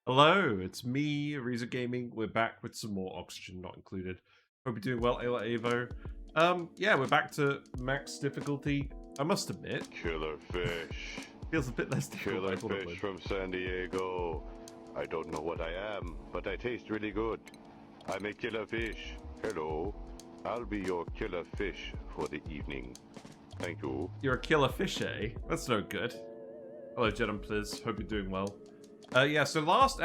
Hello, it's me, Ariza Gaming. We're back with some more oxygen not included. Hope you're doing well, Ayla Avo. Yeah, we're back to max difficulty. I must admit, Killer fish. feels a bit less difficult than I Killer thought it fish would. from San Diego. I don't know what I am, but I taste really good. I'm a killer fish. Hello. I'll be your killer fish for the evening. Thank you. You're a killer fish, eh? That's no good. Hello, Jedam, please. Hope you're doing well. Yeah, so last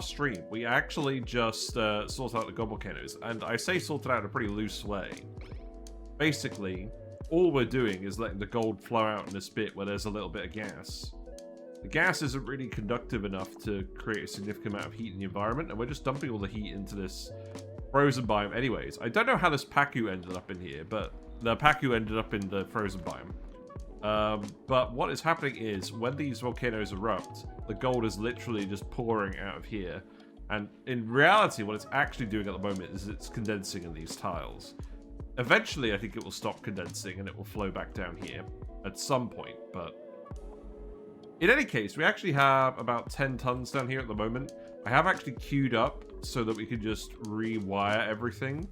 stream, we actually just sorted out the gold volcanoes, and I say sorted out in a pretty loose way. Basically, all we're doing is letting the gold flow out in this bit where there's a little bit of gas. The gas isn't really conductive enough to create a significant amount of heat in the environment, and we're just dumping all the heat into this frozen biome anyways. I don't know how this Pacu ended up in here, but the Pacu ended up in the frozen biome. But what is happening is, when these volcanoes erupt, the gold is literally just pouring out of here. And in reality, what it's actually doing at the moment is it's condensing in these tiles. Eventually, I think it will stop condensing and it will flow back down here at some point, but... In any case, we actually have about 10 tons down here at the moment. I have actually queued up so that we can just rewire everything.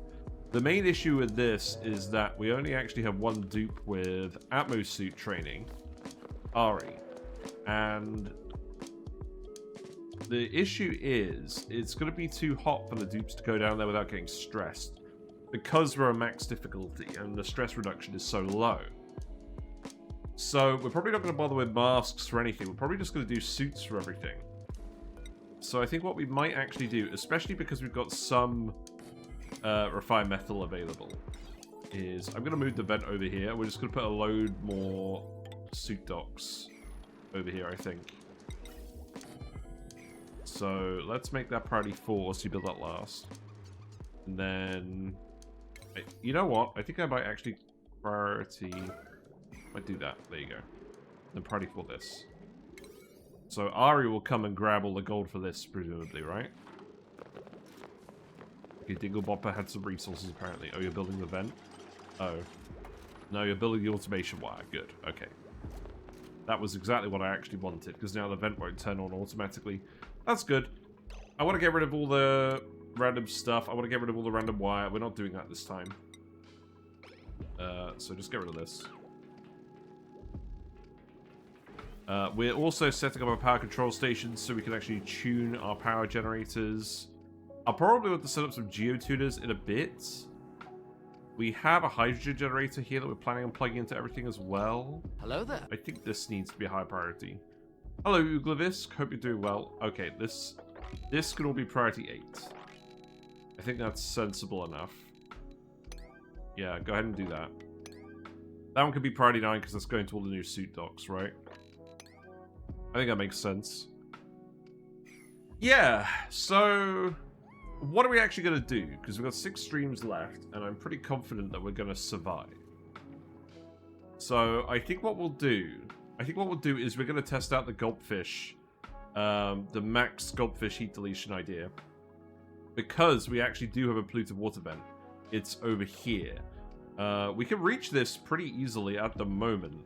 The main issue with this is that we only actually have one dupe with Atmos suit training, Ari, and the issue is it's going to be too hot for the dupes to go down there without getting stressed, because we're a max difficulty and the stress reduction is so low. So we're probably not going to bother with masks for anything. We're probably just going to do suits for everything. So I think what we might actually do, especially because we've got some refined metal available, is I'm going to move the vent over here. We're just going to put a load more suit docks over here, I think. So let's make that priority 4 so you build that last. And then, you know what? I think I might actually might do that. There you go. Then priority 4 this. So Ari will come and grab all the gold for this, presumably, right? Okay, Dinglebopper had some resources, apparently. Oh, you're building the vent? Oh. No, you're building the automation wire. Good. Okay. That was exactly what I actually wanted, because now the vent won't turn on automatically. That's good. I want to get rid of all the random stuff. I want to get rid of all the random wire. We're not doing that this time. So just get rid of this. We're also setting up a power control station so we can actually tune our power generators. I'll probably want to set up some geotuners in a bit. We have a hydrogen generator here that we're planning on plugging into everything as well. Hello there. I think this needs to be a high priority. Hello, Uglavisk. Hope you're doing well. Okay, this can all be priority 8. I think that's sensible enough. Yeah, go ahead and do that. That one could be priority 9 because that's going to all the new suit docks, right? I think that makes sense. Yeah, so what are we actually going to do? Because we've got 6 streams left, and I'm pretty confident that we're going to survive. So I think what we'll do is we're going to test out the gulpfish, the max gulpfish heat deletion idea, because we actually do have a polluted water vent. It's over here. We can reach this pretty easily at the moment.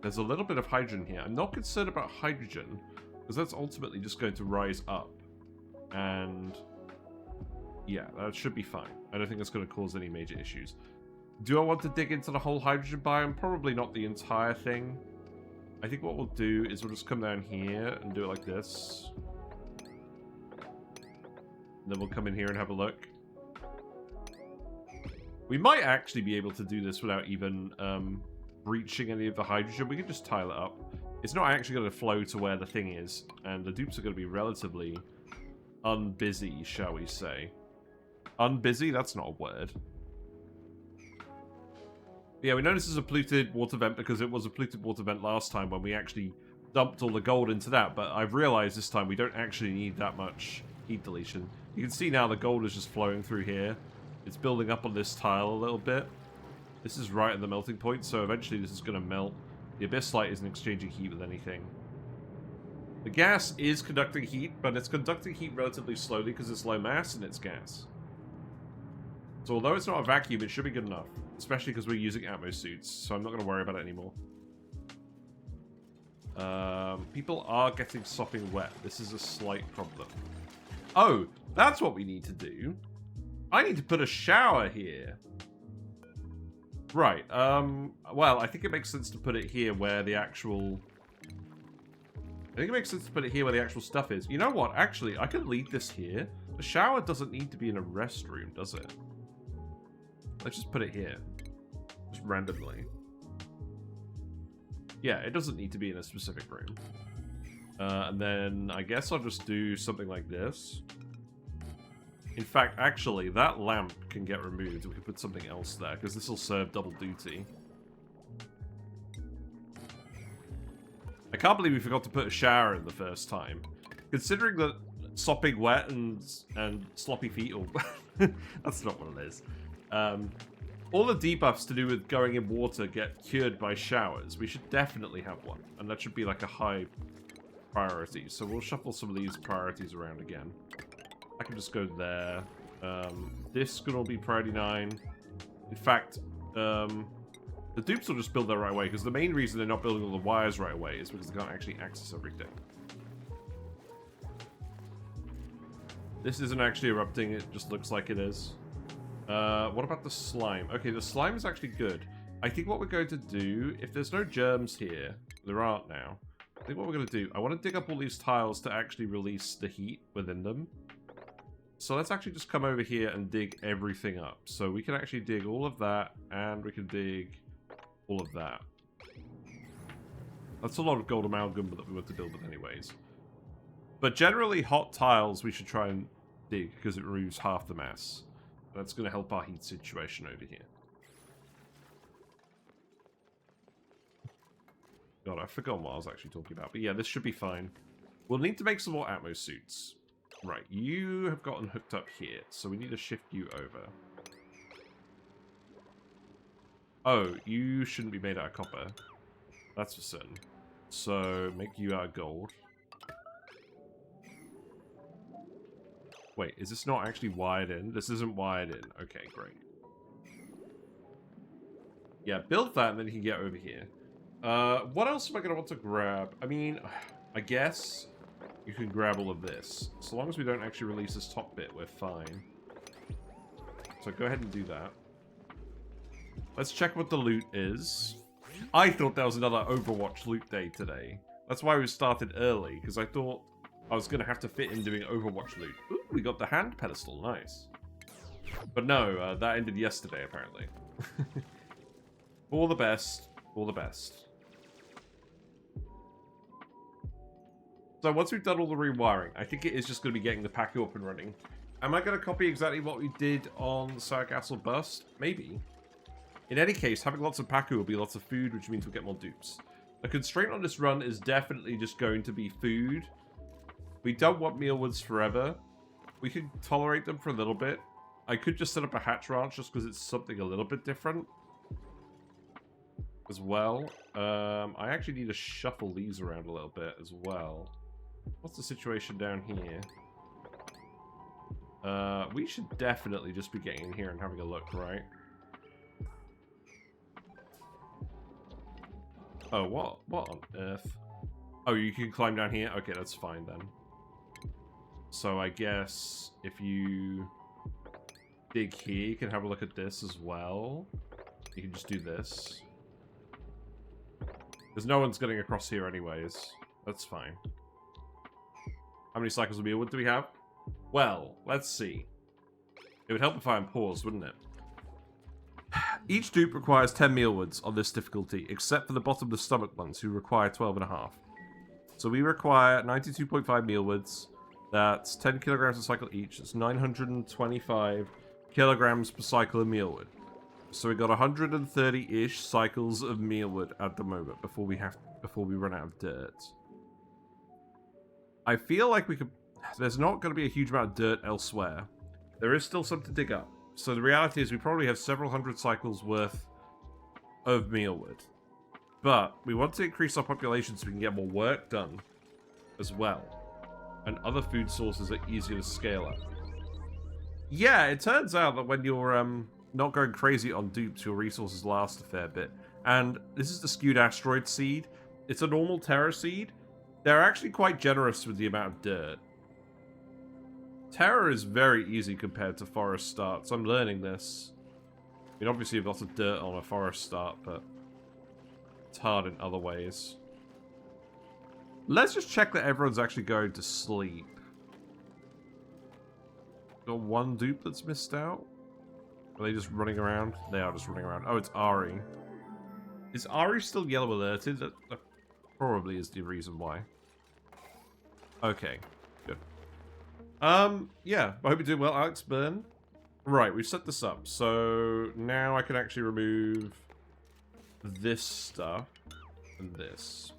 There's a little bit of hydrogen here. I'm not concerned about hydrogen, because that's ultimately just going to rise up. And yeah, that should be fine. I don't think that's going to cause any major issues. Do I want to dig into the whole hydrogen biome? Probably not the entire thing. I think what we'll do is we'll just come down here and do it like this. And then we'll come in here and have a look. We might actually be able to do this without even breaching any of the hydrogen. We can just tile it up. It's not actually going to flow to where the thing is, and the dupes are going to be relatively unbusy, shall we say. Unbusy? That's not a word. Yeah, we know this is a polluted water vent because it was a polluted water vent last time when we actually dumped all the gold into that, but I've realized this time we don't actually need that much heat deletion. You can see now the gold is just flowing through here. It's building up on this tile a little bit. This is right at the melting point, so eventually this is going to melt. The abyss light isn't exchanging heat with anything. The gas is conducting heat, but it's conducting heat relatively slowly because it's low mass and it's gas. So although it's not a vacuum, it should be good enough. Especially because we're using Atmos suits, so I'm not going to worry about it anymore. People are getting sopping wet. This is a slight problem. Oh, that's what we need to do. I need to put a shower here. Right, well, I think it makes sense to put it here where the actual... I think it makes sense to put it here where the actual stuff is. You know what? Actually, I could leave this here. The shower doesn't need to be in a restroom, does it? Let's just put it here. Just randomly. Yeah, it doesn't need to be in a specific room. And then I guess I'll just do something like this. In fact, actually, that lamp can get removed. We can put something else there, because this will serve double duty. I can't believe we forgot to put a shower in the first time. Considering that sopping wet and sloppy feet, or that's not what it is. All the debuffs to do with going in water get cured by showers. We should definitely have one, and that should be like a high priority. So we'll shuffle some of these priorities around again. I can just go there. This could all be priority 9. In fact, the dupes will just build that right away, because the main reason they're not building all the wires right away is because they can't actually access everything. This isn't actually erupting, it just looks like it is. What about the slime? Okay, the slime is actually good. I think what we're going to do, if there's no germs here, there aren't now. I think what we're going to do, I want to dig up all these tiles to actually release the heat within them. So let's actually just come over here and dig everything up. So we can actually dig all of that, and we can dig all of that. That's a lot of gold amalgam that we want to build with anyways. But generally, hot tiles we should try and dig, because it removes half the mass. That's going to help our heat situation over here. God, I forgot what I was actually talking about. But yeah, this should be fine. We'll need to make some more Atmo suits. Right, you have gotten hooked up here, so we need to shift you over. Oh, you shouldn't be made out of copper. That's for certain. So, make you out of gold. Wait, is this not actually wired in? This isn't wired in. Okay, great. Yeah, build that and then you can get over here. What else am I going to want to grab? I mean, I guess you can grab all of this. So long as we don't actually release this top bit, we're fine. So go ahead and do that. Let's check what the loot is. I thought there was another Overwatch loot day today. That's why we started early, because I thought I was going to have to fit in doing Overwatch loot. Ooh, we got the hand pedestal. Nice. But no, that ended yesterday, apparently. All the best. All the best. So once we've done all the rewiring, I think it is just going to be getting the Paku up and running. Am I going to copy exactly what we did on Sour Castle Bust? Maybe. In any case, having lots of Paku will be lots of food, which means we'll get more dupes. The constraint on this run is definitely just going to be food. We don't want mealwoods forever. We can tolerate them for a little bit. I could just set up a hatch ranch just because it's something a little bit different as well. I actually need to shuffle these around a little bit as well. What's the situation down here? We should definitely just be getting in here and having a look, right? Oh, what on earth? Oh, you can climb down here? Okay, that's fine then. So I guess if you dig here, you can have a look at this as well. You can just do this. Because no one's getting across here anyways. That's fine. How many cycles of mealwood do we have? Well, let's see. It would help if I paused, wouldn't it? Each dupe requires 10 mealwoods on this difficulty, except for the bottom of the stomach ones, who require 12.5. So we require 92.5 mealwoods. That's 10 kilograms a cycle each. That's 925 kilograms per cycle of mealwood. So we got 130-ish cycles of mealwood at the moment before we run out of dirt. I feel like we could... There's not going to be a huge amount of dirt elsewhere. There is still some to dig up. So the reality is we probably have several hundred cycles worth of mealwood. But we want to increase our population so we can get more work done as well. And other food sources are easier to scale up. Yeah, it turns out that when you're not going crazy on dupes, your resources last a fair bit. And this is the Skewed Asteroid seed. it's a normal terra seed. They're actually quite generous with the amount of dirt. Terra is very easy compared to forest starts. I'm learning this. I mean, obviously you've got lots of dirt on a forest start, but it's hard in other ways. Let's just check that everyone's actually going to sleep. Got one dupe that's missed out? Are they just running around? They are just running around. Oh, it's Ari. Is Ari still yellow alerted? That probably is the reason why. Okay, good. Yeah, I hope you're doing well, Alex Byrne. Right, we've set this up. So now I can actually remove this stuff and this.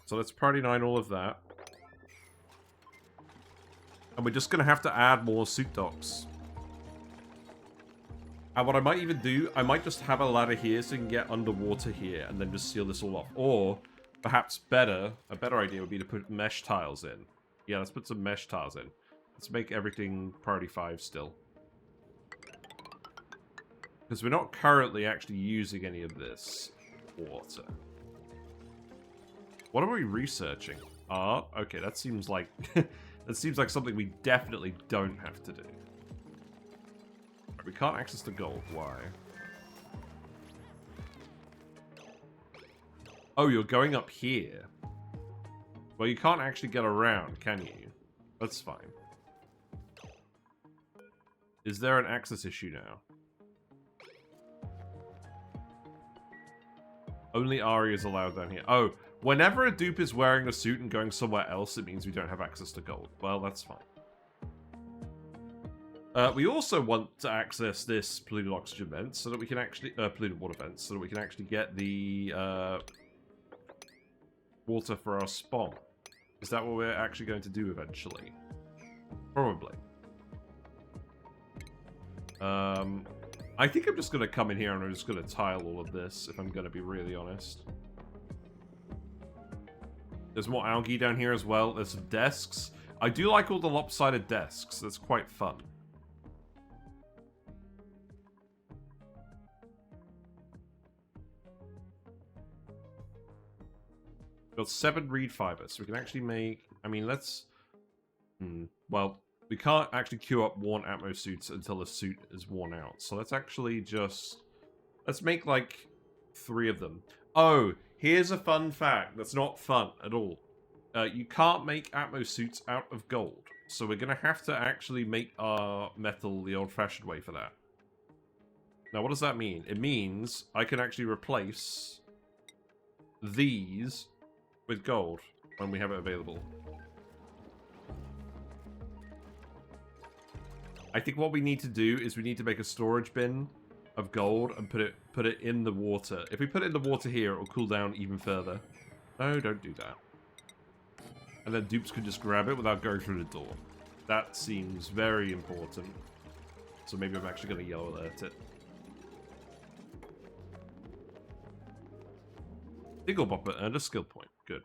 So let's party 9 all of that. And we're just going to have to add more suit docks. And what I might even do, I might just have a ladder here so you can get underwater here and then just seal this all off. Or, perhaps a better idea would be to put mesh tiles in. Yeah, let's put some mesh tiles in. Let's make everything priority 5 still. Because we're not currently actually using any of this water. What are we researching? Art? Okay, that seems like... that seems like something we definitely don't have to do. We can't access the gold. Why? Oh, you're going up here. Well, you can't actually get around, can you? That's fine. Is there an access issue now? Only Ari is allowed down here. Oh, whenever a dupe is wearing a suit and going somewhere else, it means we don't have access to gold. Well, that's fine. We also want to access this polluted oxygen vent so that we can actually... polluted water vent, so that we can actually get the water for our spawn. Is that what we're actually going to do eventually? Probably. I think I'm just going to come in here and I'm just going to tile all of this, if I'm going to be really honest. There's more algae down here as well. There's some desks. I do like all the lopsided desks. That's quite fun. Got 7 reed fibers, so we can actually make... I mean, let's... well, we can't actually queue up worn Atmo suits until the suit is worn out. So let's actually just... let's make, like, 3 of them. Oh, here's a fun fact that's not fun at all. You can't make Atmo suits out of gold. So we're going to have to actually make our metal the old-fashioned way for that. Now, what does that mean? It means I can actually replace these with gold when we have it available. I think what we need to do is we need to make a storage bin of gold and put it in the water. If we put it in the water here, it will cool down even further. No, don't do that. And then dupes can just grab it without going through the door. That seems very important. So maybe I'm actually going to yellow alert it. Digglebopper earned a skill point. Good.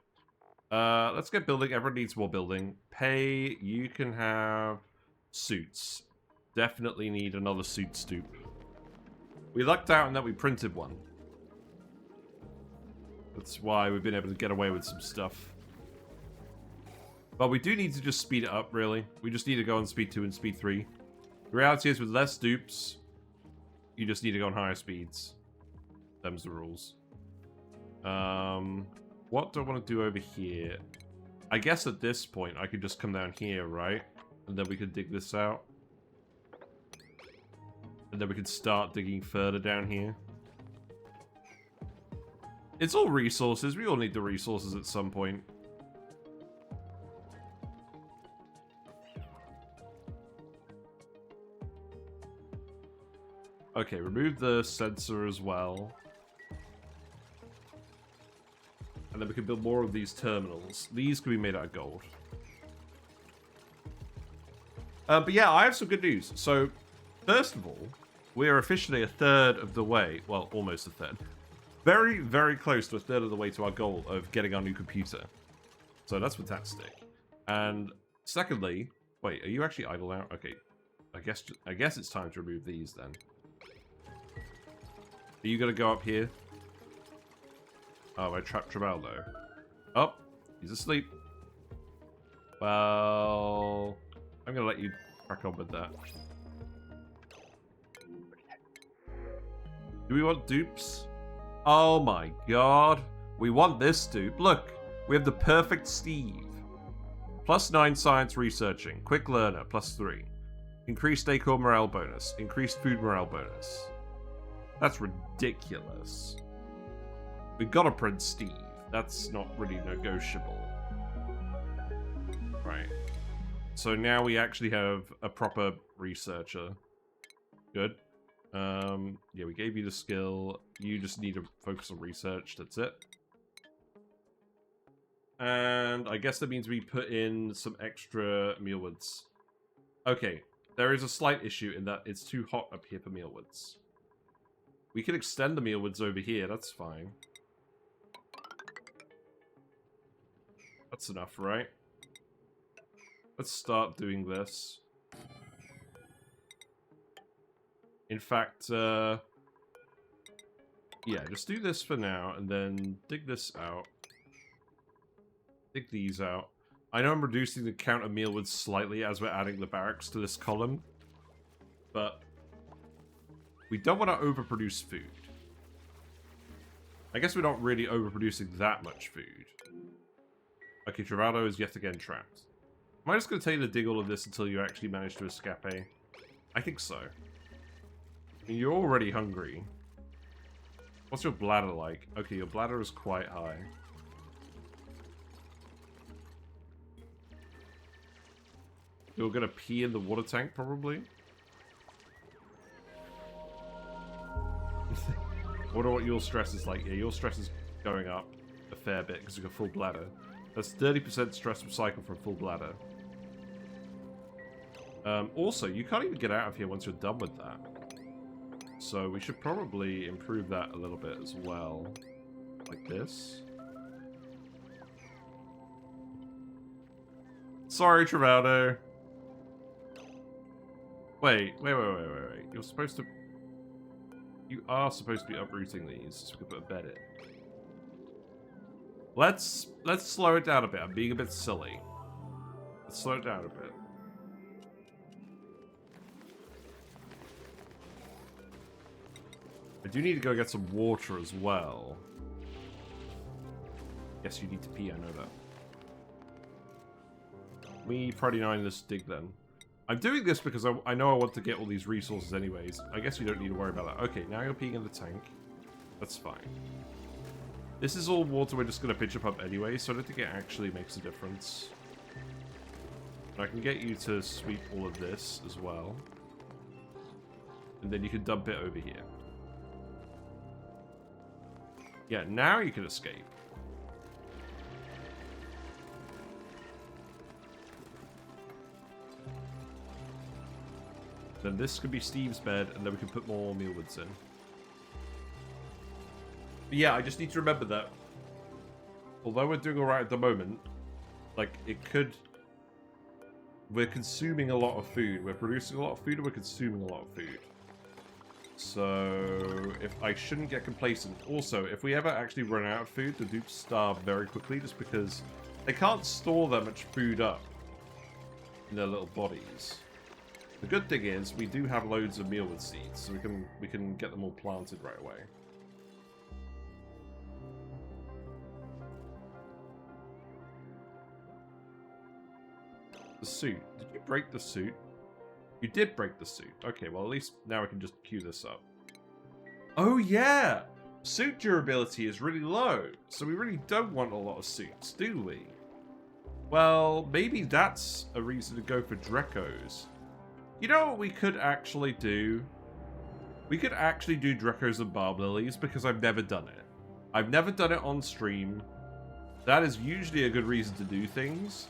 Let's get building. Everyone needs more building. Pay, you can have suits. Definitely need another suit stoop. We lucked out in that we printed one. That's why we've been able to get away with some stuff. But we do need to just speed it up, really. We just need to go on speed 2 and speed 3. The reality is, with less dupes, you just need to go on higher speeds. Them's the rules. What do I want to do over here? I guess at this point, I could just come down here, right? And then we could dig this out. And then we could start digging further down here. It's all resources. We all need the resources at some point. Okay, remove the sensor as well. And then we can build more of these terminals. These can be made out of gold. But yeah, I have some good news. So, first of all, we are officially a third of the way. Well, almost a third. Very, very close to a third of the way to our goal of getting our new computer. So that's fantastic. And secondly, wait, are you actually idle now? Okay, I guess it's time to remove these then. Are you gonna go up here? Oh, I trapped Trabaldo. Oh, he's asleep. Well, I'm gonna let you crack on with that. Do we want dupes? Oh my god. We want this dupe. Look, we have the perfect Steve. +9 science researching. Quick learner, +3. Increased decor morale bonus. Increased food morale bonus. That's ridiculous. We gotta print Steve. That's not really negotiable. Right. So now we actually have a proper researcher. Good. Yeah, we gave you the skill. You just need to focus on research. That's it. And I guess that means we put in some extra mealwoods. Okay, there is a slight issue in that it's too hot up here for mealwoods. We can extend the mealwoods over here, that's fine. That's enough, right? Let's start doing this. In fact, yeah, just do this for now, and then dig this out. Dig these out. I know I'm reducing the count of mealwoods slightly as we're adding the barracks to this column, but we don't want to overproduce food. I guess we're not really overproducing that much food. Okay, Travado is yet again trapped. Am I just going to tell you to dig all of this until you actually manage to escape? I think so. I mean, you're already hungry. What's your bladder like? Okay, your bladder is quite high. You're gonna pee in the water tank, probably? I wonder what your stress is like. Yeah, your stress is going up a fair bit because you've got full bladder. That's 30% stress recycle for a full bladder. Also, you can't even get out of here once you're done with that. So we should probably improve that a little bit as well. Like this. Sorry, Travado. Wait. You're supposed to... You are supposed to be uprooting these, so we can put a bed in. Let's slow it down a bit. I'm being a bit silly. Let's slow it down a bit. I do need to go get some water as well. Yes, you need to pee, I know that. We Friday night this dig then. I'm doing this because I know I want to get all these resources anyways. I guess you don't need to worry about that. Okay, now you're peeing in the tank. That's fine. This is all water we're just going to pitch up anyway, so I don't think it actually makes a difference. I can get you to sweep all of this as well. And then you can dump it over here. Yeah, now you can escape. Then this could be Steve's bed, and then we can put more mealwoods in. But yeah, I just need to remember that although we're doing alright at the moment, like, it could... We're consuming a lot of food. We're producing a lot of food, and we're consuming a lot of food. So, if I shouldn't get complacent. Also, if we ever actually run out of food, the dupes starve very quickly, just because they can't store that much food up in their little bodies. The good thing is, we do have loads of mealwood seeds, so we can get them all planted right away. The suit. Did you break the suit? You did break the suit. Okay, well at least now we can just queue this up. Oh yeah! Suit durability is really low, so we really don't want a lot of suits, do we? Well, maybe that's a reason to go for Drecos. You know what we could actually do? We could actually do Drecos and Barb Lilies, because I've never done it. I've never done it on stream. That is usually a good reason to do things.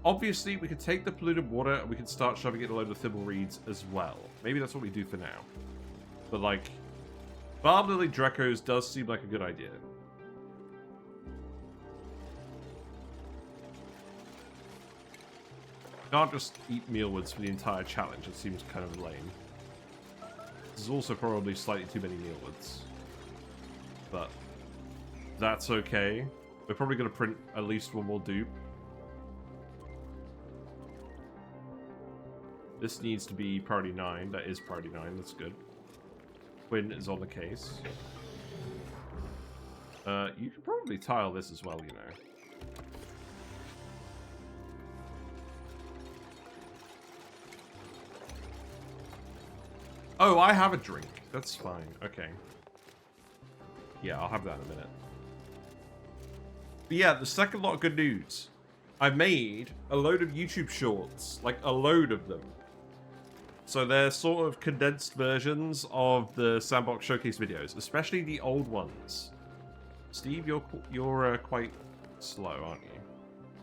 Obviously, we could take the polluted water and we could start shoving it in a load of thimble reeds as well. Maybe that's what we do for now. But, like, Barb Lily Drecos does seem like a good idea. Can't just eat mealwoods for the entire challenge. It seems kind of lame. This is also probably slightly too many mealwoods. But That's okay. We're probably going to print at least one more dupe. This needs to be priority 9. That is priority 9. That's good. Quinn is on the case. You could probably tile this as well, you know. Oh, I have a drink. That's fine. Okay. Yeah, I'll have that in a minute. But yeah, the second lot of good news. I made a load of YouTube shorts. Like, a load of them. So they're sort of condensed versions of the Sandbox Showcase videos. Especially the old ones. Steve, you're quite slow, aren't you?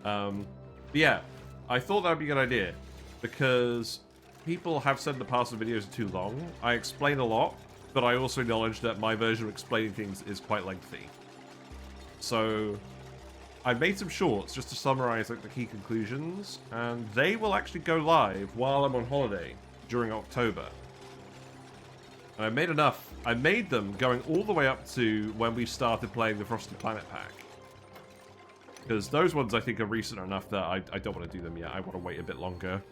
But yeah, I thought that would be a good idea. Because people have said in the past the videos are too long. I explain a lot. But I also acknowledge that my version of explaining things is quite lengthy. So I made some shorts just to summarize like the key conclusions, and they will actually go live while I'm on holiday during October. And I made enough. I made them going all the way up to when we started playing the Frosted Planet pack. Because those ones I think are recent enough that I don't want to do them yet. I want to wait a bit longer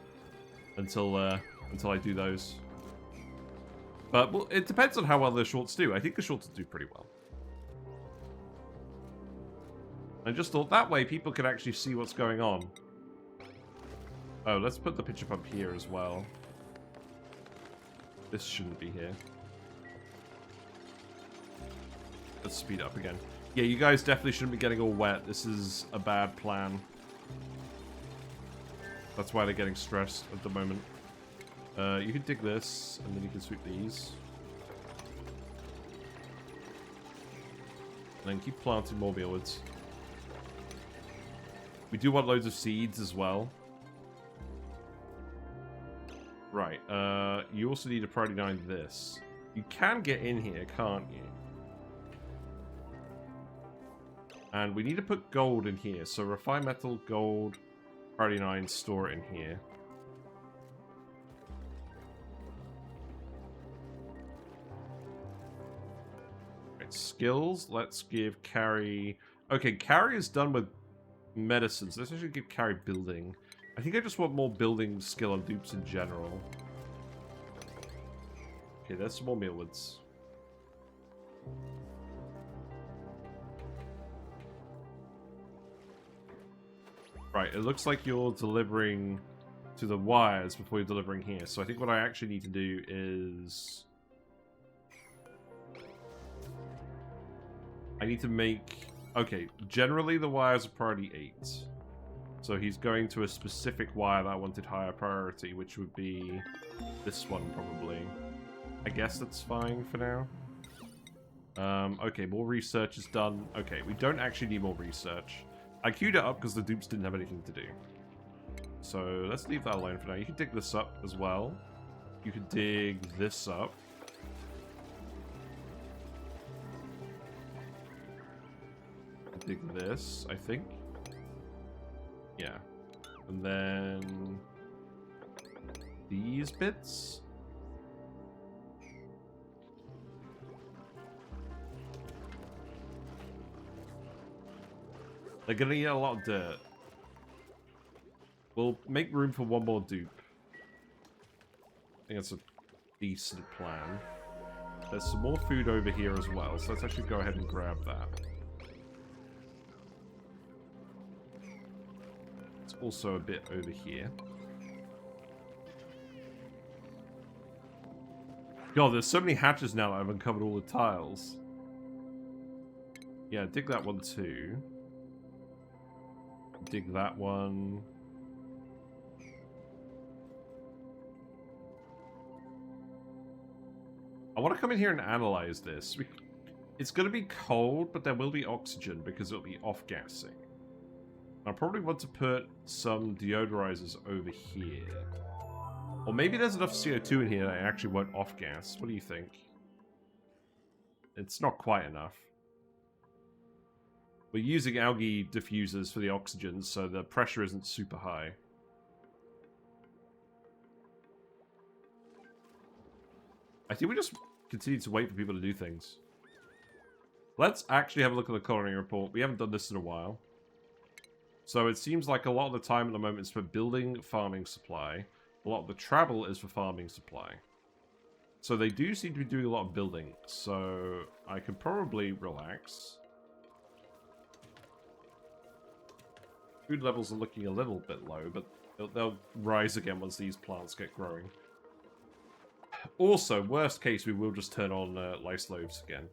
until I do those. But well, it depends on how well the shorts do. I think the shorts do pretty well. I just thought that way people can actually see what's going on. Oh, let's put the picture up here as well. This shouldn't be here. Let's speed up again. Yeah, you guys definitely shouldn't be getting all wet. This is a bad plan. That's why they're getting stressed at the moment. You can dig this, and then you can sweep these. And then keep planting more mealwoods. We do want loads of seeds as well. Right, you also need to priority 9 this. You can get in here, can't you? And we need to put gold in here. So refine metal, gold, priority 9, store it in here. Skills, let's give Carrie... Okay, Carrie is done with medicines. Let's actually give Carrie building. I think I just want more building skill on dupes in general. Okay, there's some more mealwoods. Right, it looks like you're delivering to the wires before you're delivering here. So I think what I actually need to do is... I need to make... Okay, generally the wires are priority 8. So he's going to a specific wire that I wanted higher priority, which would be this one, probably. I guess that's fine for now. Okay, more research is done. Okay, we don't actually need more research. I queued it up because the dupes didn't have anything to do. So let's leave that alone for now. You can dig this up as well. You can dig this up. Dig this, I think. Yeah. And then these bits. They're gonna need a lot of dirt. We'll make room for one more dupe. I think that's a decent plan. There's some more food over here as well, so let's actually go ahead and grab that. Also a bit over here. God, there's so many hatches now that I've uncovered all the tiles. Yeah, dig that one too. Dig that one. I want to come in here and analyze this. It's going to be cold, but there will be oxygen because it'll be off-gassing. I probably want to put some deodorizers over here. Or maybe there's enough CO2 in here that I actually won't off-gas. What do you think? It's not quite enough. We're using algae diffusers for the oxygen, so the pressure isn't super high. I think we just continue to wait for people to do things. Let's actually have a look at the colony report. We haven't done this in a while. So it seems like a lot of the time at the moment is for building, farming supply. A lot of the travel is for farming supply. So they do seem to be doing a lot of building. So I can probably relax. Food levels are looking a little bit low, but they'll rise again once these plants get growing. Also, worst case, we will just turn on lice loaves again.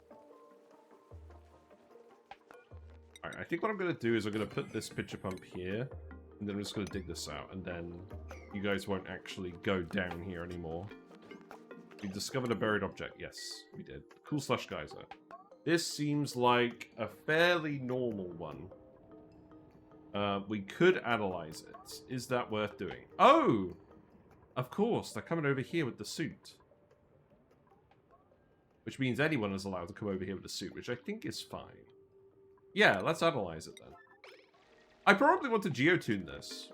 Alright, I think what I'm going to do is I'm going to put this pitcher pump here, and then I'm just going to dig this out, and then you guys won't actually go down here anymore. We discovered a buried object. Yes, we did. Cool slush geyser. This seems like a fairly normal one. We could analyze it. Is that worth doing? Oh! Of course, they're coming over here with the suit. Which means anyone is allowed to come over here with the suit, which I think is fine. Yeah, let's analyze it then. I probably want to geotune this.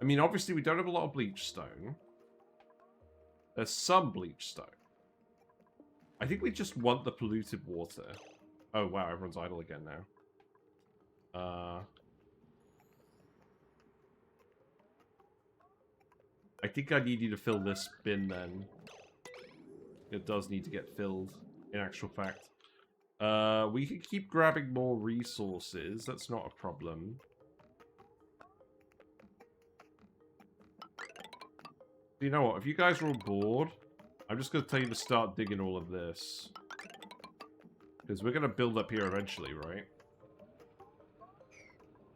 I mean, obviously we don't have a lot of bleach stone. There's some bleach stone. I think we just want the polluted water. Oh wow, everyone's idle again now. I think I need you to fill this bin then. It does need to get filled, in actual fact. We can keep grabbing more resources. That's not a problem. You know what? If you guys are all bored, I'm just going to tell you to start digging all of this. Because we're going to build up here eventually, right?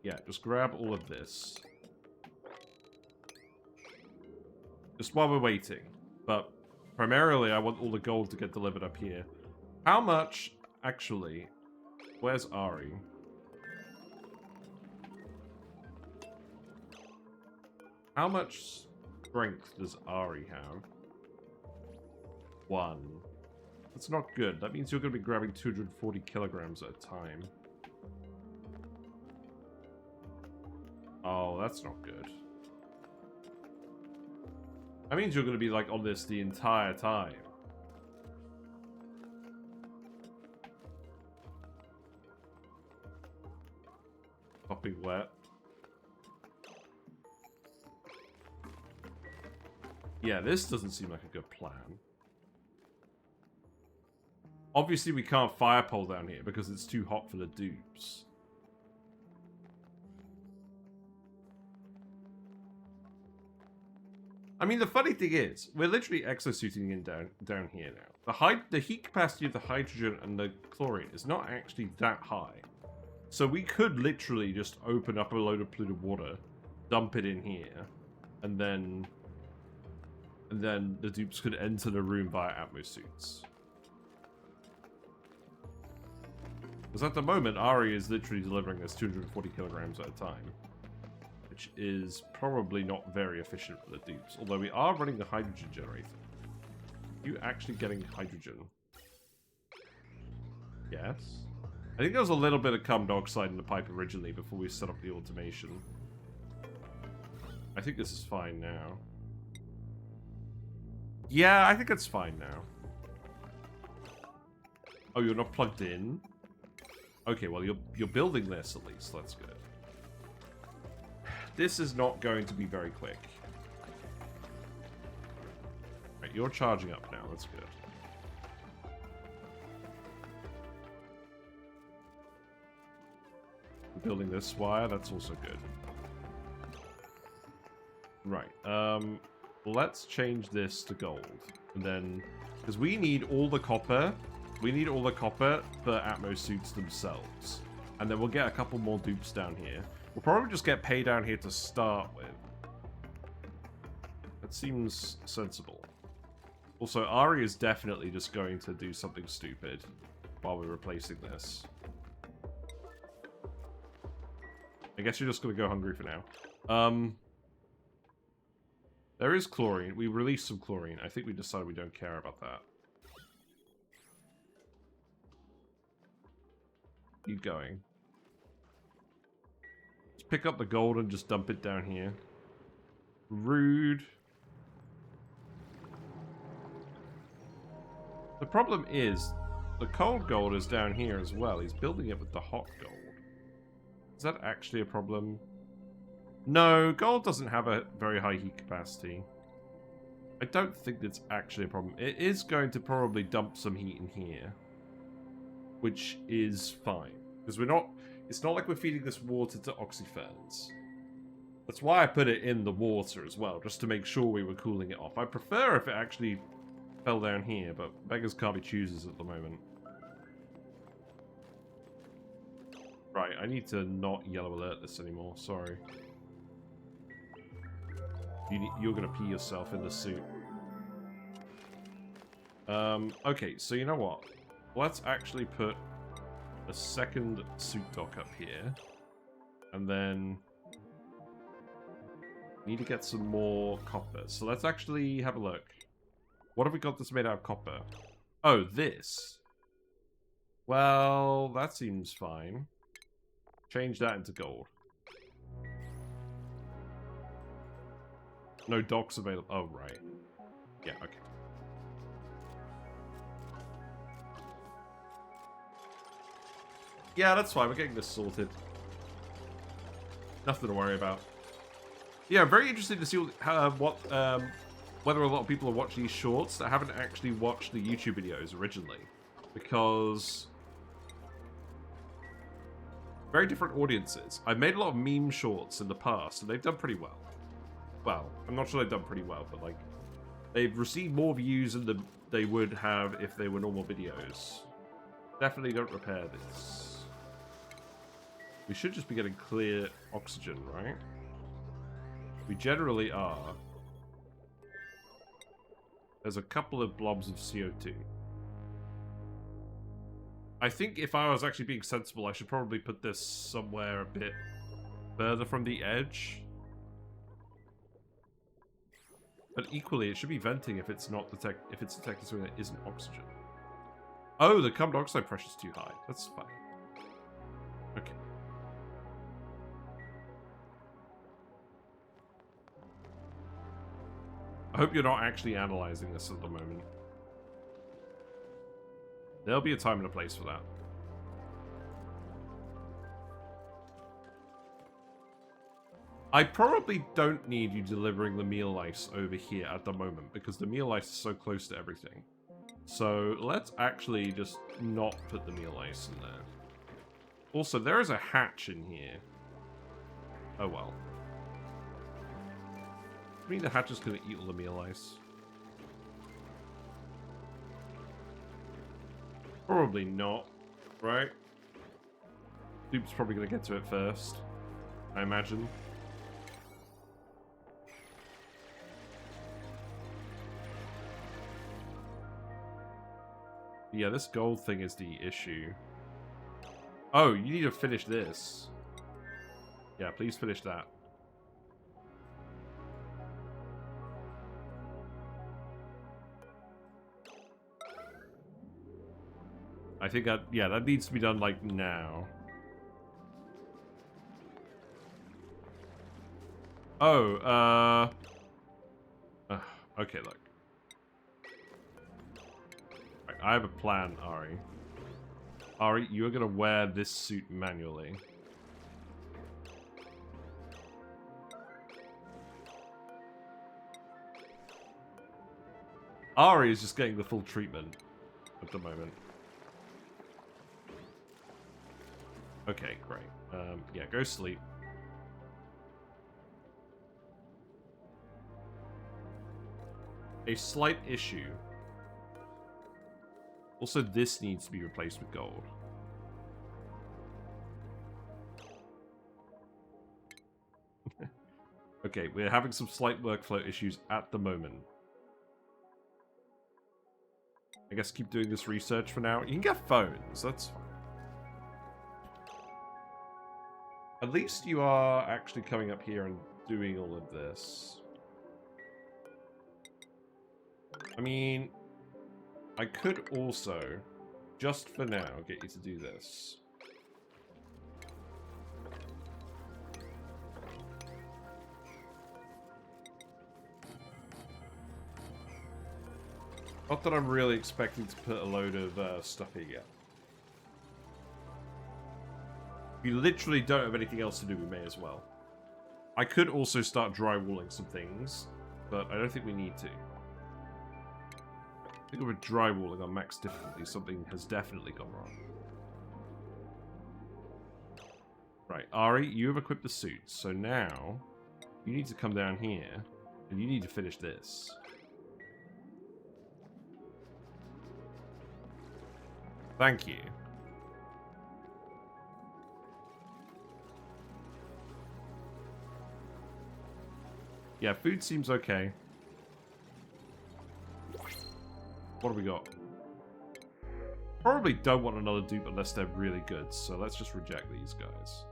Yeah, just grab all of this. Just while we're waiting. But primarily, I want all the gold to get delivered up here. How much, actually... Where's Ari? How much strength does Ari have? 1. That's not good. That means you're going to be grabbing 240 kilograms at a time. Oh, that's not good. That means you're going to be, like, on this the entire time. Popping wet. Yeah, this doesn't seem like a good plan. Obviously, we can't fire pole down here because it's too hot for the dupes. I mean, the funny thing is, we're literally exosuiting in down here now. The heat capacity of the hydrogen and the chlorine is not actually that high. So we could literally just open up a load of polluted water, dump it in here, and then the dupes could enter the room via atmosuits. Because at the moment, Ari is literally delivering us 240 kilograms at a time. Which is probably not very efficient for the dupes. Although we are running a hydrogen generator. Are you actually getting hydrogen? Yes. I think there was a little bit of carbon dioxide in the pipe originally before we set up the automation. I think this is fine now. Yeah, I think it's fine now. Oh, you're not plugged in? Okay, well, you're building this at least. That's good. This is not going to be very quick. Right, you're charging up now. That's good. Building this wire. That's also good. Right. Let's change this to gold. And then... Because we need all the copper. We need all the copper for Atmos suits themselves. And then we'll get a couple more dupes down here. We'll probably just get pay down here to start with. That seems sensible. Also, Ari is definitely just going to do something stupid while we're replacing this. I guess you're just going to go hungry for now. There is chlorine. We released some chlorine. I think we decided we don't care about that. Keep going. Let's pick up the gold and just dump it down here. Rude. The problem is, the cold gold is down here as well. He's building it with the hot gold. Is that actually a problem? No, gold doesn't have a very high heat capacity. I don't think that's actually a problem. It is going to probably dump some heat in here, which is fine. Because we're not... It's not like we're feeding this water to oxyferns. That's why I put it in the water as well, just to make sure we were cooling it off. I prefer if it actually fell down here, but beggars can't be choosers at the moment. Right, I need to not yellow alert this anymore, sorry. You're gonna pee yourself in the suit. Okay, so you know what? Let's actually put a second suit dock up here. And then... need to get some more copper. So let's actually have a look. What have we got that's made out of copper? Oh, this. Well, that seems fine. Change that into gold. No docks available. Oh, right. Yeah, okay. Yeah, that's fine. We're getting this sorted. Nothing to worry about. Yeah, I'm very interested to see whether a lot of people are watching these shorts that haven't actually watched the YouTube videos originally. Because... very different audiences. I've made a lot of meme shorts in the past, and they've done pretty well. Well, I'm not sure they've done pretty well, but like... they've received more views than they would have if they were normal videos. Definitely don't repair this. We should just be getting clear oxygen, right? We generally are. There's a couple of blobs of CO2. I think if I was actually being sensible, I should probably put this somewhere a bit further from the edge. But equally, it should be venting if it's not if it's detecting something that isn't oxygen. Oh, the carbon dioxide pressure is too high. That's fine. Okay. I hope you're not actually analyzing this at the moment. There'll be a time and a place for that. I probably don't need you delivering the meal ice over here at the moment, because the meal ice is so close to everything. So let's actually just not put the meal ice in there. Also, there is a hatch in here. Oh well. I mean the hatch is going to eat all the meal ice. Probably not, right? Soup's probably going to get to it first, I imagine. Yeah, this gold thing is the issue. Oh, you need to finish this. Yeah, please finish that. I think that, yeah, that needs to be done, like, now. Oh, okay, look. Right, I have a plan, Ari. Ari, you are gonna wear this suit manually. Ari is just getting the full treatment at the moment. Okay, great. Yeah, go sleep. A slight issue. Also, this needs to be replaced with gold. Okay, we're having some slight workflow issues at the moment. I guess keep doing this research for now. You can get phones, that's fine. At least you are actually coming up here and doing all of this. I mean, I could also, just for now, get you to do this. Not that I'm really expecting to put a load of stuff here yet. If you literally don't have anything else to do, we may as well. I could also start drywalling some things, but I don't think we need to. I think with drywalling on max difficulty, something has definitely gone wrong. Right, Ari, you have equipped the suits, so now you need to come down here and you need to finish this. Thank you. Yeah, food seems okay. What have we got? Probably don't want another dupe unless they're really good, so let's just reject these guys.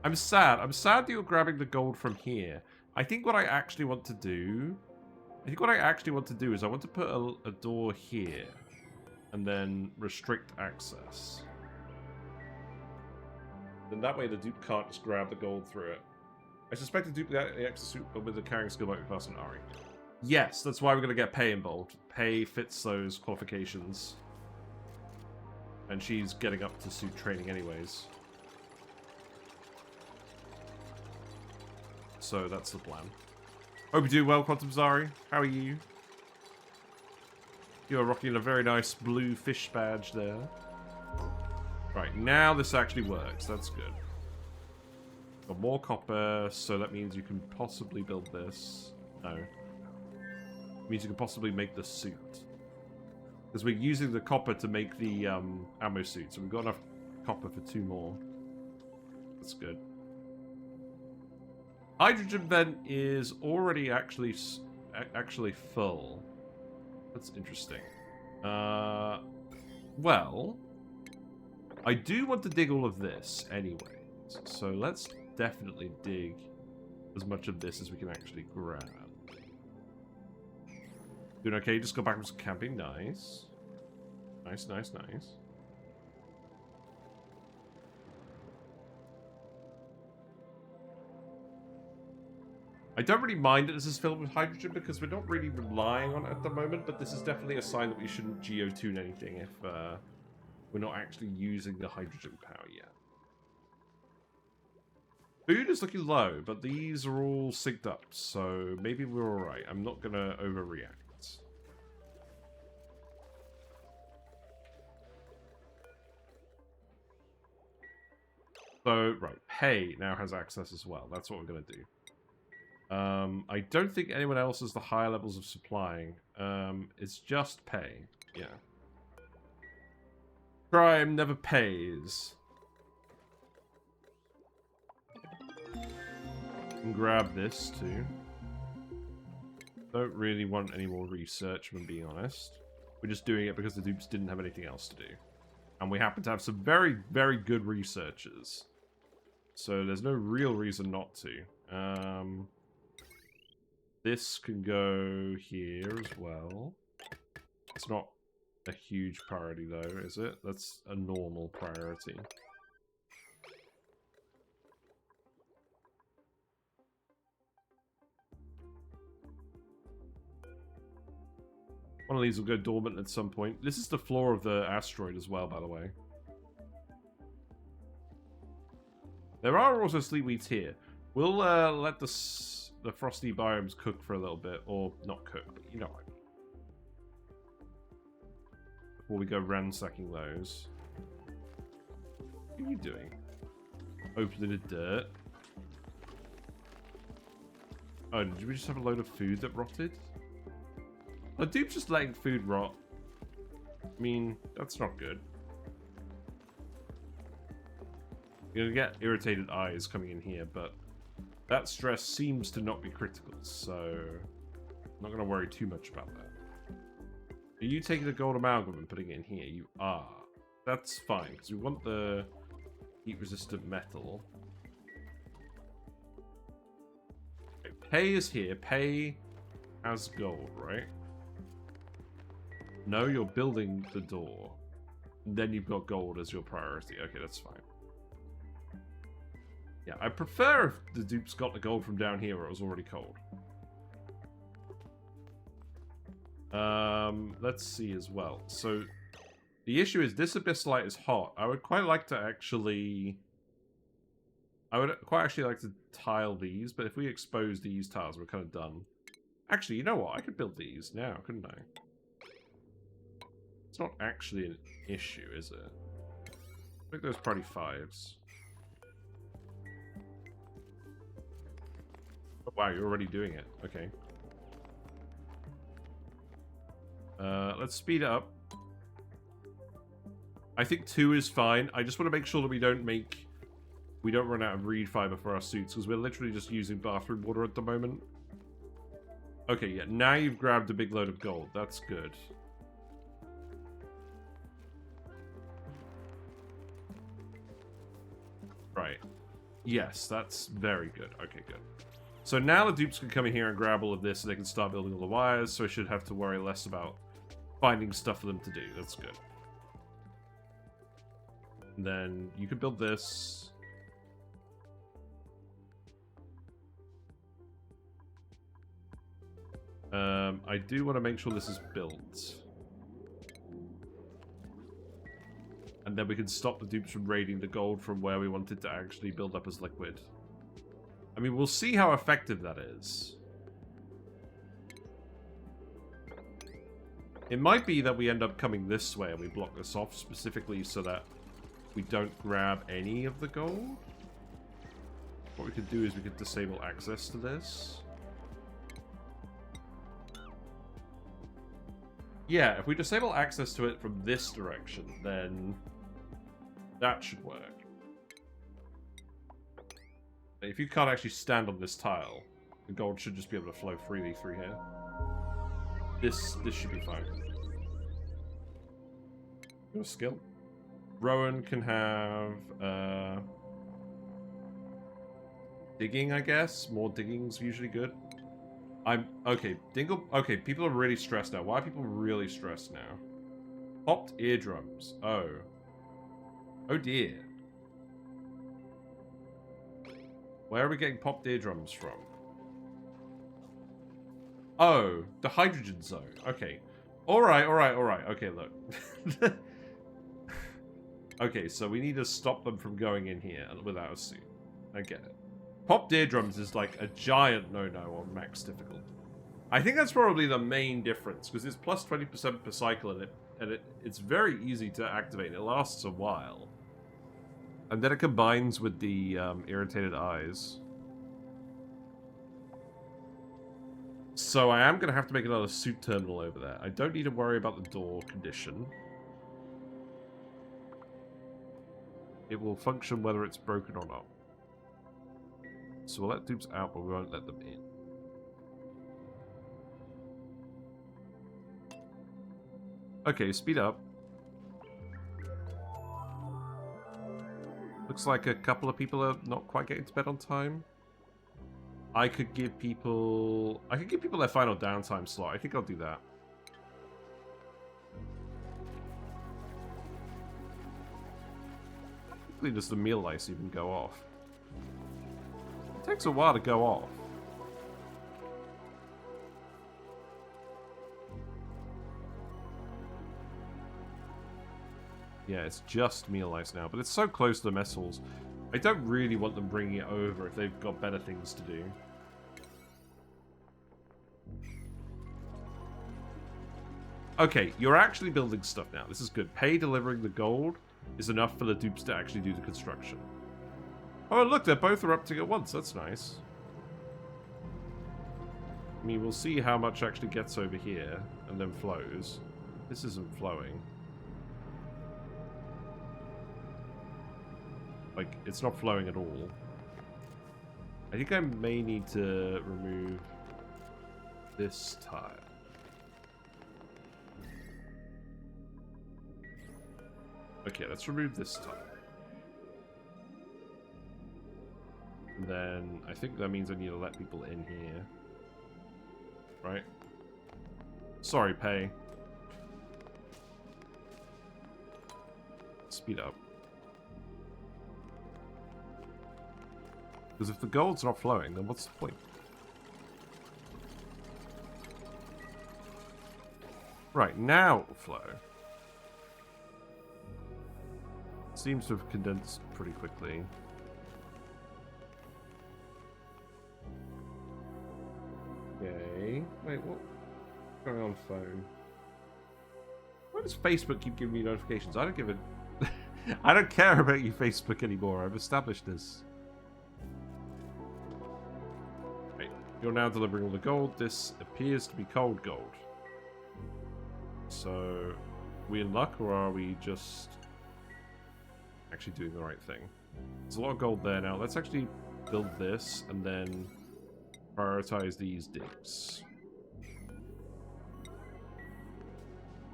I'm sad. I'm sad that you're grabbing the gold from here. I think what I actually want to do... is I want to put a door here. And then restrict access. Then that way the dupe can't just grab the gold through it. I suspect the dupe the exosuit with the carrying skill might be faster than Ari. Yes, that's why we're going to get Pei involved. Pei fits those qualifications. And she's getting up to suit training anyways. So that's the plan. Hope you do well, Quantum Zari. How are you? You are rocking a very nice blue fish badge there. Right, now this actually works. That's good. Got more copper, so that means you can possibly build this. No. It means you can possibly make the suit. Because we're using the copper to make the ammo suit, so we've got enough copper for 2 more. That's good. Hydrogen vent is already actually full. That's interesting. Well, I do want to dig all of this anyways. So let's definitely dig as much of this as we can actually grab. Doing okay, just go back from some camping. Nice. Nice, nice, nice. I don't really mind that this is filled with hydrogen because we're not really relying on it at the moment, but this is definitely a sign that we shouldn't geotune anything if we're not actually using the hydrogen power yet. Food is looking low, but these are all synced up, so maybe we're alright. I'm not going to overreact. So, right, Pei now has access as well. That's what we're going to do. I don't think anyone else has the higher levels of supplying. It's just Pei. Yeah. Crime never pays. And grab this too. Don't really want any more research, if I'm being honest. We're just doing it because the dupes didn't have anything else to do. And we happen to have some very, very good researchers. So there's no real reason not to. This can go here as well. It's not a huge priority though, is it? That's a normal priority. One of these will go dormant at some point. This is the floor of the asteroid as well, by the way. There are also sleepweeds here. We'll let the frosty biomes cook for a little bit, or not cook, but you know what I mean. Before we go ransacking those. What are you doing? Opening the dirt. Oh, did we just have a load of food that rotted? Are dupes just letting food rot? I mean, that's not good. You're gonna get irritated eyes coming in here, but that stress seems to not be critical, so I'm not gonna worry too much about that. Are you taking the gold amalgam and putting it in here? You are. That's fine, because we want the heat-resistant metal. Okay, Pei is here. Pei has gold, right? No, you're building the door. And then you've got gold as your priority. Okay, that's fine. Yeah, I prefer if the dupes got the gold from down here where it was already cold. Let's see as well. So, the issue is this abyssalite is hot. I would quite like to actually... I would quite actually like to tile these, but if we expose these tiles, we're kind of done. Actually, you know what? I could build these now, couldn't I? It's not actually an issue, is it? I think those are probably 5s. Oh, wow, you're already doing it. Okay. Let's speed it up. I think 2 is fine. I just want to make sure that we don't run out of reed fiber for our suits, because we're literally just using bathroom water at the moment. Okay, yeah, now you've grabbed a big load of gold. That's good. Right. Yes, that's very good. Okay, good. So now the dupes can come in here and grab all of this, so they can start building all the wires, so I should have to worry less about finding stuff for them to do. That's good. And then you can build this. I do want to make sure this is built. And then we can stop the dupes from raiding the gold from where we wanted to actually build up as liquid. I mean, we'll see how effective that is. It might be that we end up coming this way and we block this off specifically so that we don't grab any of the gold. What we could do is we could disable access to this. Yeah, if we disable access to it from this direction, then that should work. If you can't actually stand on this tile, the gold should just be able to flow freely through here. This should be fine. Your skill. Rowan can have digging, I guess. More digging's usually good. Okay, Dingle. Okay, people are really stressed now. Why are people really stressed now? Popped eardrums. Oh. Oh dear. Where are we getting popped eardrums from? Oh, the hydrogen zone. Okay. Alright. Okay, look. Okay, so we need to stop them from going in here without a suit. I get it. Popped eardrums is like a giant no-no on max difficulty. I think that's probably the main difference, because it's plus 20% per cycle, and it's very easy to activate. It lasts a while. And then it combines with the irritated eyes. So I am going to have to make another suit terminal over there. I don't need to worry about the door condition. It will function whether it's broken or not. So we'll let dupes out, but we won't let them in. Okay, speed up. Looks like a couple of people are not quite getting to bed on time. I could give people their final downtime slot. I think I'll do that. Hopefully does the meal lice even go off? It takes a while to go off. Yeah, it's just meal ice now, but it's so close to the mess halls. I don't really want them bringing it over if they've got better things to do. Okay, you're actually building stuff now. This is good. Pay delivering the gold is enough for the dupes to actually do the construction. Oh, look, they're both erupting at once. That's nice. I mean, we'll see how much actually gets over here and then flows. This isn't flowing. Like, it's not flowing at all. I think I may need to remove this tile. Okay, let's remove this tile. And then I think that means I need to let people in here. Right? Sorry, Pay. Speed up. Because if the gold's not flowing, then what's the point? Right, now it will flow. Seems to have condensed pretty quickly. Okay. Wait, what's going on phone? Why does Facebook keep giving me notifications? I don't give a... I don't care about you, Facebook, anymore. I've established this. Right. You're now delivering all the gold. This appears to be cold gold. So, are we in luck, or are we just actually doing the right thing? There's a lot of gold there now. Let's actually build this, and then prioritize these digs.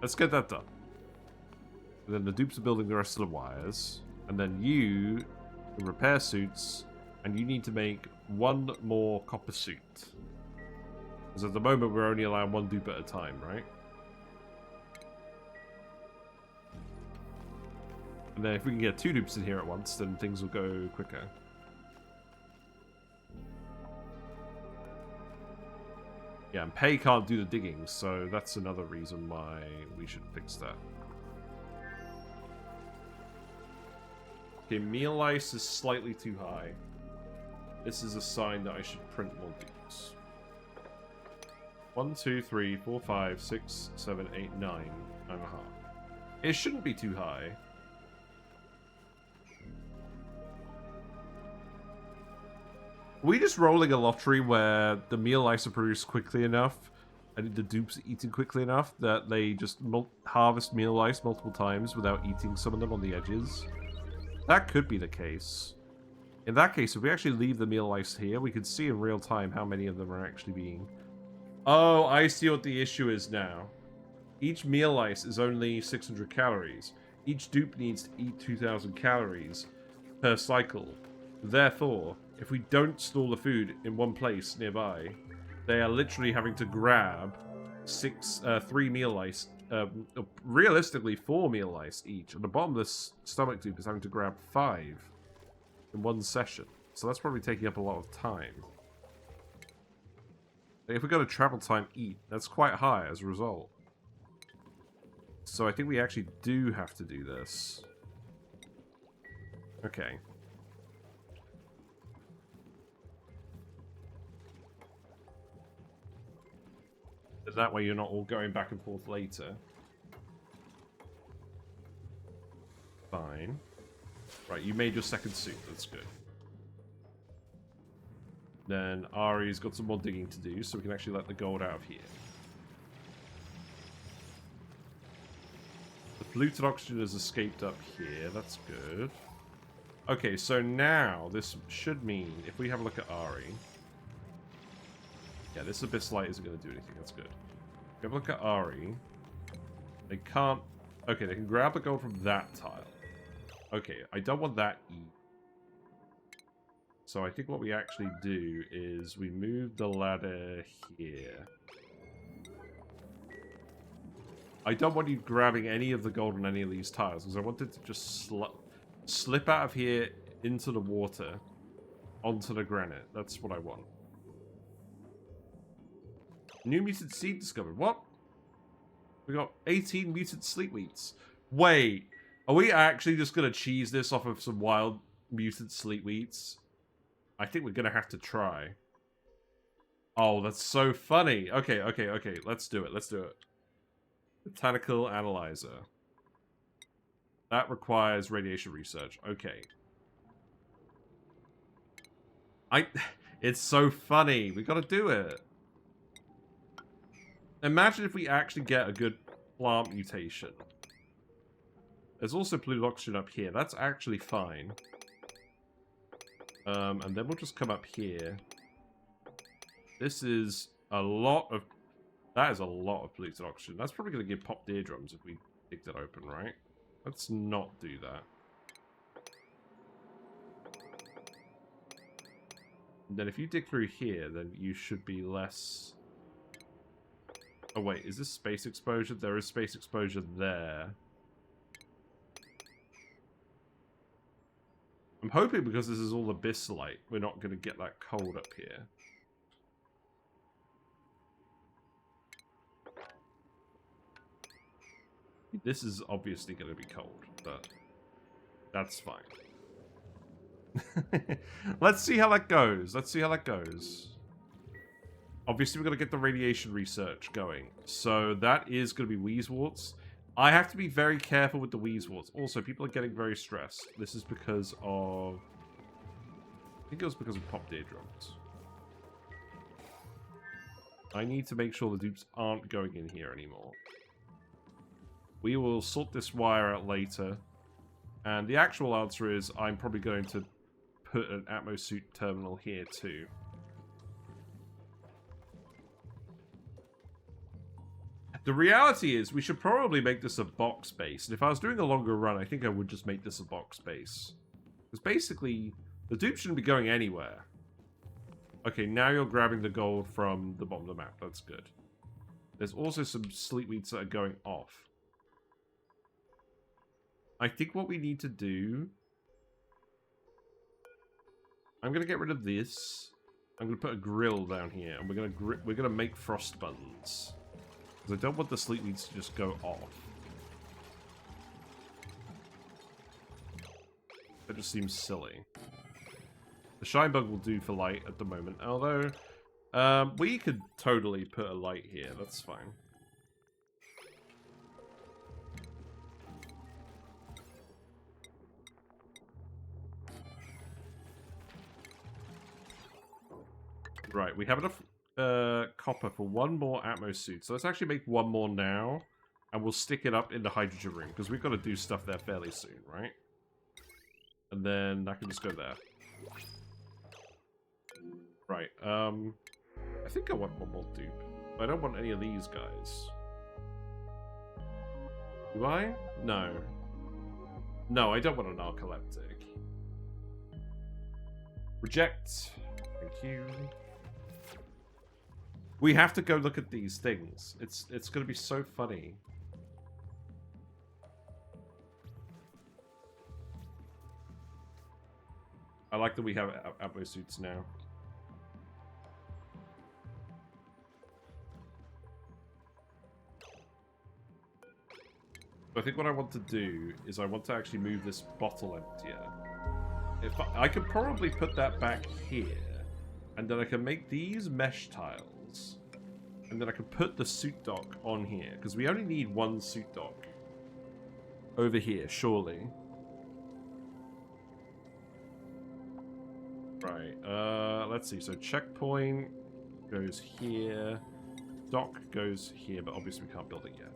Let's get that done. And then the dupes are building the rest of the wires. And then you can repair suits, and you need to make one more copper suit. Because at the moment we're only allowed one dupe at a time, right? And then if we can get 2 dupes in here at once, then things will go quicker. Yeah, and Pei can't do the digging, so that's another reason why we should fix that. Okay, meal ice is slightly too high. This is a sign that I should print more dupes. 1, 2, 3, 4, 5, 6, 7, 8, 9, 9.5. It shouldn't be too high. Are we just rolling a lottery where the meal ice are produced quickly enough and the dupes are eaten quickly enough that they just harvest meal ice multiple times without eating some of them on the edges? That could be the case. In that case, if we actually leave the meal ice here, we could see in real time how many of them are actually being... Oh, I see what the issue is now. Each meal ice is only 600 calories. Each dupe needs to eat 2,000 calories per cycle. Therefore, if we don't store the food in one place nearby, they are literally having to grab 3 meal ice, realistically 4 meal ice each. And the bottomless stomach dupe is having to grab 5 in one session. So that's probably taking up a lot of time. If we go to travel time eat, that's quite high as a result. So I think we actually do have to do this. Okay. That way you're not all going back and forth later. Fine. Right, you made your second suit. That's good. Then Ari's got some more digging to do, so we can actually let the gold out of here. The polluted oxygen has escaped up here. That's good. Okay, so now this should mean, if we have a look at Ari... Yeah, this abyss light isn't going to do anything. That's good. If we have a look at Ari, they can't... Okay, they can grab the gold from that tile. Okay, I don't want that E. So I think what we actually do is we move the ladder here. I don't want you grabbing any of the gold on any of these tiles, because I want it to just slip out of here into the water, onto the granite. That's what I want. New mutant seed discovered. What? We got 18 mutant sleep wheats. Wait, are we actually just going to cheese this off of some wild mutant sleep wheats? I think we're going to have to try. Oh, that's so funny. Okay, okay, okay. Let's do it. Let's do it. Botanical analyzer. That requires radiation research. Okay. It's so funny. We got to do it. Imagine if we actually get a good plant mutation. There's also polluted oxygen up here. That's actually fine. And then we'll just come up here. This is a lot of... That is a lot of polluted oxygen. That's probably going to give popped eardrums if we dig that open, right? Let's not do that. And then if you dig through here, then you should be less... Oh wait, is this space exposure? There is space exposure there. I'm hoping because this is all abyssalite, we're not going to get that cold up here. This is obviously going to be cold, but that's fine. Let's see how that goes. Let's see how that goes. Obviously, we're going to get the radiation research going. So that is going to be Wheezeworts. I have to be very careful with the Wheezeworts. Also, people are getting very stressed. This is because of... I think it was because of popped eardrums. I need to make sure the dupes aren't going in here anymore. We will sort this wire out later. And the actual answer is I'm probably going to put an atmosuit terminal here too. The reality is we should probably make this a box base. And if I was doing a longer run, I think I would just make this a box base. Because basically, the dupe shouldn't be going anywhere. Okay, now you're grabbing the gold from the bottom of the map. That's good. There's also some sleepweeds that are going off. I think what we need to do... I'm going to get rid of this. I'm going to put a grill down here. And we're going to make frost buttons. Because I don't want the sleepweeds to just go off. That just seems silly. The shine bug will do for light at the moment. Although, we could totally put a light here. That's fine. Right, we have enough copper for one more atmosuit. So let's actually make one more now. And we'll stick it up in the hydrogen room. Because we've got to do stuff there fairly soon, right? And then that can just go there. Right, I think I want one more dupe. I don't want any of these guys. Do I? No. No, I don't want an narcoleptic. Reject. Thank you. We have to go look at these things. It's going to be so funny. I like that we have atmosuits now. I think what I want to do is I want to actually move this bottle emptier. If I could probably put that back here, and then I can make these mesh tiles, and then I can put the suit dock on here, because we only need one suit dock over here, surely. Right, let's see. So checkpoint goes here, dock goes here, but obviously we can't build it yet.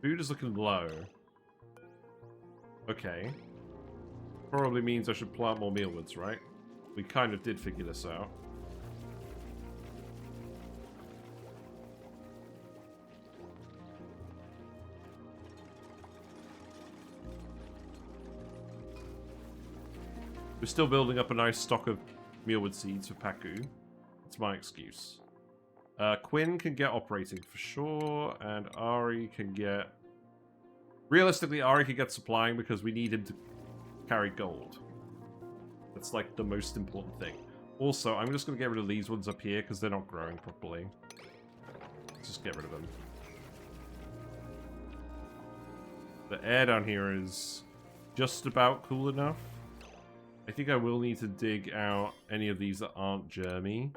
Food is looking low. Okay. Probably means I should plant more mealwoods, right? We kind of did figure this out. We're still building up a nice stock of mealwood seeds for Paku. It's my excuse. Quinn can get operating for sure, and Ari can get... Realistically, Ari can get supplying because we need him to carry gold. That's like the most important thing. Also, I'm just going to get rid of these ones up here because they're not growing properly. Let's just get rid of them. The air down here is just about cool enough. I think I will need to dig out any of these that aren't germy.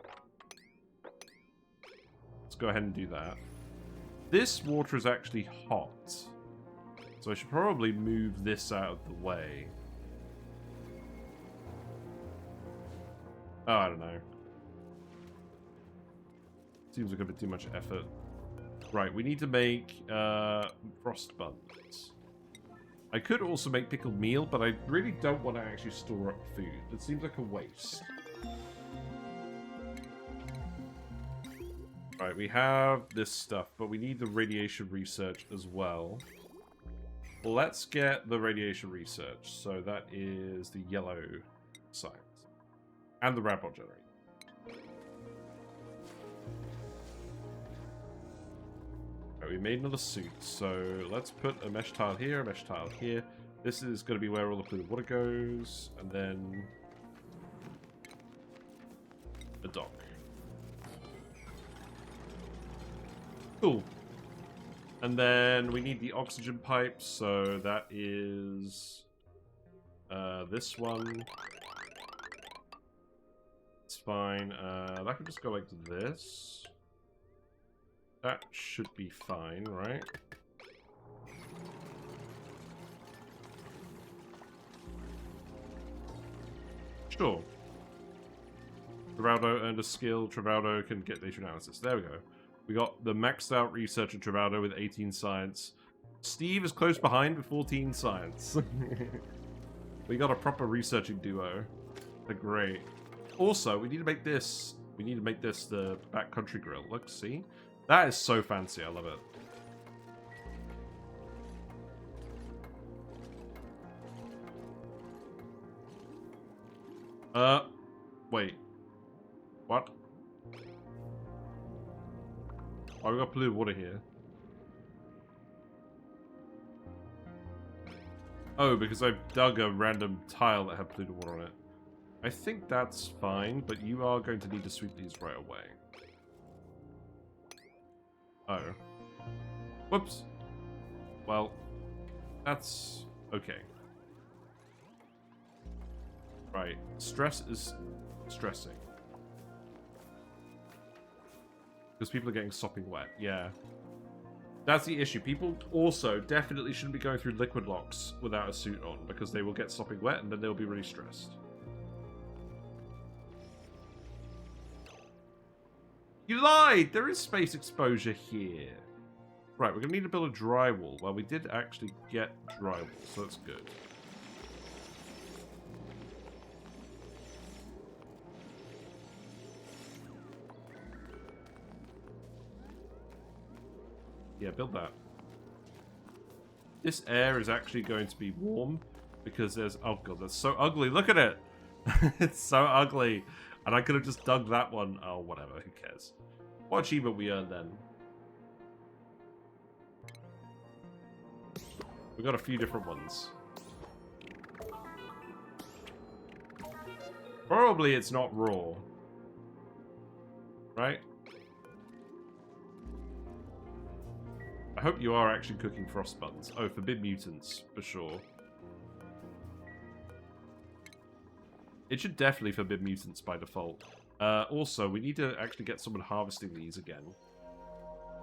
Let's go ahead and do that. This water is actually hot. So I should probably move this out of the way. Oh, I don't know. Seems like a bit too much effort. Right, we need to make frost buns. I could also make pickled meal, but I really don't want to actually store up food. It seems like a waste. Right, we have this stuff, but we need the radiation research as well. Let's get the radiation research. So that is the yellow science. And the Radbot generator. Right, we made another suit, so let's put a mesh tile here, a mesh tile here. This is going to be where all the polluted water goes, and then a dock. Cool. And then we need the oxygen pipes, so that is this one. It's fine. That could just go like this. That should be fine, right? Sure. Trivaldo earned a skill. Trivaldo can get data analysis. There we go. We got the maxed out researcher Trivaldo with 18 science. Steve is close behind with 14 science. We got a proper researching duo. They're great. Also, we need to make this. We need to make this the backcountry grill. Look, see? That is so fancy. I love it. Wait. What? Oh, we got polluted water here. Oh, because I dug a random tile that had polluted water on it. I think that's fine, but you are going to need to sweep these right away. Oh. Whoops. Well, that's okay. Right. Stress is stressing. Because people are getting sopping wet. Yeah. That's the issue. People also definitely shouldn't be going through liquid locks without a suit on, because they will get sopping wet and then they'll be really stressed. You lied! There is space exposure here. Right, we're going to need to build a drywall. Well, we did actually get drywall, so that's good. Yeah, build that. This air is actually going to be warm because there's... Oh god, that's so ugly. Look at it! It's so ugly. And I could have just dug that one. Oh, whatever. Who cares? What achievement we earned then? We got a few different ones. Probably it's not raw. Right? I hope you are actually cooking frost buns. Oh, forbid mutants, for sure. It should definitely forbid mutants by default. Also, we need to actually get someone harvesting these again.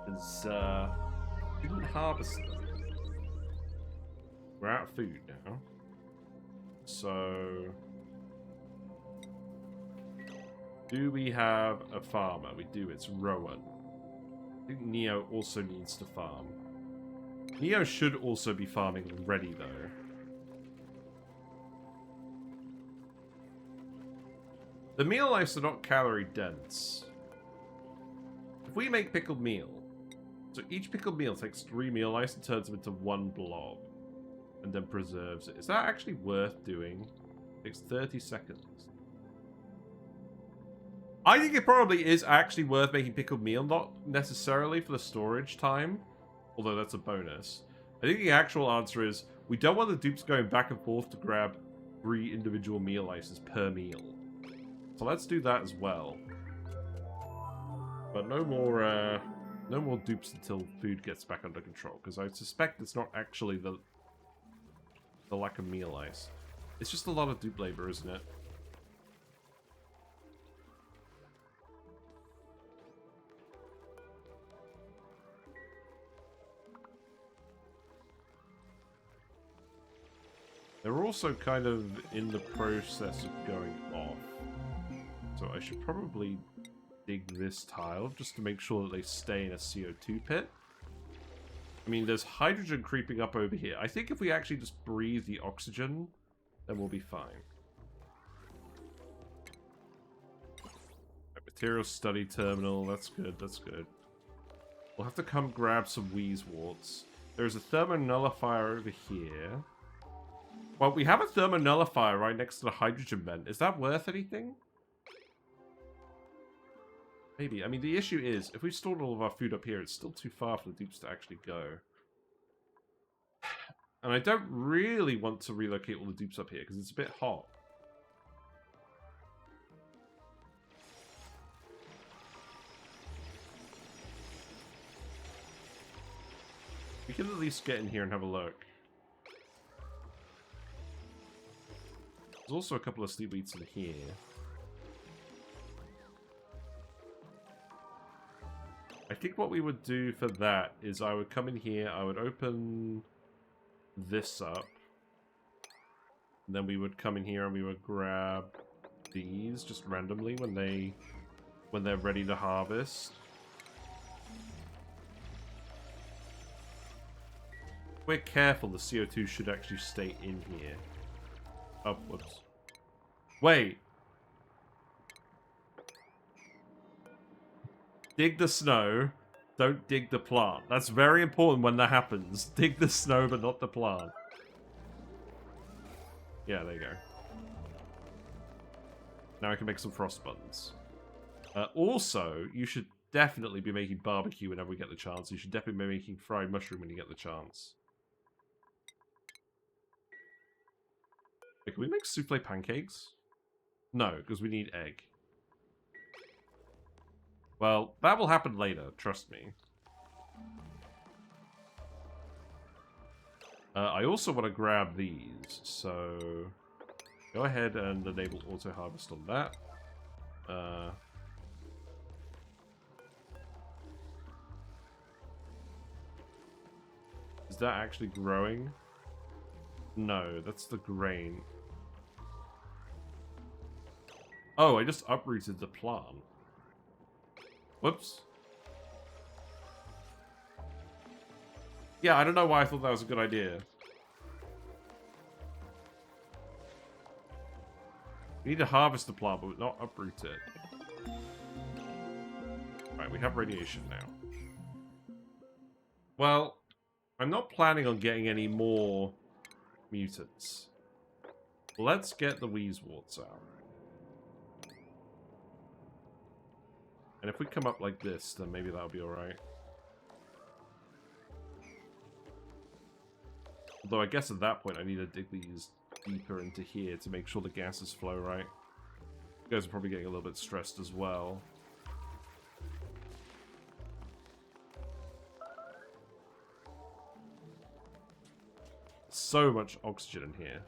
Because, we didn't harvest them. We're out of food now. So... do we have a farmer? We do, it's Rowan. I think Neo also needs to farm. Neo should also be farming ready, though. The meal ice are not calorie dense. If we make pickled meal, so each pickled meal takes 3 meal ice and turns them into 1 blob, and then preserves it. Is that actually worth doing? It takes 30 seconds. I think it probably is actually worth making pickled meal, not necessarily for the storage time, although that's a bonus. I think the actual answer is we don't want the dupes going back and forth to grab 3 individual meal ices per meal. So let's do that as well. But no more dupes until food gets back under control, because I suspect it's not actually the lack of meal ice. It's just a lot of dupe labor, isn't it? They're also kind of in the process of going off. So I should probably dig this tile just to make sure that they stay in a CO2 pit. I mean, there's hydrogen creeping up over here. I think if we actually just breathe the oxygen, then we'll be fine. Material study terminal. That's good, that's good. We'll have to come grab some Wheezeworts. There's a thermonullifier over here. Well, we have a thermonullifier right next to the hydrogen vent. Is that worth anything? Maybe. I mean, the issue is, if we stored all of our food up here, it's still too far for the dupes to actually go. And I don't really want to relocate all the dupes up here, because it's a bit hot. We can at least get in here and have a look. There's also a couple of sleep weeds in here. I think what we would do for that is I would come in here, I would open this up. And then we would come in here and we would grab these just randomly when they're ready to harvest. If we're careful, the CO2 should actually stay in here. Oh, whoops. Wait. Dig the snow. Don't dig the plant. That's very important when that happens. Dig the snow, but not the plant. Yeah, there you go. Now I can make some frost buns. Also, you should definitely be making barbecue whenever we get the chance. You should definitely be making fried mushroom when you get the chance. Wait, can we make souffle pancakes? No, because we need egg. Well, that will happen later, trust me. I also want to grab these, so go ahead and enable auto harvest on that. Is that actually growing? No, that's the grain. Oh, I just uprooted the plant. Whoops. Yeah, I don't know why I thought that was a good idea. We need to harvest the plant, but not uproot it. Right, we have radiation now. Well, I'm not planning on getting any more mutants. Let's get the Wheezeworts out. And if we come up like this, then maybe that'll be alright. Although I guess at that point I need to dig these deeper into here to make sure the gases flow right. You guys are probably getting a little bit stressed as well. So much oxygen in here.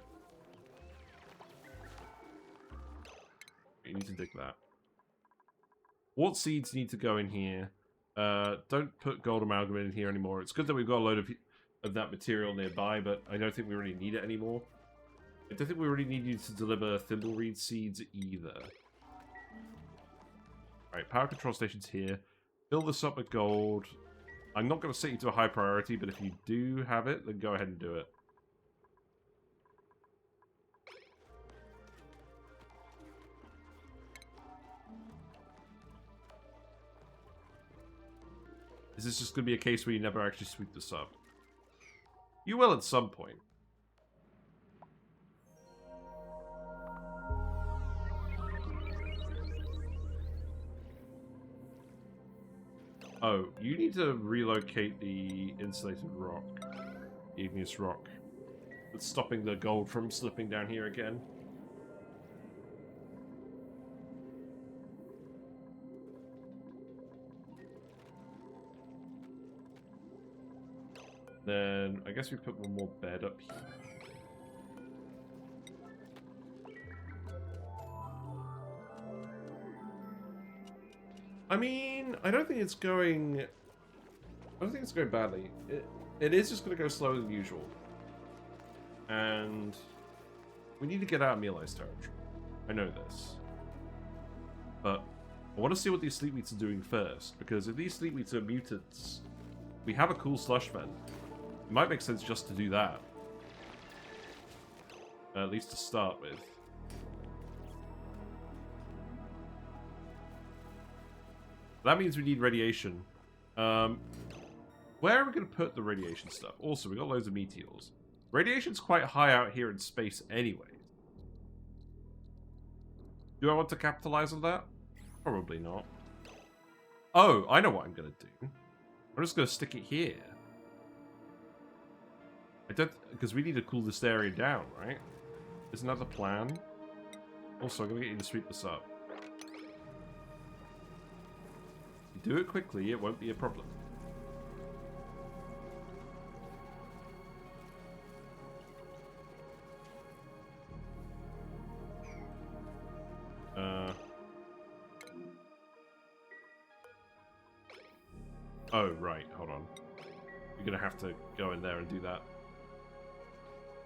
You need to dig that. What seeds need to go in here? Don't put gold amalgam in here anymore. It's good that we've got a load of that material nearby, but I don't think we really need it anymore. I don't think we really need you to deliver thimbleweed seeds either. Alright, power control station's here. Fill this up with gold. I'm not going to set you to a high priority, but if you do have it, then go ahead and do it. Is this just going to be a case where you never actually sweep this up? You will at some point. Oh, you need to relocate the insulated rock. The igneous rock. It's stopping the gold from slipping down here again. Then, I guess we put one more bed up here. I mean, I don't think it's going badly. It is just going to go slower than usual. And we need to get out of Mealized territory. I know this. But I want to see what these sleep weeds are doing first. Because if these sleep weeds are mutants, we have a cool slush vent. It might make sense just to do that. At least to start with. That means we need radiation. Where are we going to put the radiation stuff? Also, we got loads of meteors. Radiation's quite high out here in space anyway. Do I want to capitalize on that? Probably not. Oh, I know what I'm going to do. I'm just going to stick it here. I don't... Because we need to cool this area down, right? Isn't that the plan? Also, I'm going to get you to sweep this up. If you do it quickly, it won't be a problem. Oh, right. Hold on. You're going to have to go in there and do that.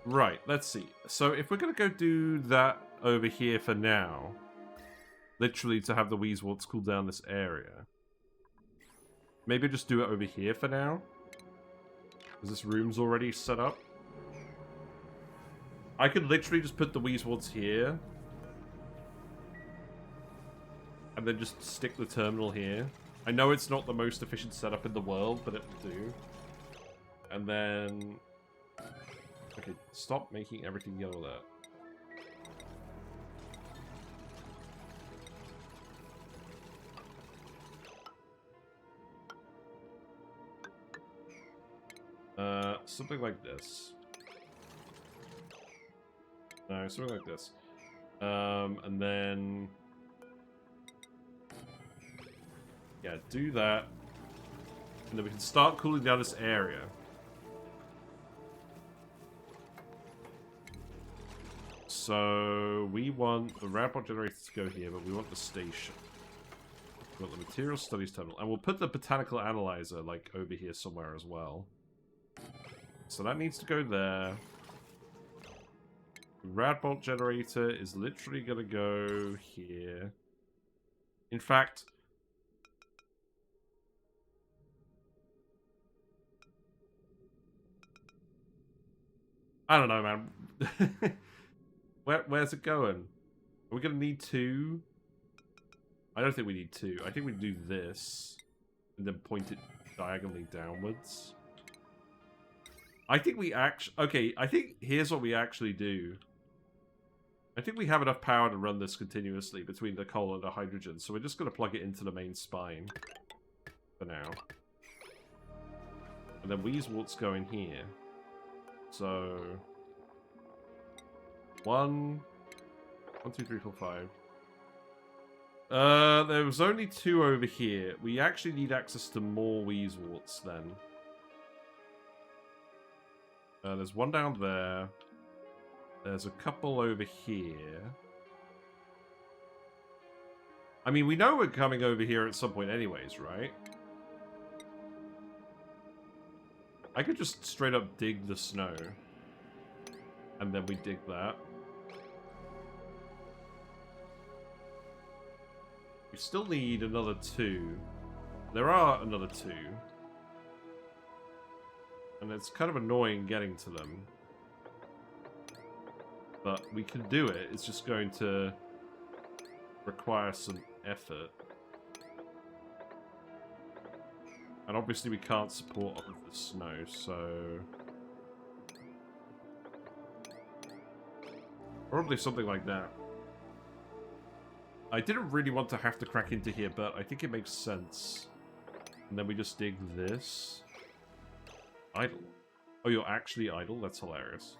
Right, let's see. So if we're going to go do that over here for now, literally to have the Weezeworts cool down this area, maybe just do it over here for now, because this room's already set up. I could literally just put the Weezeworts here, and then just stick the terminal here. I know it's not the most efficient setup in the world, but it will do. And then... Okay, stop making everything yellow there. Something like this. No, something like this. And then... Yeah, do that. And then we can start cooling down this area. So, we want the Radbot generator to go here, but we want the station. We want the Material Studies Terminal. And we'll put the Botanical Analyzer, like, over here somewhere as well. So that needs to go there. The Radbolt generator is literally going to go here. In fact... I don't know, man. Where's it going? Are we going to need two? I don't think we need two. I think we do this. And then point it diagonally downwards. I think we actually... Okay, I think here's what we actually do. I think we have enough power to run this continuously between the coal and the hydrogen. So we're just going to plug it into the main spine. For now. And then Weezeworts go in here. So... 1, 2, 3, 4, 5. There was only 2 over here. We actually need access to more Weezeworts then. There's 1 down there. There's a couple over here. I mean, we know we're coming over here at some point anyways, right? I could just straight up dig the snow. And then we dig that. We still need another 2. There are another 2. And it's kind of annoying getting to them. But we can do it. It's just going to require some effort. And obviously we can't support all of the snow, so... Probably something like that. I didn't really want to have to crack into here, but I think it makes sense. And then we just dig this. Idle. Oh, you're actually idle? That's hilarious.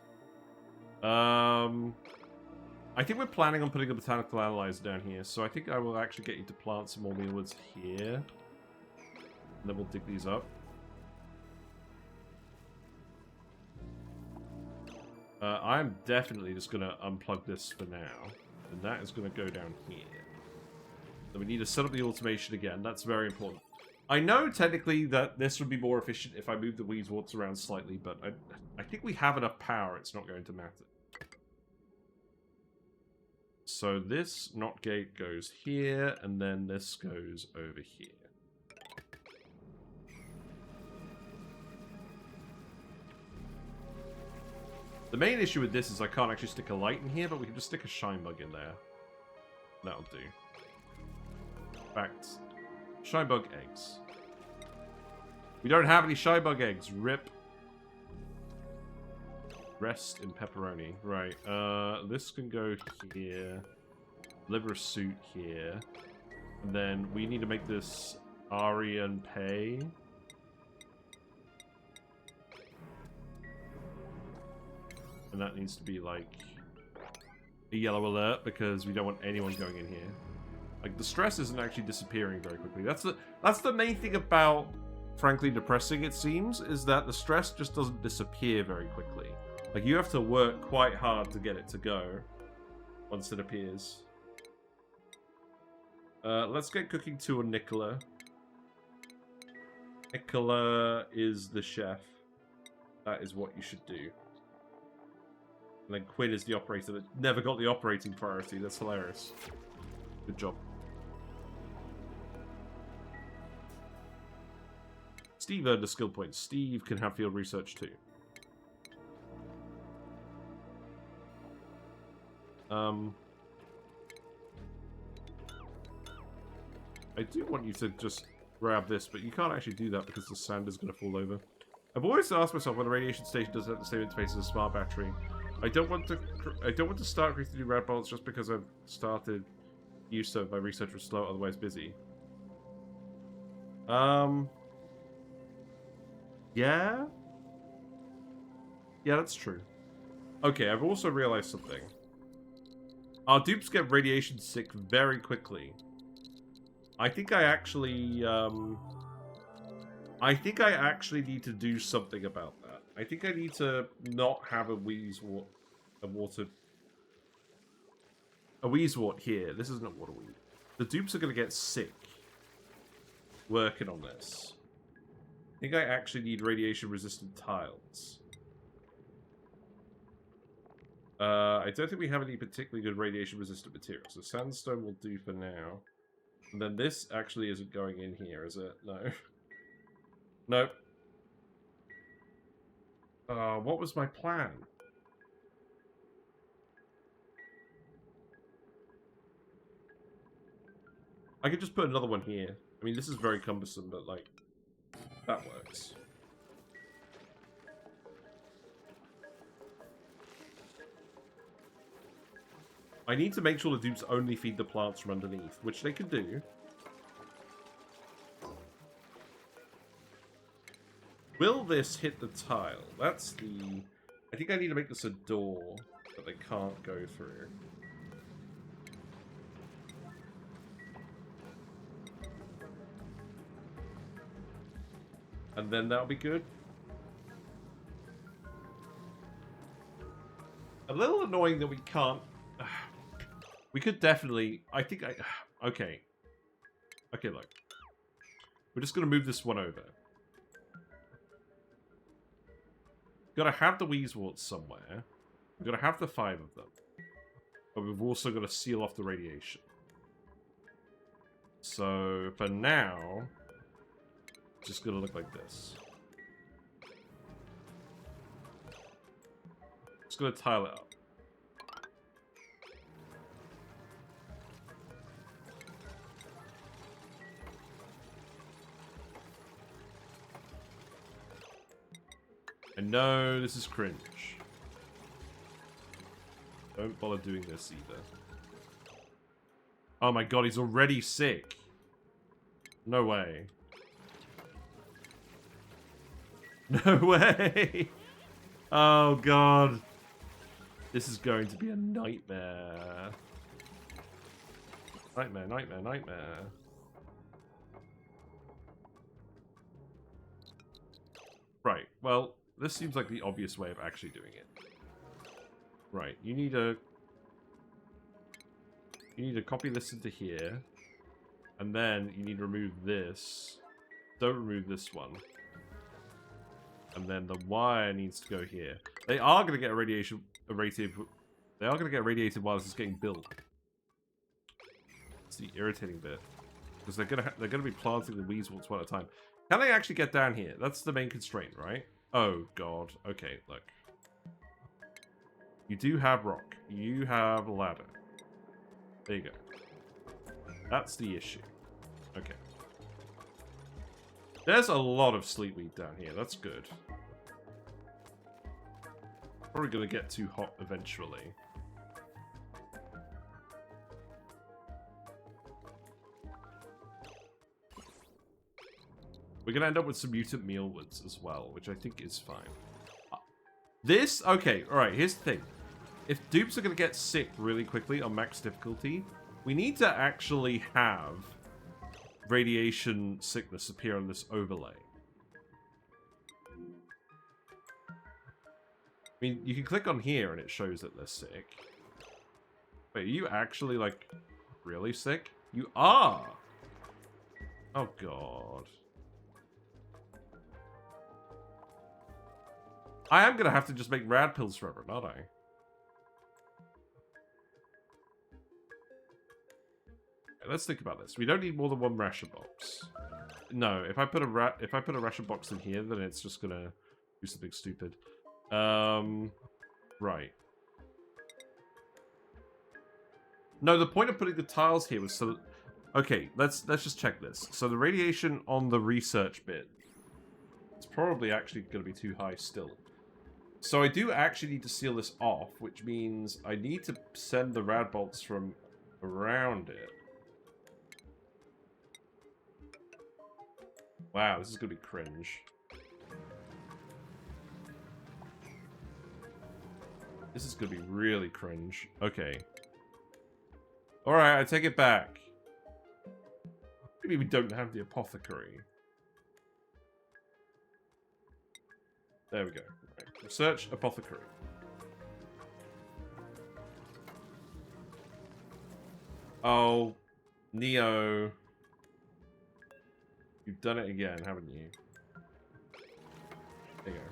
I think we're planning on putting a botanical analyzer down here, so I think I will actually get you to plant some more mealwoods here. And then we'll dig these up. I'm definitely just going to unplug this for now. And that is going to go down here. Then we need to set up the automation again. That's very important. I know technically that this would be more efficient if I move the Weezeworts around slightly, but I think we have enough power. It's not going to matter. So this NOT gate goes here, and then this goes over here. The main issue with this is I can't actually stick a light in here, but we can just stick a shine bug in there. That'll do. In fact, shine bug eggs. We don't have any shine bug eggs. RIP. Rest in pepperoni. Right. This can go here. Liver suit here. And then we need to make this Arian pay. And that needs to be like a yellow alert because we don't want anyone going in here. Like the stress isn't actually disappearing very quickly. That's the main thing about frankly depressing, it seems, is that the stress just doesn't disappear very quickly. Like you have to work quite hard to get it to go once it appears. Let's get cooking 2 on Nicola. Nicola is the chef. That is what you should do. And then Quinn is the operator that never got the operating priority. That's hilarious. Good job. Steve earned a skill point. Steve can have field research too. I do want you to just grab this, but you can't actually do that because the sand is going to fall over. I've always asked myself when a radiation station doesn't have the same interface as a smart battery. I don't want to start creating new red bolts just because I've started use of my research was slow, otherwise busy. Yeah? Yeah, that's true. Okay, I've also realized something. Our dupes get radiation sick very quickly. I think I actually need to do something about that. I think I need to not have a Wheezewort here. This isn't a water weed. The dupes are going to get sick working on this. I think I actually need radiation-resistant tiles. I don't think we have any particularly good radiation-resistant materials. So sandstone will do for now. And then this actually isn't going in here, is it? No. Nope. What was my plan? I could just put another one here. I mean, this is very cumbersome, but, like, that works. I need to make sure the dupes only feed the plants from underneath, which they can do. Will this hit the tile? That's the... I think I need to make this a door that they can't go through. And then that'll be good. A little annoying that we can't... We could definitely... Okay. Okay, look. We're just going to move this one over. We've got to have the Wheezeworts somewhere. We've got to have the 5 of them. But we've also got to seal off the radiation. So, for now... It's just going to look like this. Just going to tile it up. And no, this is cringe. Don't bother doing this either. Oh my god, he's already sick. No way. No way! Oh god. This is going to be a nightmare. Nightmare, nightmare, nightmare. Right, well, this seems like the obvious way of actually doing it. Right, you need to copy this into here. And then you need to remove this. Don't remove this one. And then the wire needs to go here. They are going to get irradiated while this is getting built. It's the irritating bit. Because they're gonna be planting the Wheezeworts one at a time. Can they actually get down here? That's the main constraint, right? Oh, God. Okay, look. You do have rock. You have a ladder. There you go. That's the issue. Okay. There's a lot of sleepweed down here. That's good. Probably going to get too hot eventually. We're going to end up with some mutant mealwoods as well, which I think is fine. This, okay, alright, here's the thing. If dupes are going to get sick really quickly on max difficulty, we need to actually have radiation sickness appear on this overlay. I mean, you can click on here and it shows that they're sick. Wait, are you actually, like, really sick? You are! Oh, God. I am gonna have to just make rad pills forever, not I? Okay, let's think about this. We don't need more than one ration box. No, if I put a ration box in here, then it's just gonna do something stupid. Right. No, the point of putting the tiles here was so that... Okay, let's just check this. So the radiation on the research bit, it's probably actually going to be too high still. So I do actually need to seal this off, which means I need to send the rad bolts from around it. Wow, this is going to be cringe. This is going to be really cringe. Okay. Alright, I take it back. Maybe we don't have the apothecary. There we go. Right. Research apothecary. Oh, Neo. You've done it again, haven't you? There you go.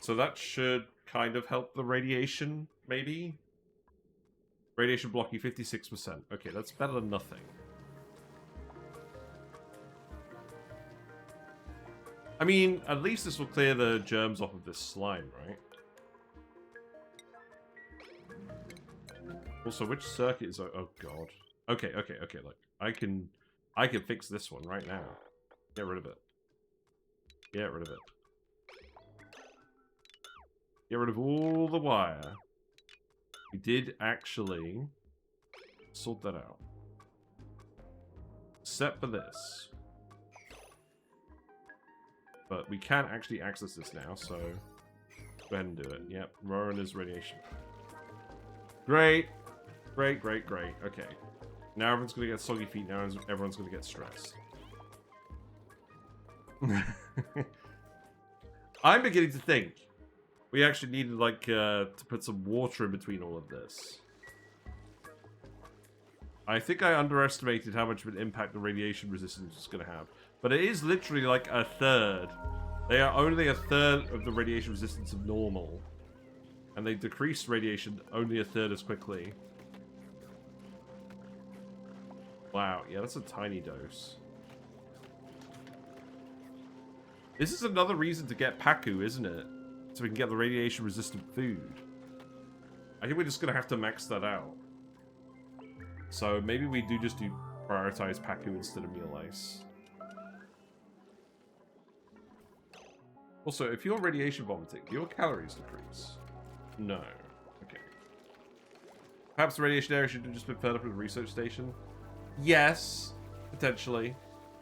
So that should kind of help the radiation, maybe? Radiation blocking 56%. Okay, that's better than nothing. I mean, at least this will clear the germs off of this slime, right? Also, which circuit is... Oh, God. Okay, look. I can fix this one right now. Get rid of it. Get rid of it. Get rid of all the wire. We did actually sort that out. Except for this. But we can actually access this now, so go ahead and do it. Yep, Rora's radiation. Great. Great. Okay. Now everyone's going to get soggy feet. Now everyone's going to get stressed. I'm beginning to think we actually needed, like, to put some water in between all of this. I think I underestimated how much of an impact the radiation resistance is going to have. But it is literally like a third. They are only a third of the radiation resistance of normal. And they decrease radiation only a third as quickly. Wow, yeah, that's a tiny dose. This is another reason to get Paku, isn't it? So we can get the radiation-resistant food. I think we're just going to have to max that out. So maybe we do just prioritize Paku instead of meal ice. Also, if you're radiation vomiting, do your calories decrease? No. Okay. Perhaps the radiation area should have just been fed up at the research station? Yes, potentially.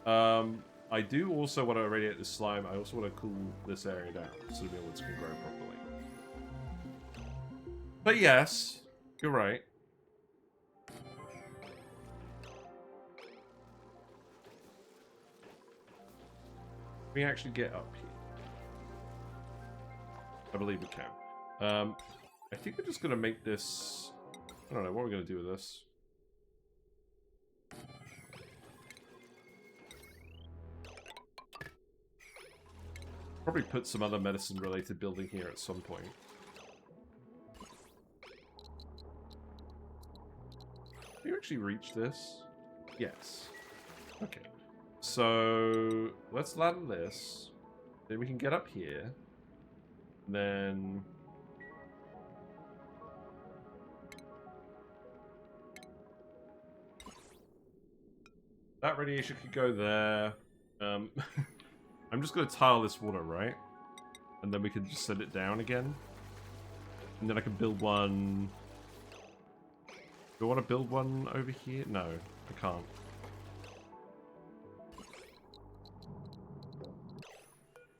I do also want to irradiate this slime. I also want to cool this area down so the mealwoods can grow properly. But yes, you're right. Can we actually get up here? I believe we can. I think we're just going to make this... I don't know, what are we going to do with this? Probably put some other medicine-related building here at some point. Can you actually reach this? Yes. Okay. So, let's land this. Then we can get up here. Then... that radiation could go there. I'm just going to tile this water, right? And then we can just send it down again. And then I can build one... Do I want to build one over here? No, I can't.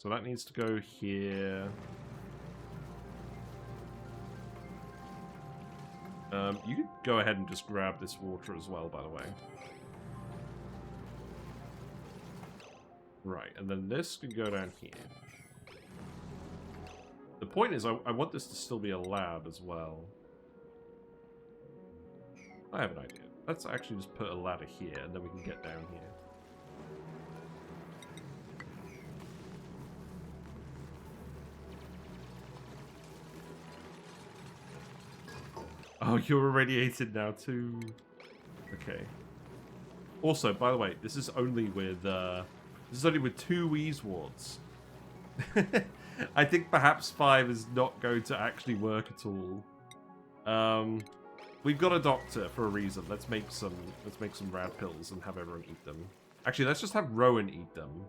So that needs to go here. You could go ahead and just grab this water as well, by the way. Right, and then this can go down here. The point is, I want this to still be a lab as well. I have an idea. Let's actually just put a ladder here, and then we can get down here. Oh, you're irradiated now too. Okay. Also, by the way, this is only with 2 wheeze wards. I think perhaps 5 is not going to actually work at all. We've got a doctor for a reason. Let's make some rad pills and have everyone eat them. Actually, let's just have Rowan eat them.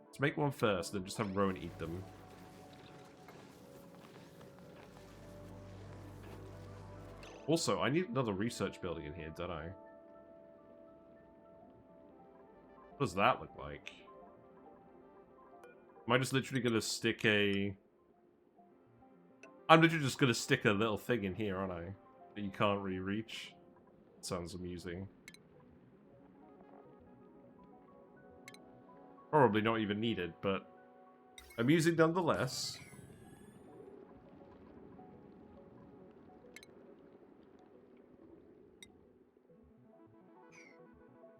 Let's make one first, then just have Rowan eat them. Also, I need another research building in here, don't I? What does that look like? Am I just literally going to stick a... I'm literally just going to stick a little thing in here, aren't I? That you can't really reach. Sounds amusing. Probably not even needed, but amusing nonetheless.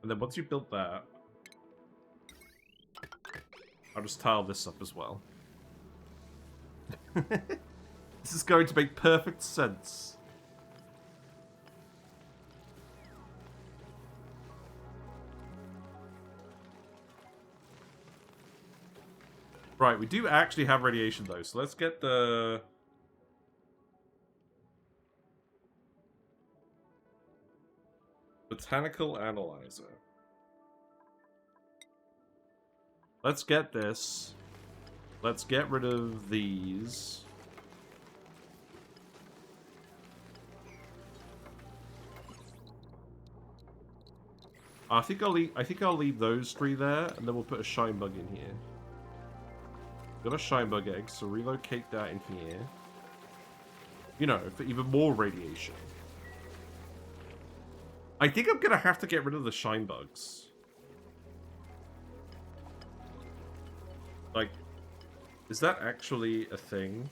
And then once you build that, I'll just tile this up as well. This is going to make perfect sense. Right, we do actually have radiation though, so let's get the... Botanical analyzer. Let's get this. Let's get rid of these. I think I'll leave those 3 there, and then we'll put a shine bug in here. Got a shine bug egg, so relocate that in here. You know, for even more radiation. I think I'm gonna have to get rid of the shine bugs. Like, is that actually a thing?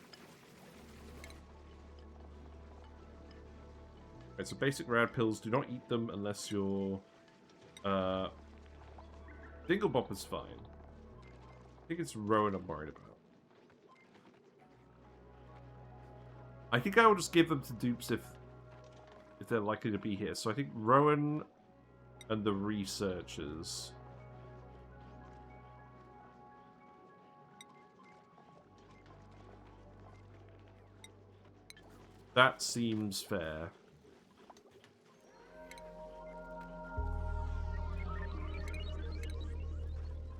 Right, so basic rad pills, do not eat them unless you're... Dinglebop is fine. I think it's Rowan I'm worried about. I think I will just give them to dupes if they're likely to be here. So I think Rowan and the researchers. That seems fair.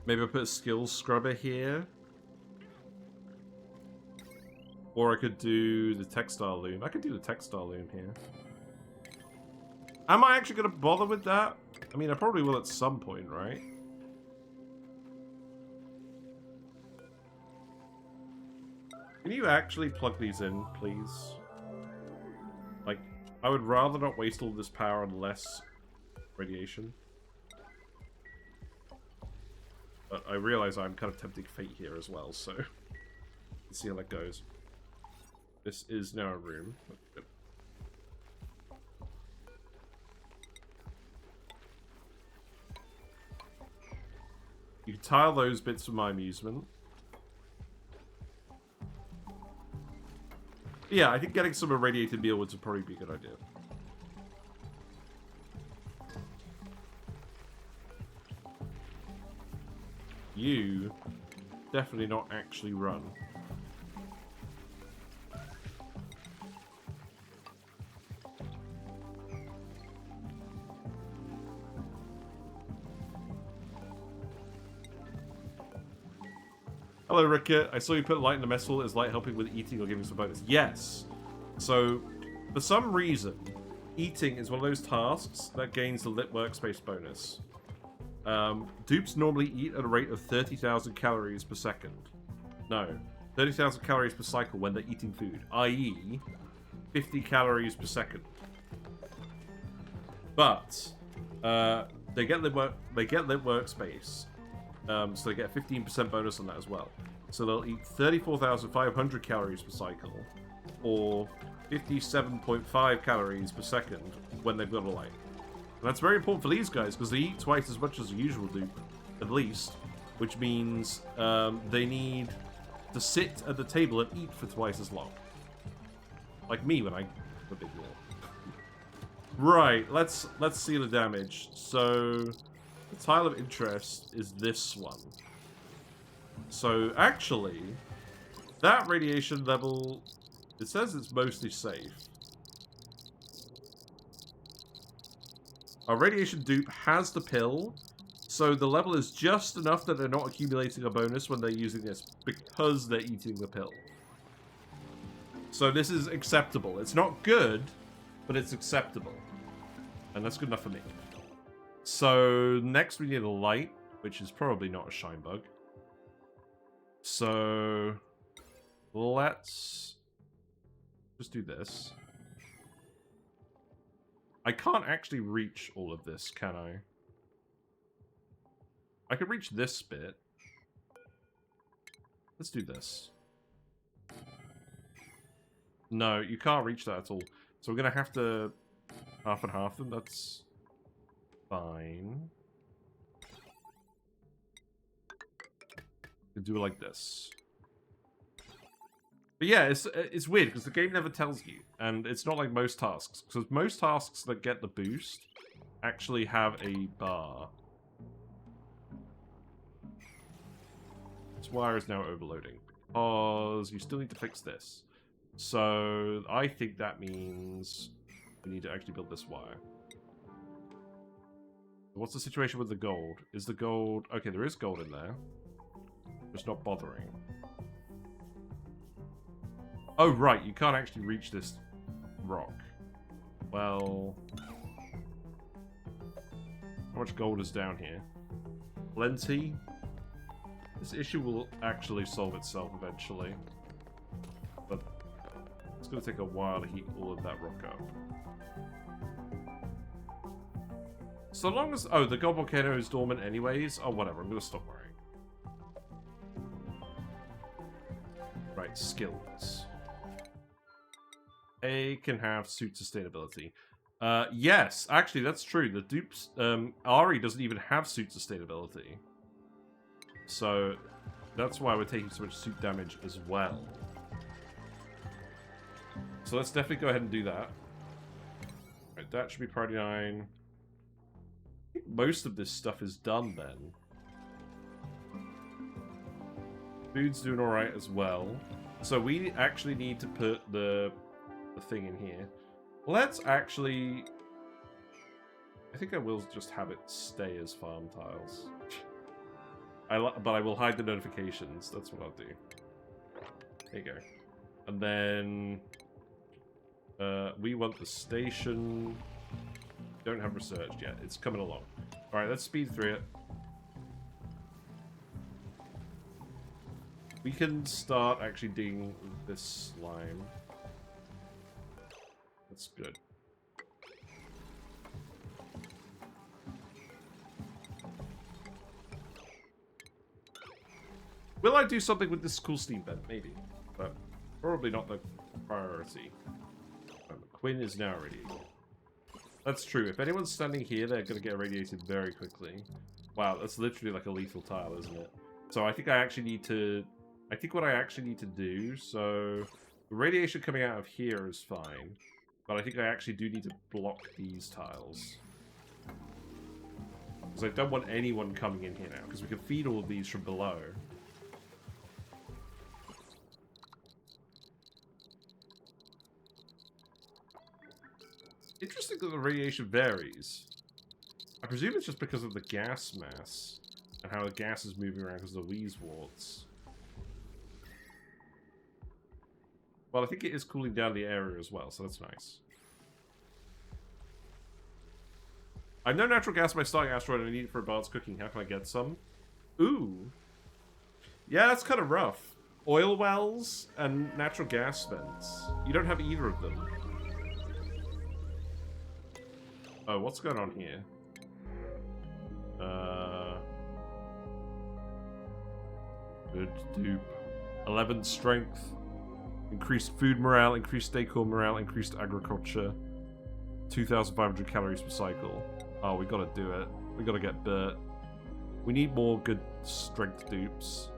Maybe I'll put a skills scrubber here. Or I could do the textile loom. I could do the textile loom here. Am I actually going to bother with that? I mean, I probably will at some point, right? Can you actually plug these in, please? Like, I would rather not waste all this power on less radiation. But I realize I'm kind of tempting fate here as well, so... let's see how that goes. This is now a room. You can tile those bits for my amusement. Yeah, I think getting some irradiated mealwoods would probably be a good idea. You definitely not actually run. Hello, Rickett. I saw you put light in the mess hall. Is light helping with eating or giving some bonus? Yes. So, for some reason, eating is one of those tasks that gains the lit workspace bonus. Dupes normally eat at a rate of 30,000 calories per second. No. 30,000 calories per cycle when they're eating food, i.e. 50 calories per second. But they get their workspace, so they get a 15% bonus on that as well. So they'll eat 34,500 calories per cycle, or 57.5 calories per second when they've got a light. And that's very important for these guys because they eat twice as much as the usual do, at least, which means they need to sit at the table and eat for twice as long. Like me when I have a big meal. Right, let's see the damage. So the tile of interest is this one. So actually, that radiation level, it says it's mostly safe. Our radiation dupe has the pill, so the level is just enough that they're not accumulating a bonus when they're using this because they're eating the pill. So this is acceptable. It's not good, but it's acceptable. And that's good enough for me. So next we need a light, which is probably not a shine bug. So let's just do this. I can't actually reach all of this, can I? I could reach this bit. Let's do this. No, you can't reach that at all. So we're going to have to half and half them. That's fine. We can do it like this. But yeah, it's weird because the game never tells you. And it's not like most tasks. Because most tasks that get the boost actually have a bar. This wire is now overloading. Because you still need to fix this. So I think that means we need to actually build this wire. What's the situation with the gold? Is the gold... Okay, there is gold in there. It's not bothering. Oh, right. You can't actually reach this rock. Well... How much gold is down here? Plenty. This issue will actually solve itself eventually. But it's going to take a while to heat all of that rock up. So long as... Oh, the gold volcano is dormant anyways. Oh, whatever. I'm going to stop worrying. Right, skills. A can have suit sustainability. Yes, actually, that's true. The dupes... Ari doesn't even have suit sustainability. So, that's why we're taking so much suit damage as well. So let's definitely go ahead and do that. Right, that should be priority 9. I think most of this stuff is done then. Food's doing alright as well. So we actually need to put the thing in here. Let's actually... I think I will just have it stay as farm tiles. But I will hide the notifications. That's what I'll do. There you go. And then... we want the station... Don't have researched yet. It's coming along. Alright, let's speed through it. We can start actually digging this slime. That's good. Will I do something with this cool steam vent? Maybe. But probably not the priority. Quinn is now ready. That's true. If anyone's standing here, they're going to get irradiated very quickly. Wow, that's literally like a lethal tile, isn't it? So I think I actually need to... I think what I actually need to do... So, the radiation coming out of here is fine. But I think I actually do need to block these tiles. Because I don't want anyone coming in here now. Because we can feed all of these from below. Interesting that the radiation varies. I presume it's just because of the gas mass and how the gas is moving around because of the Wheezeworts. Well, I think it is cooling down the area as well, so that's nice. I have no natural gas by starting Asteroid and I need it for advanced cooking. How can I get some? Ooh. Yeah, that's kind of rough. oil wells and natural gas vents. You don't have either of them. Oh, what's going on here? Good dupe. 11 strength. Increased food morale, increased stakeholder morale, increased agriculture. 2,500 calories per cycle. Oh, we gotta do it. We gotta get Bert. We need more good strength dupes.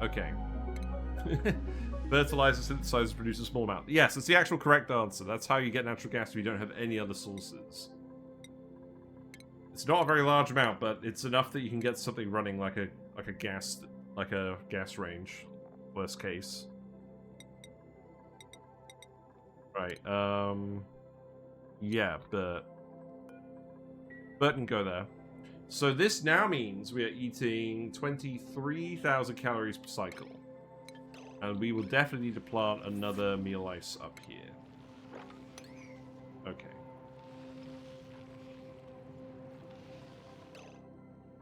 Okay. Fertilizer synthesizer produces a small amount. Yes, it's the actual correct answer. That's how you get natural gas if you don't have any other sources. It's not a very large amount, but it's enough that you can get something running like a gas range. Worst case. Right, yeah, Bert can go there. So this now means we are eating 23,000 calories per cycle. And we will definitely need to plant another meal ice up here. Okay.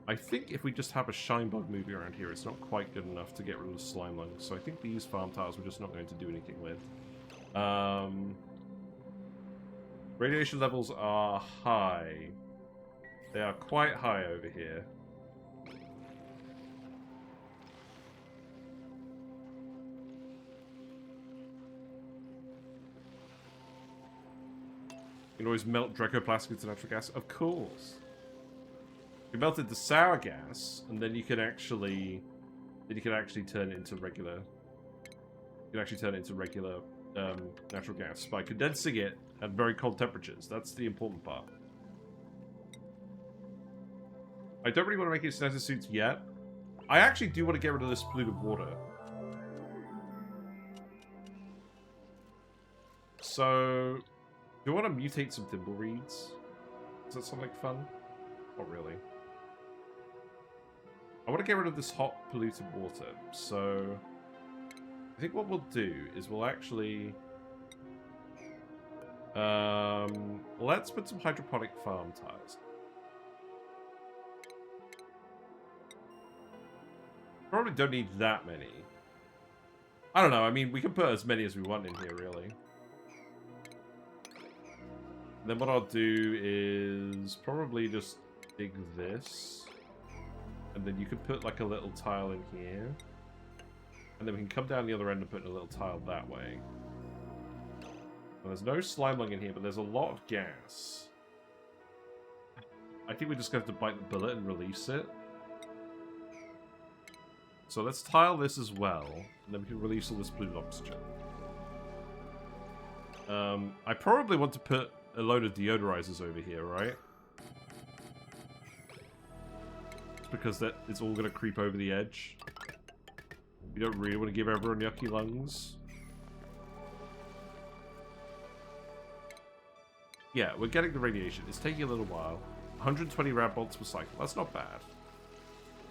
I think if we just have a shine bug moving around here, it's not quite good enough to get rid of the slime lungs. So I think these farm tiles we're just not going to do anything with. Radiation levels are high. They are quite high over here. You can always melt Dracoplastic into natural gas. Of course. You melted the sour gas, and then you can actually turn it into regular. You can actually turn it into regular natural gas by condensing it at very cold temperatures. That's the important part. I don't really want to make it status suits yet. I actually do want to get rid of this polluted water. So, do you want to mutate some thimbleweeds? Does that sound like fun? Not really. I want to get rid of this hot polluted water. So, I think what we'll do is we'll actually... let's put some hydroponic farm tiles. Probably don't need that many. I don't know, I mean, we can put as many as we want in here, really. And then what I'll do is probably just dig this. And then you could put like a little tile in here. And then we can come down the other end and put a little tile that way. And there's no slime lung in here, but there's a lot of gas. I think we're just going to have to bite the bullet and release it. So let's tile this as well, and then we can release all this blue oxygen. I probably want to put a load of deodorizers over here, right? It's because it's all going to creep over the edge. You don't really want to give everyone yucky lungs. Yeah, we're getting the radiation. It's taking a little while. 120 rad bolts per cycle. That's not bad.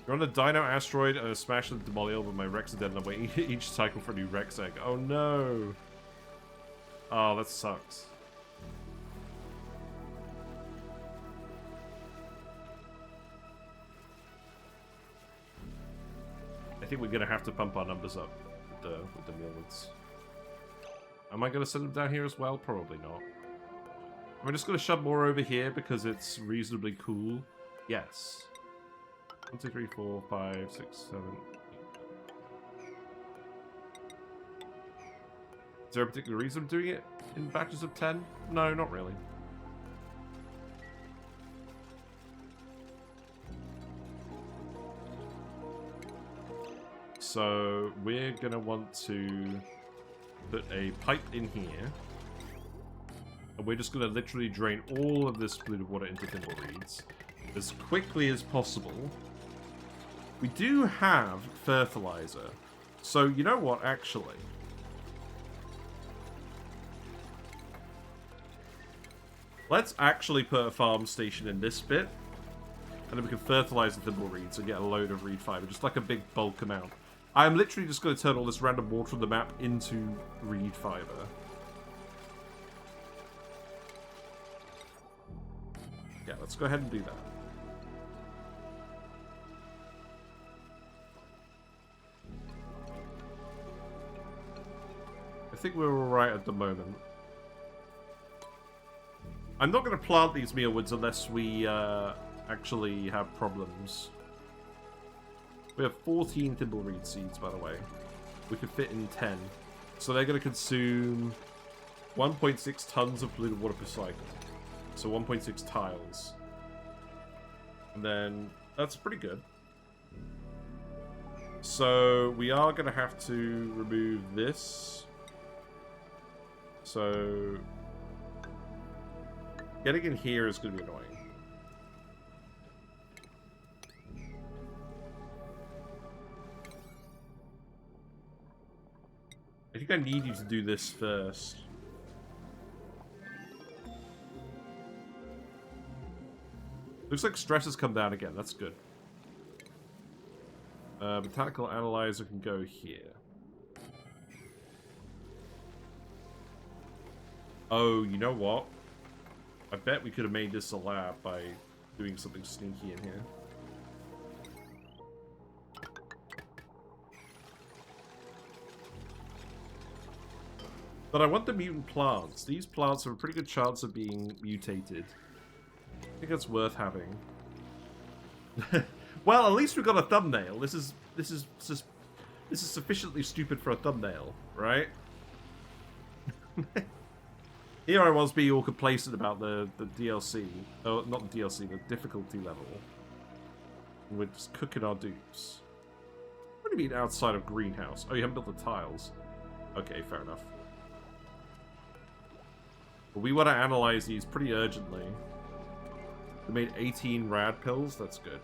You're on a Dino Asteroid and a smash the Demolio, but my Rex are dead and I'm waiting each cycle for a new Rex egg. Oh no! Oh, that sucks. I think we're gonna have to pump our numbers up with the Millwoods. Am I gonna send them down here as well? Probably not. Am I just gonna shove more over here because it's reasonably cool? Yes. 1, 2, 3, 4, 5, 6, 7, 8. Is there a particular reason I'm doing it in batches of 10? No, not really. So we're gonna want to put a pipe in here. And we're just gonna literally drain all of this polluted water into thimble reeds as quickly as possible. We do have fertilizer. So, you know what, actually? Let's actually put a farm station in this bit. And then we can fertilize the thimble reeds and get a load of reed fiber. Just like a big bulk amount. I'm literally just going to turn all this random water on the map into reed fiber. Yeah, let's go ahead and do that. think we're alright at the moment. I'm not going to plant these mealwoods unless we actually have problems. We have 14 thimbleweed seeds, by the way. We could fit in 10. So they're going to consume 1.6 tons of polluted water per cycle. So 1.6 tiles. And then that's pretty good. So we are going to have to remove this. So getting in here is going to be annoying. I think I need you to do this first. Looks like stress has come down again. That's good. Botanical analyzer can go here. Oh, you know what? I bet we could have made this a lab by doing something sneaky in here. But I want the mutant plants. These plants have a pretty good chance of being mutated. I think that's worth having. Well, at least we got a thumbnail. This is sufficiently stupid for a thumbnail, right? Here I was being all complacent about the DLC. Oh, not the DLC, the difficulty level. And we're just cooking our dupes. What do you mean outside of greenhouse? Oh, you haven't built the tiles. Okay, fair enough. But we want to analyze these pretty urgently. We made 18 rad pills. That's good.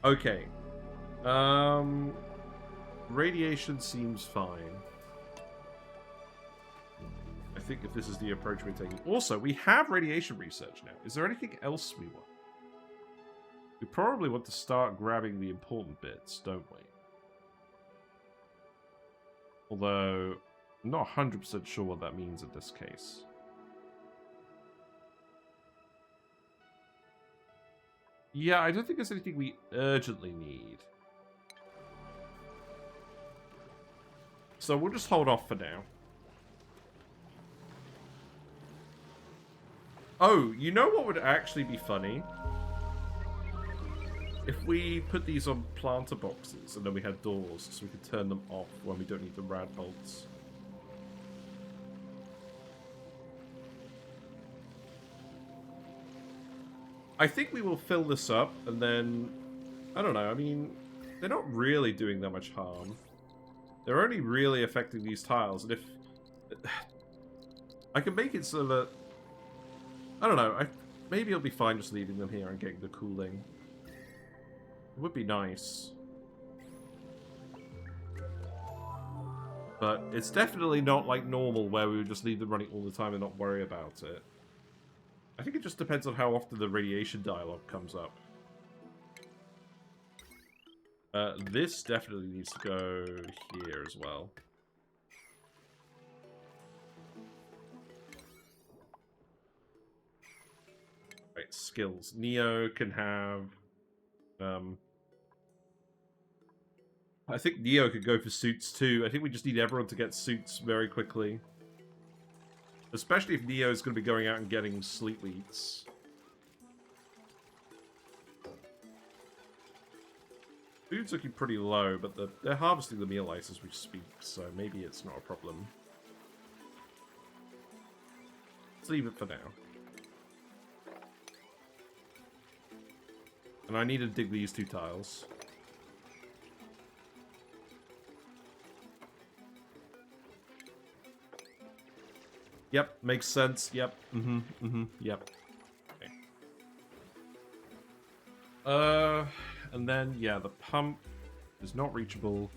Okay. Radiation seems fine. I think if this is the approach we're taking. Also, we have radiation research now. Is there anything else we want? We probably want to start grabbing the important bits, don't we? Although, I'm not 100% sure what that means in this case. Yeah, I don't think there's anything we urgently need. So we'll just hold off for now. Oh, you know what would actually be funny? If we put these on planter boxes and then we had doors so we could turn them off when we don't need the rad bolts. I think we will fill this up and then, I don't know, I mean, they're not really doing that much harm. They're only really affecting these tiles, and if... I can make it so that... I don't know, maybe it'll be fine just leaving them here and getting the cooling. It would be nice. But it's definitely not like normal where we would just leave them running all the time and not worry about it. I think it just depends on how often the radiation dialogue comes up. This definitely needs to go here as well. Right, skills. Neo can have... I think Neo could go for suits too. I think we just need everyone to get suits very quickly. Especially if Neo is going to be going out and getting sleep wheats. Food's looking pretty low, but they're harvesting the meal ice as we speak, so maybe it's not a problem. Let's leave it for now. And I need to dig these 2 tiles. Yep, makes sense. Yep. Yep. Okay. And then, yeah, the pump is not reachable.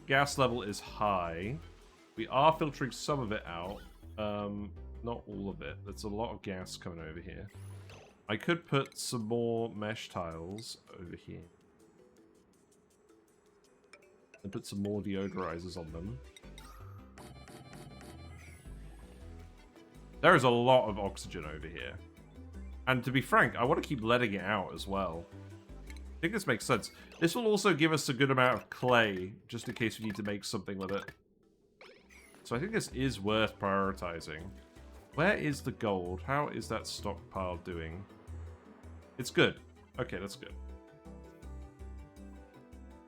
Gas level is high. We are filtering some of it out. Not all of it. There's a lot of gas coming over here. I could put some more mesh tiles over here. And put some more deodorizers on them. There is a lot of oxygen over here. And to be frank, I want to keep letting it out as well. I think this makes sense. This will also give us a good amount of clay, just in case we need to make something with it. So I think this is worth prioritizing. Where is the gold? How is that stockpile doing? It's good. Okay, that's good.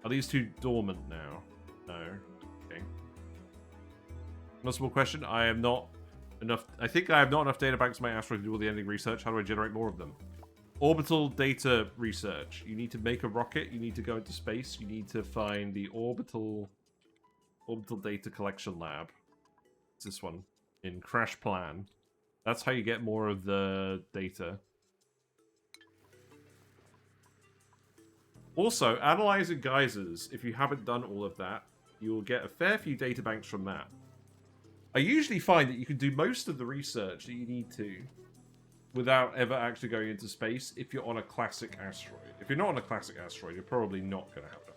Are these two dormant now? No. Okay. Multiple question. I am not enough. I think I have not enough data banks in my asteroid to do all the ending research. How do I generate more of them? Orbital data research. You need to make a rocket. You need to go into space. You need to find the orbital data collection lab. It's this one in Crash Plan. That's how you get more of the data. Also, analyzing geysers, if you haven't done all of that, you'll get a fair few data banks from that. I usually find that you can do most of the research that you need to without ever actually going into space if you're on a classic asteroid. If you're not on a classic asteroid, you're probably not going to have it.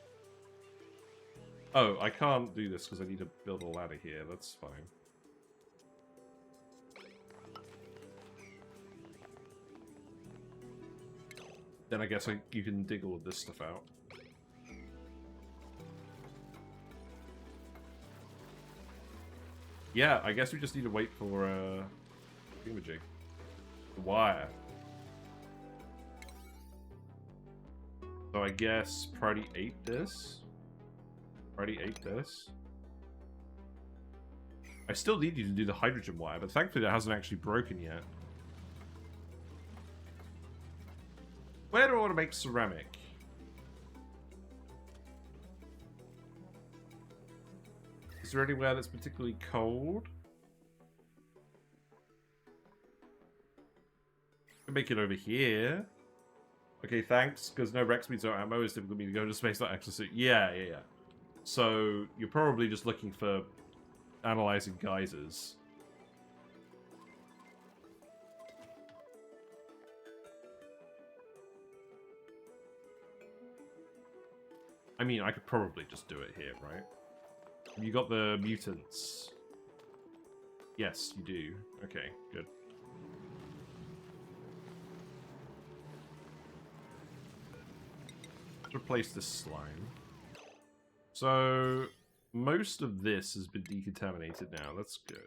Oh, I can't do this because I need to build a ladder here. That's fine. Then I guess you can dig all of this stuff out. Yeah, I guess we just need to wait for thingamajig. The wire. So I guess priority 8 this. Priority 8 this. I still need you to do the hydrogen wire, but thankfully that hasn't actually broken yet. Where do I want to make ceramic? Is there anywhere that's particularly cold? I can make it over here. Okay, thanks, because no Rex means no ammo is difficult for me to go to space without access to. Yeah. So you're probably just looking for analyzing geysers. I mean, I could probably just do it here, right? You got the mutants. Yes, you do. Okay, good. Let's replace this slime. So, most of this has been decontaminated now. That's good.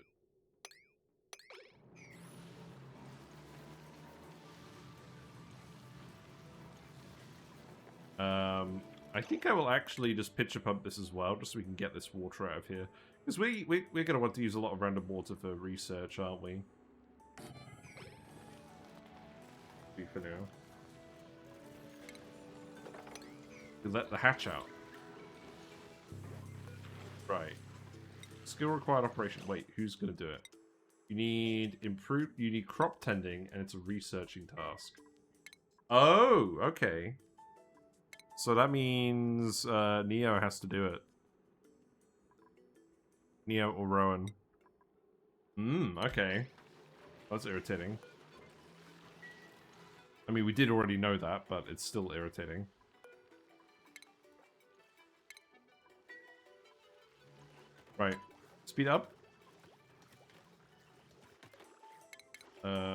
I think I will actually just pitcher pump this as well, just so we can get this water out of here. Because we're going to want to use a lot of random water for research, aren't we? For now. We let the hatch out. Right. Skill required operation. Wait, who's going to do it? You need you need crop tending, and it's a researching task. Oh, okay. So that means Neo has to do it. Neo or Rowan. Okay. That's irritating. I mean, we did already know that, but it's still irritating. Right. Speed up.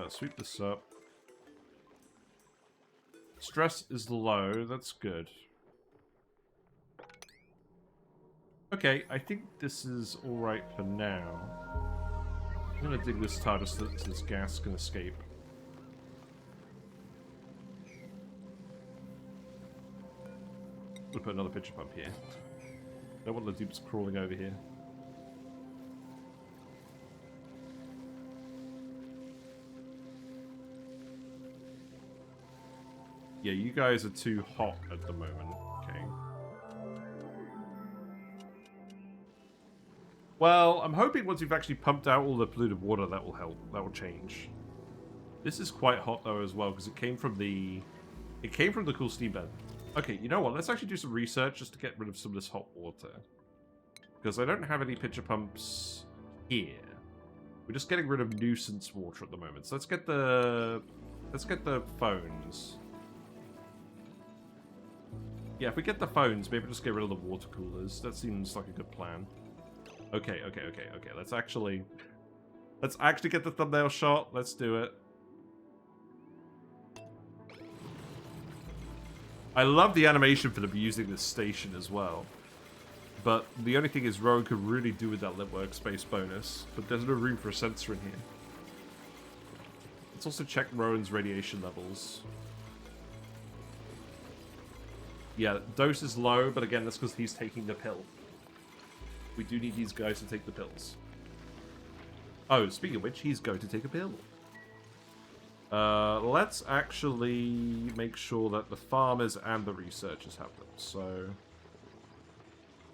Sweep this up. Stress is low. That's good. Okay, I think this is alright for now. I'm gonna dig this TARDIS so this gas can escape. We'll put another pitcher pump here. Don't want the dupes crawling over here. Yeah, you guys are too hot at the moment. Okay. Well, I'm hoping once we've actually pumped out all the polluted water, that will help. That will change. This is quite hot though as well because it came from the cool steam bed. Okay, you know what? Let's actually do some research just to get rid of some of this hot water. Because I don't have any pitcher pumps here. We're just getting rid of nuisance water at the moment. So let's get the phones. Yeah, if we get the phones, maybe just get rid of the water coolers. That seems like a good plan. Okay. Let's actually get the thumbnail shot. Let's do it. I love the animation for them using this station as well. But the only thing is Rowan could really do with that lit workspace bonus. But there's no room for a sensor in here. Let's also check Rowan's radiation levels. Yeah, dose is low, but again, that's because he's taking the pill. We do need these guys to take the pills. Oh, speaking of which, he's going to take a pill. Let's actually make sure that the farmers and the researchers have them. So,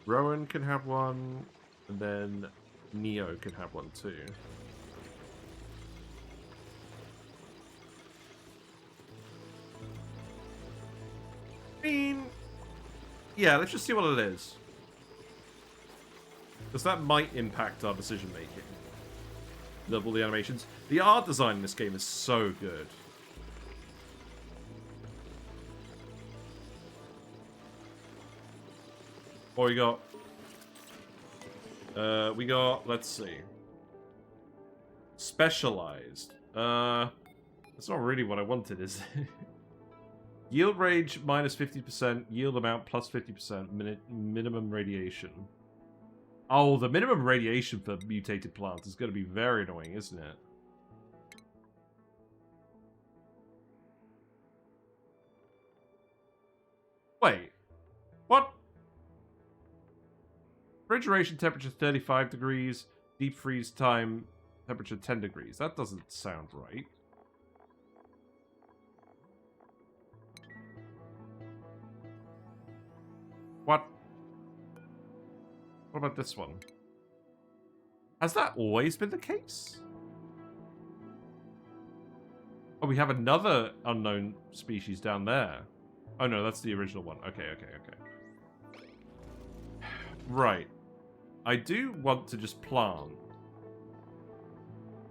Rowan can have one, and then Neo can have one too. I mean, yeah, let's just see what it is. Because that might impact our decision making. All the animations. The art design in this game is so good. What we got, let's see. Specialized. That's not really what I wanted, is it? Yield range minus 50%, yield amount plus 50%, minimum radiation. Oh, the minimum radiation for mutated plants is going to be very annoying, isn't it? Wait. What? Refrigeration temperature 35 degrees, deep freeze time temperature 10 degrees. That doesn't sound right. What? What about this one? Has that always been the case? Oh, we have another unknown species down there. Oh no, that's the original one. Okay. Right. I do want to just plant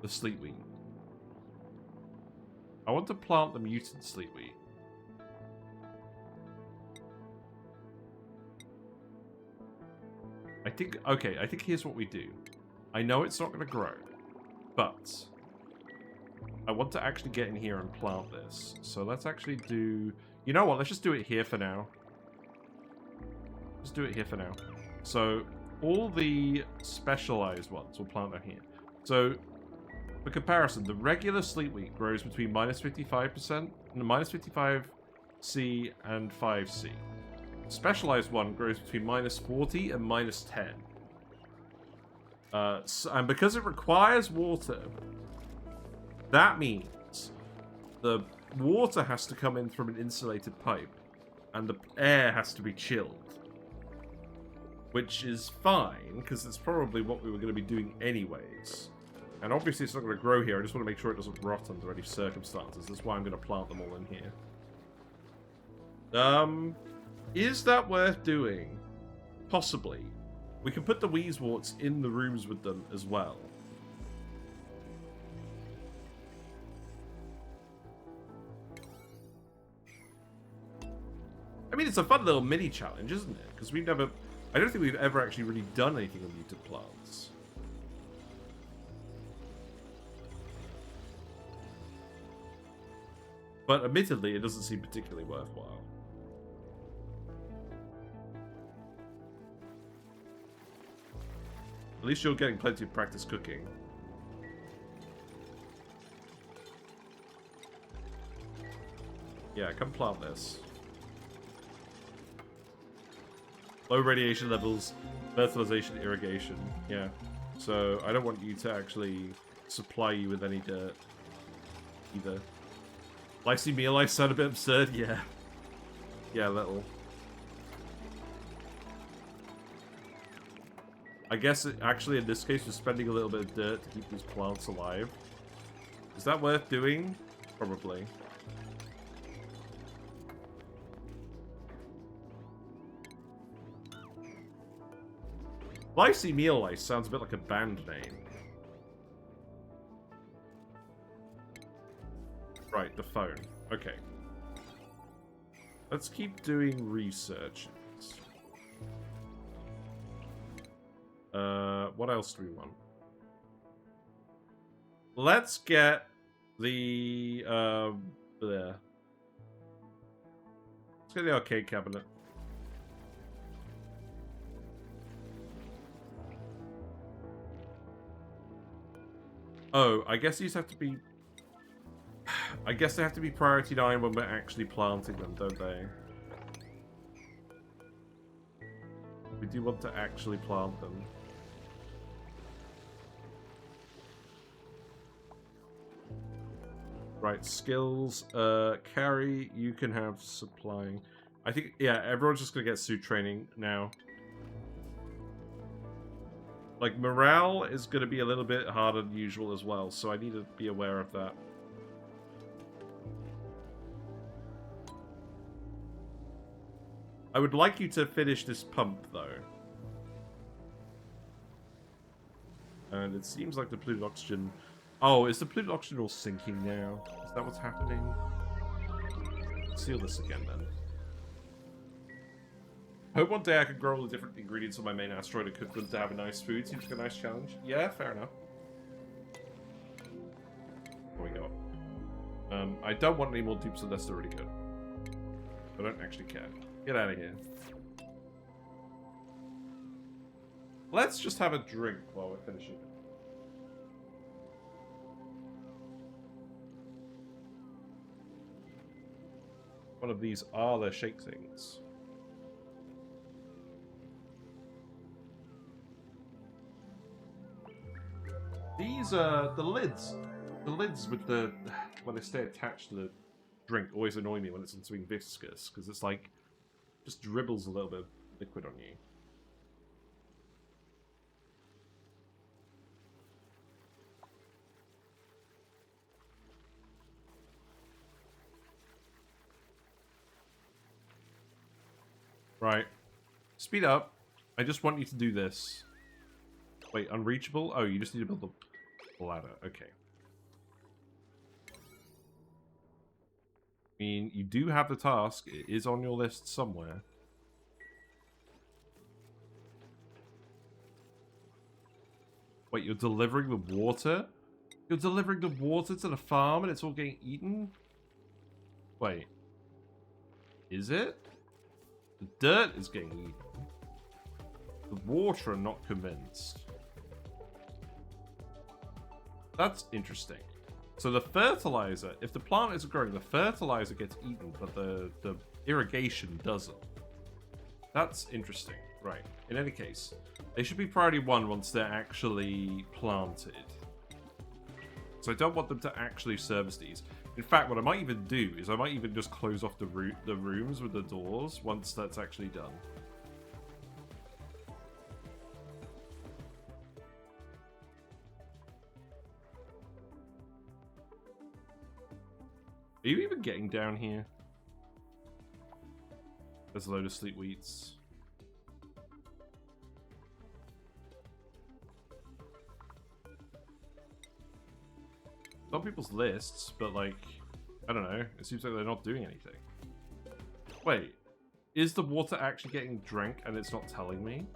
the sleetweed. I want to plant the mutant sleetweed. I think here's what we do. I know it's not going to grow, but I want to actually get in here and plant this. So let's actually do... You know what? Let's just do it here for now. Let's do it here for now. So all the specialized ones we'll plant down here. So for comparison, the regular sleetweed grows between minus 55% and minus 55C and 5C. Specialized one grows between minus 40 and minus 10. And because it requires water, that means the water has to come in from an insulated pipe, and the air has to be chilled. Which is fine, because it's probably what we were going to be doing anyways. And obviously it's not going to grow here, I just want to make sure it doesn't rot under any circumstances. That's why I'm going to plant them all in here. Is that worth doing? Possibly. We can put the Wheezeworts in the rooms with them as well. I mean, it's a fun little mini challenge, isn't it? Because we've never... I don't think we've ever actually really done anything with mutant plants. But admittedly, it doesn't seem particularly worthwhile. At least you're getting plenty of practice cooking. Yeah, come plant this. Low radiation levels, fertilization, irrigation. Yeah. So I don't want you to actually supply you with any dirt either. Lifesy meal life sound a bit absurd? Yeah. Yeah, a little. I guess actually in this case we're spending a little bit of dirt to keep these plants alive. Is that worth doing? Probably. Lifesy Meal Life sounds a bit like a band name. Right, the phone. Okay. Let's keep doing research. What else do we want? Let's get the, there. Let's get the arcade cabinet. Oh, I guess these have to be... I guess they have to be priority 9 when we're actually planting them, don't they? We do want to actually plant them. Right, skills. Carry, you can have supplying. I think, yeah, everyone's just gonna get suit training now. Like, morale is gonna be a little bit harder than usual as well, so I need to be aware of that. I would like you to finish this pump, though. And it seems like the polluted oxygen... Oh, is the polluted oxygen all sinking now? Is that what's happening? Let's seal this again, then. Hope one day I can grow all the different ingredients on my main asteroid and cook them to have a nice food. Seems like a nice challenge. Yeah, fair enough. There we go. I don't want any more dupes unless they're really good. I don't actually care. Get out of here. Let's just have a drink while we're finishing it. One of these are the shake things. These are the lids. The lids with the... when they stay attached to the drink always annoy me when it's on something viscous, because it's like... just dribbles a little bit of liquid on you. Right. Speed up. I just want you to do this. Wait, unreachable? Oh, you just need to build a ladder. Okay. I mean, you do have the task. It is on your list somewhere. Wait, you're delivering the water? You're delivering the water to the farm and it's all getting eaten? Wait. Is it? The dirt is getting eaten. The water are not convinced. That's interesting. So the fertilizer, if the plant isn't growing, the fertilizer gets eaten, but the irrigation doesn't. That's interesting. Right. In any case, they should be priority 1 once they're actually planted. So I don't want them to actually service these. In fact, what I might even do is I might even just close off the rooms with the doors once that's actually done. Are you even getting down here? There's a load of sleep wheats. On people's lists, but like, I don't know. It seems like they're not doing anything. Wait, is the water actually getting drank and it's not telling me?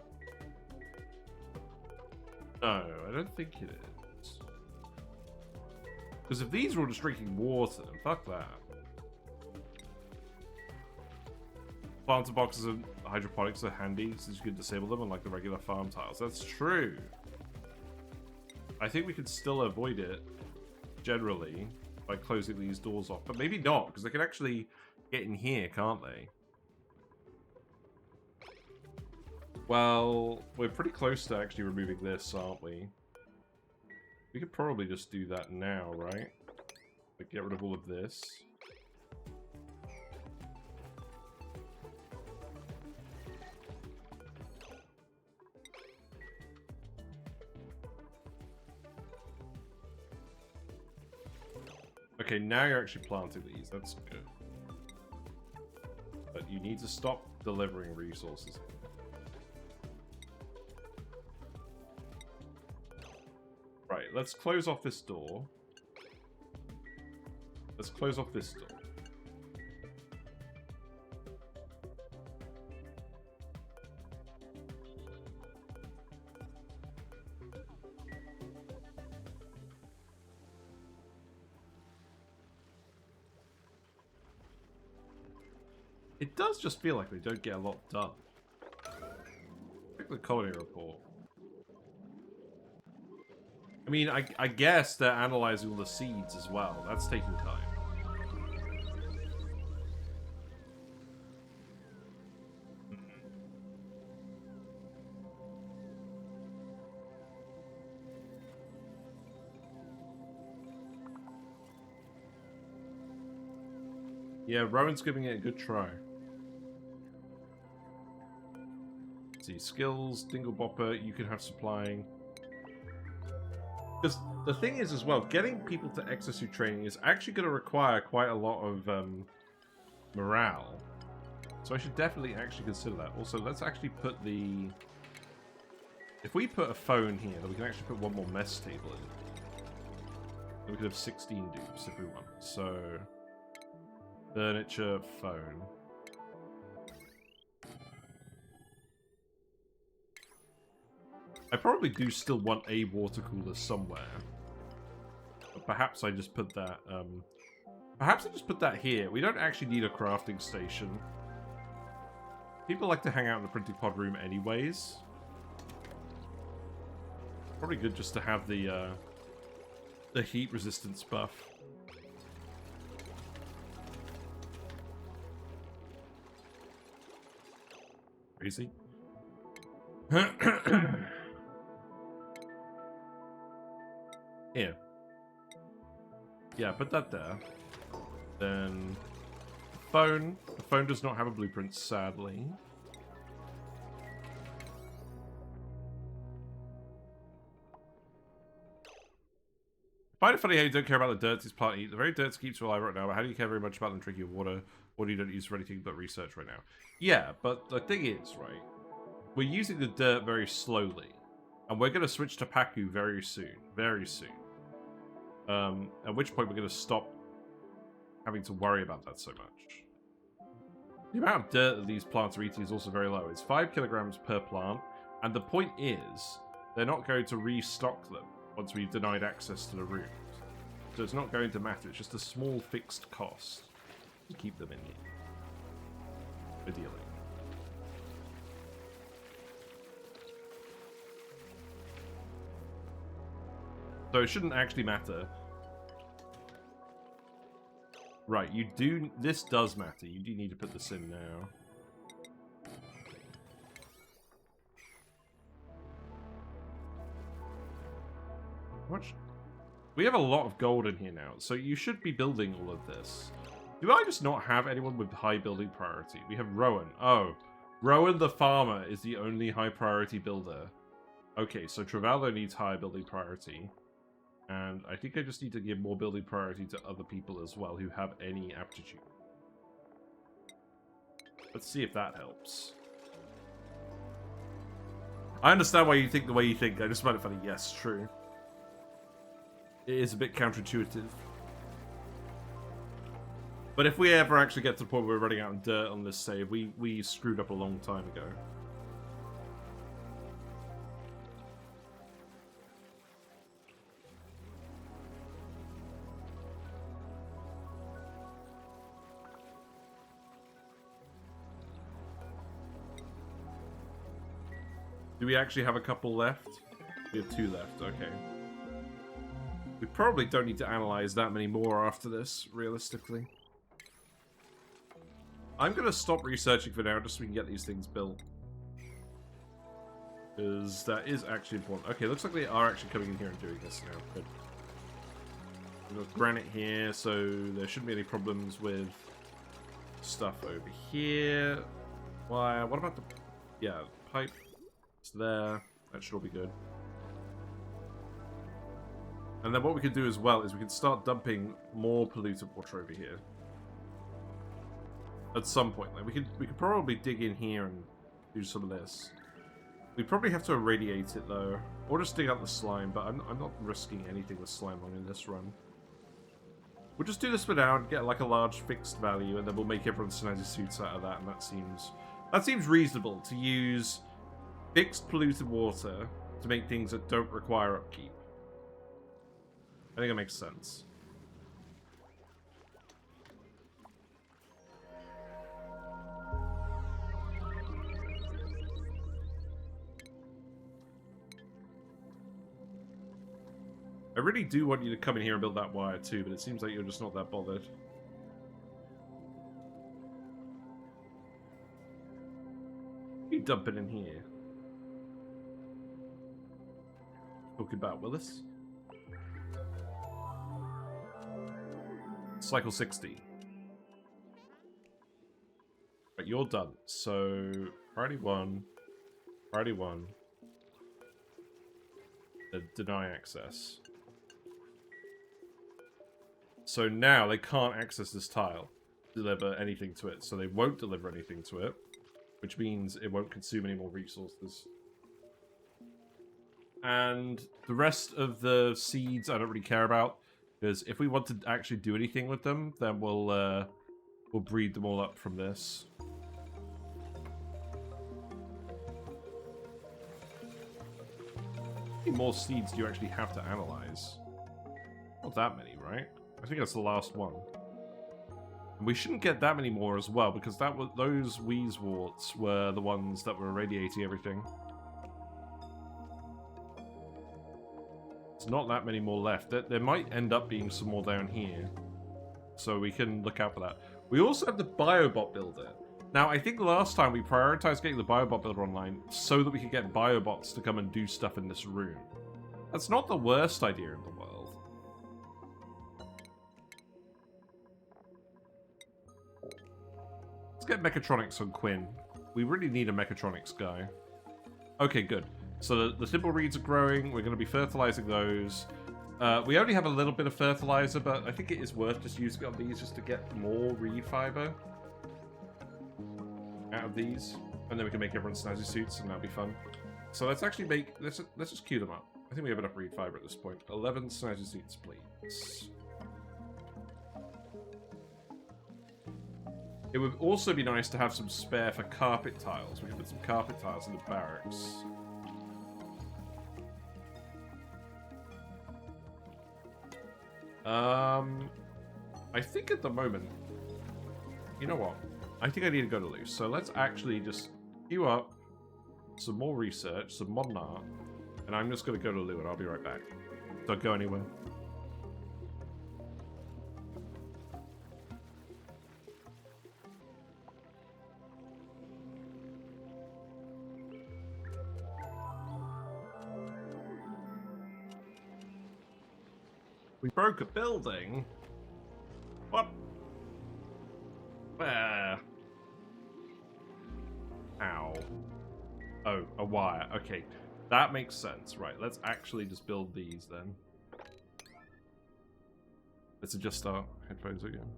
No, I don't think it is. Because if these are all just drinking water, then fuck that. Planter boxes and hydroponics are handy since you can disable them unlike the regular farm tiles. That's true. I think we could still avoid it, generally, by closing these doors off. But maybe not, because they can actually get in here, can't they? Well, we're pretty close to actually removing this, aren't we? We could probably just do that now, right? Like, get rid of all of this. Okay, now you're actually planting these. That's good. But you need to stop delivering resources. Right, let's close off this door. Let's close off this door. It does just feel like we don't get a lot done. Check the colony report. I mean, I guess they're analyzing all the seeds as well. That's taking time. Yeah, Rowan's giving it a good try. Let's see, skills, Dingle Bopper, you can have supplying. Because the thing is as well, getting people to exosuit training is actually going to require quite a lot of morale. So I should definitely actually consider that. Also, let's actually put the... If we put a phone here, then we can actually put one more mess table in. Then we could have 16 dupes if we want. So... Furniture, phone. I probably do still want a water cooler somewhere. But perhaps I just put that, perhaps I just put that here. We don't actually need a crafting station. People like to hang out in the printing pod room anyways. Probably good just to have the heat resistance buff. Crazy. Here. Yeah, put that there. Then... Phone. The phone does not have a blueprint, sadly. I find it funny how you don't care about the dirt this party. The very dirt keeps you alive right now, but how do you care very much about them drinking water? What do you don't use for anything but research right now? Yeah, but the thing is, right? We're using the dirt very slowly. And we're going to switch to Paku very soon. Very soon. At which point we're going to stop having to worry about that so much. The amount of dirt that these plants are eating is also very low. It's 5 kilograms per plant. And the point is, they're not going to restock them once we've denied access to the rooms. So it's not going to matter. It's just a small fixed cost to keep them in here. Ideally. So it shouldn't actually matter. Right, you do... This does matter. You do need to put this in now. Watch. We have a lot of gold in here now, so you should be building all of this. Do I just not have anyone with high building priority? We have Rowan. Oh, Rowan the farmer is the only high priority builder. Okay, so Travallo needs high building priority. And I think I just need to give more building priority to other people as well who have any aptitude. Let's see if that helps. I understand why you think the way you think. I just find it funny. Yes, true. It is a bit counterintuitive. But if we ever actually get to the point where we're running out of dirt on this save, we screwed up a long time ago. Do we actually have a couple left? We have 2 left, okay. We probably don't need to analyze that many more after this, realistically. I'm going to stop researching for now, just so we can get these things built. Because that is actually important. Okay, looks like they are actually coming in here and doing this now. Good. We've got granite here, so there shouldn't be any problems with stuff over here. Why? What about the... Yeah, pipe. It's there. That should all be good. And then what we could do as well is we could start dumping more polluted water over here. At some point. Like we could probably dig in here and do some of this. We'd probably have to irradiate it though. Or just dig out the slime, but I'm not risking anything with slime on in this run. We'll just do this for now and get like a large fixed value, and then we'll make everyone's snazzy suits out of that, and that seems reasonable to use fixed polluted water to make things that don't require upkeep. I think it makes sense. I really do want you to come in here and build that wire too, but it seems like you're just not that bothered. You dump it in here. Talking about Willis. Cycle 60. Right, you're done. So, priority 1. Priority 1. Deny access. So now they can't access this tile, deliver anything to it. So they won't deliver anything to it, which means it won't consume any more resources. And the rest of the seeds I don't really care about, because if we want to actually do anything with them, then we'll breed them all up from this. How many more seeds do you actually have to analyze? Not that many, right? I think that's the last one. And we shouldn't get that many more as well, because that was, those wheezeworts were the ones that were irradiating everything. There's not that many more left. There might end up being some more down here. So we can look out for that. We also have the Biobot Builder. Now, I think last time we prioritized getting the Biobot Builder online so that we could get Biobots to come and do stuff in this room. That's not the worst idea in the world. Let's get Mechatronics on Quinn. We really need a Mechatronics guy. Okay, good. So the simple reeds are growing. We're going to be fertilizing those. We only have a little bit of fertilizer, but I think it is worth just using on these just to get more reed fiber out of these, and then we can make everyone snazzy suits, and that'll be fun. So let's actually make let's just queue them up. I think we have enough reed fiber at this point. 11 snazzy suits, please. It would also be nice to have some spare for carpet tiles. We can put some carpet tiles in the barracks. I think at the moment, you know what? I think I need to go to loose. So let's actually just queue up some more research, some modern art, and I'm just going to go to Lou and I'll be right back. Don't go anywhere. We broke a building? What? Where? Ow. Oh, a wire. Okay. That makes sense. Right, let's actually just build these then. Let's adjust our headphones again.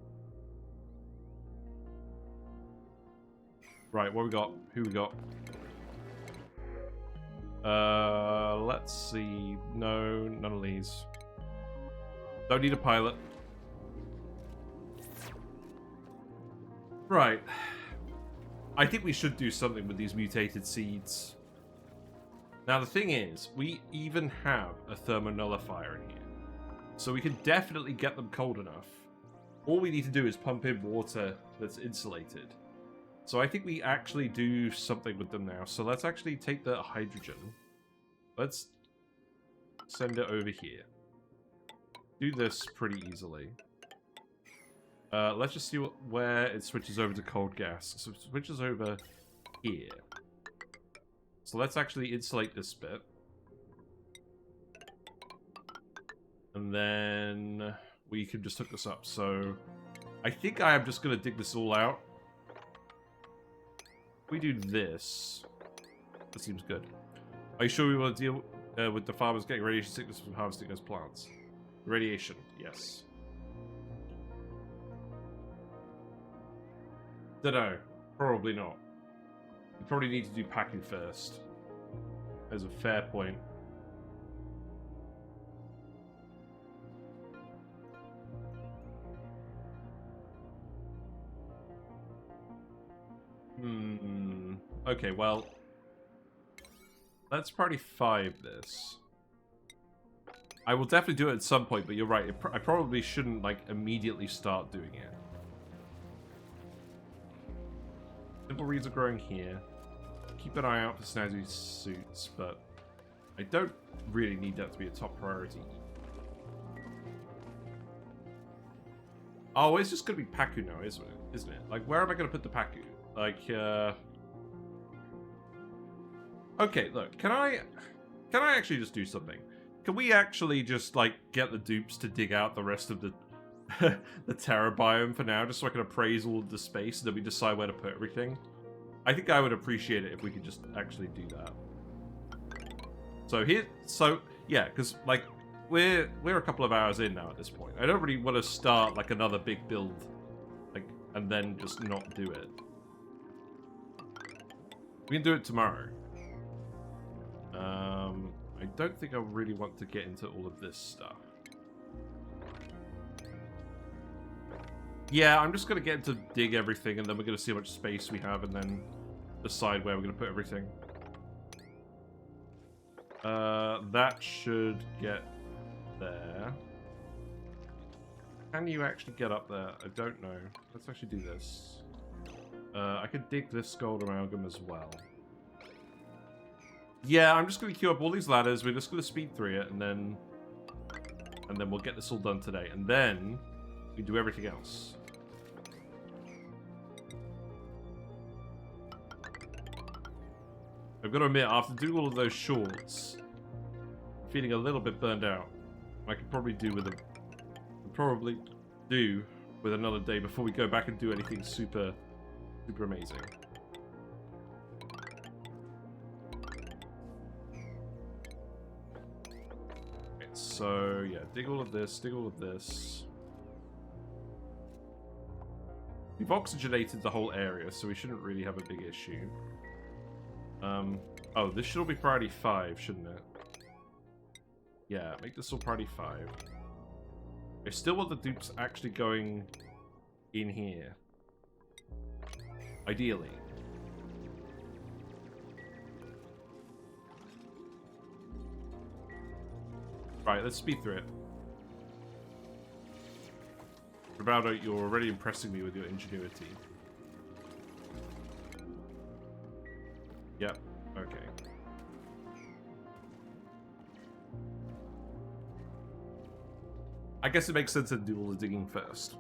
Right, what we got? Who we got? Let's see. No, none of these. Don't need a pilot. Right. I think we should do something with these mutated seeds. Now the thing is, we even have a thermonullifier in here. So we can definitely get them cold enough. All we need to do is pump in water that's insulated. So I think we actually do something with them now. So let's actually take the hydrogen. Let's send it over here. Do this pretty easily. Let's just see where it switches over to cold gas. So it switches over here. So let's actually insulate this bit. And then we can just hook this up. So I think I am just going to dig this all out. If we do this, that seems good. Are you sure we want to deal with the farmers getting radiation sickness from harvesting those plants? Radiation, yes. Dunno. Probably not. We probably need to do packing first. There's a fair point. Okay, well, let's priority 5 this. I will definitely do it at some point, but you're right. I probably shouldn't, like, immediately start doing it. Simple reeds are growing here. Keep an eye out for snazzy suits, but I don't really need that to be a top priority. Oh, it's just gonna be Paku now, isn't it? Like, where am I gonna put the Paku? Like, okay, look, can I actually just do something? Can we actually just, like, get the dupes to dig out the rest of the the Terra biome for now, just so I can appraise all of the space, and then we decide where to put everything? I think I would appreciate it if we could just actually do that. So yeah, because, like, we're a couple of hours in now at this point. I don't really want to start, like, another big build, like, and then just not do it. We can do it tomorrow. I don't think I really want to get into all of this stuff. Yeah, I'm just going to get to dig everything, and then we're going to see how much space we have, and then decide where we're going to put everything. That should get there. Can you actually get up there? I don't know. Let's actually do this. I could dig this gold amalgam as well. Yeah, I'm just going to queue up all these ladders. We're just going to speed through it, and then we'll get this all done today. And then we do everything else. I've got to admit, after doing all of those shorts, I'm feeling a little bit burned out. I could probably do with another day before we go back and do anything super amazing. Okay, so yeah, dig all of this, dig all of this. We've oxygenated the whole area, so we shouldn't really have a big issue. Oh, this should all be priority 5, shouldn't it? Yeah, make this all priority 5. I still want the dupes actually going in here. Ideally. Right, let's speed through it. Robaldo, you're already impressing me with your ingenuity. Yep, okay. I guess it makes sense to do all the digging first.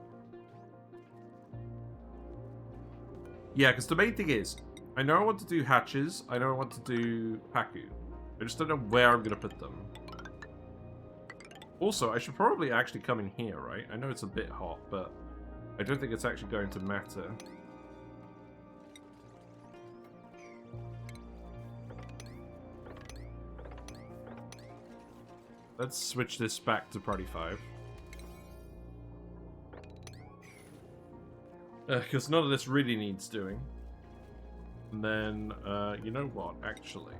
Yeah, because the main thing is, I know I want to do hatches, I know I want to do Paku. I just don't know where I'm going to put them. Also, I should probably actually come in here, right? I know it's a bit hot, but I don't think it's actually going to matter. Let's switch this back to priority 5. Because none of this really needs doing. And then, you know what, actually.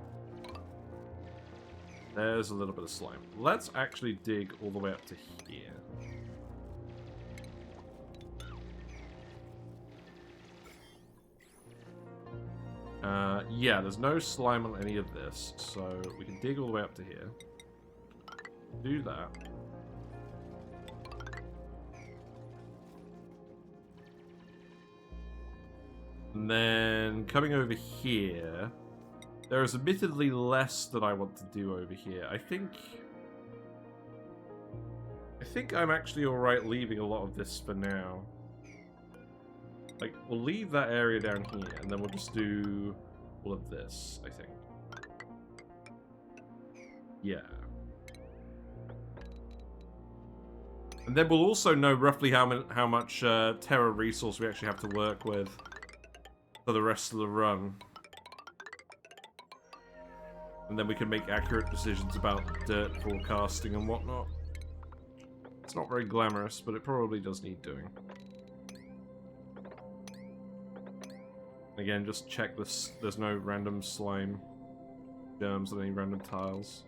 There's a little bit of slime. Let's actually dig all the way up to here. Yeah, there's no slime on any of this, so we can dig all the way up to here. Do that. And then coming over here, there is admittedly less that I want to do over here. I think I'm actually alright leaving a lot of this for now. Like, we'll leave that area down here, and then we'll just do all of this, I think. Yeah. And then we'll also know roughly how much Terra resource we actually have to work with for the rest of the run. And then we can make accurate decisions about dirt forecasting and whatnot. It's not very glamorous, but it probably does need doing. Again, just check this. There's no random slime germs on any random tiles.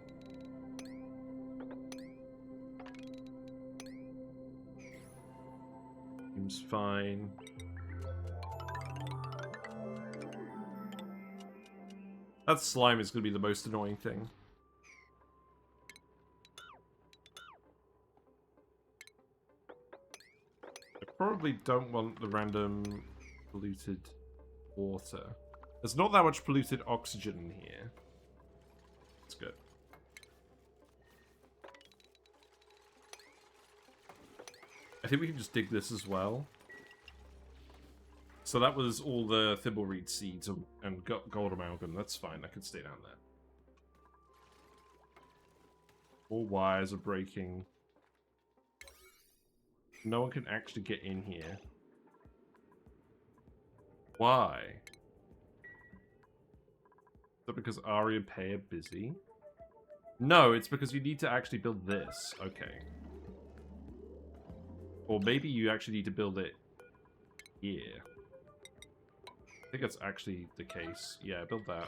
Seems fine. That slime is going to be the most annoying thing. I probably don't want the random polluted water. There's not that much polluted oxygen in here. That's good. I think we can just dig this as well. So that was all the thimbleweed seeds and gold amalgam. That's fine. I can stay down there. All wires are breaking. No one can actually get in here. Why? Is that because Ari and Pei are busy? No, it's because you need to actually build this. Okay. Or maybe you actually need to build it here. I think that's actually the case. Yeah, build that.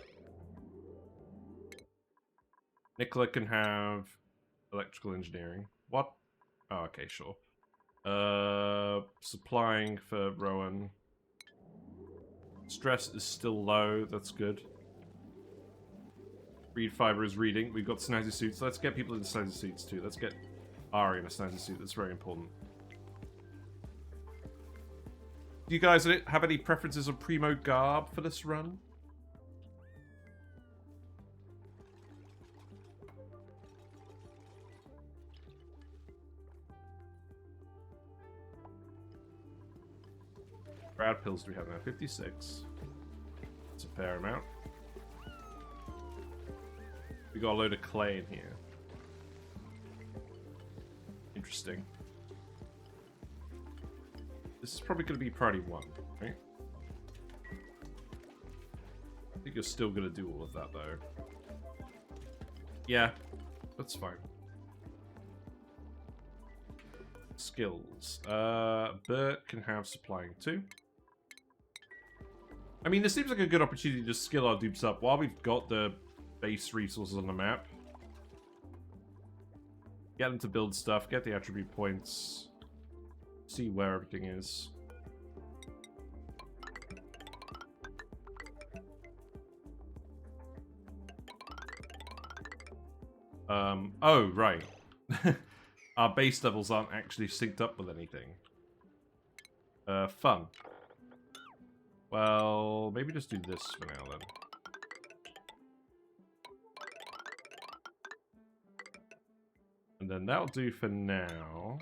Nicola can have electrical engineering. What? Oh, okay, sure. Supplying for Rowan. Stress is still low. That's good. Reed Fiber is reading. We've got snazzy suits. Let's get people in snazzy suits too. Let's get Ari in a snazzy suit. That's very important. Do you guys have any preferences of primo garb for this run? Rad pills do we have now? 56. That's a fair amount. We got a load of clay in here. Interesting. This is probably going to be priority 1, right? I think you're still going to do all of that, though. Yeah, that's fine. Skills. Bert can have supplying too. I mean, this seems like a good opportunity to skill our dupes up while we've got the base resources on the map. Get them to build stuff, get the attribute points, see where everything is. Oh, right. Our base levels aren't actually synced up with anything. Fun. Well, maybe just do this for now, then. And then that'll do for now.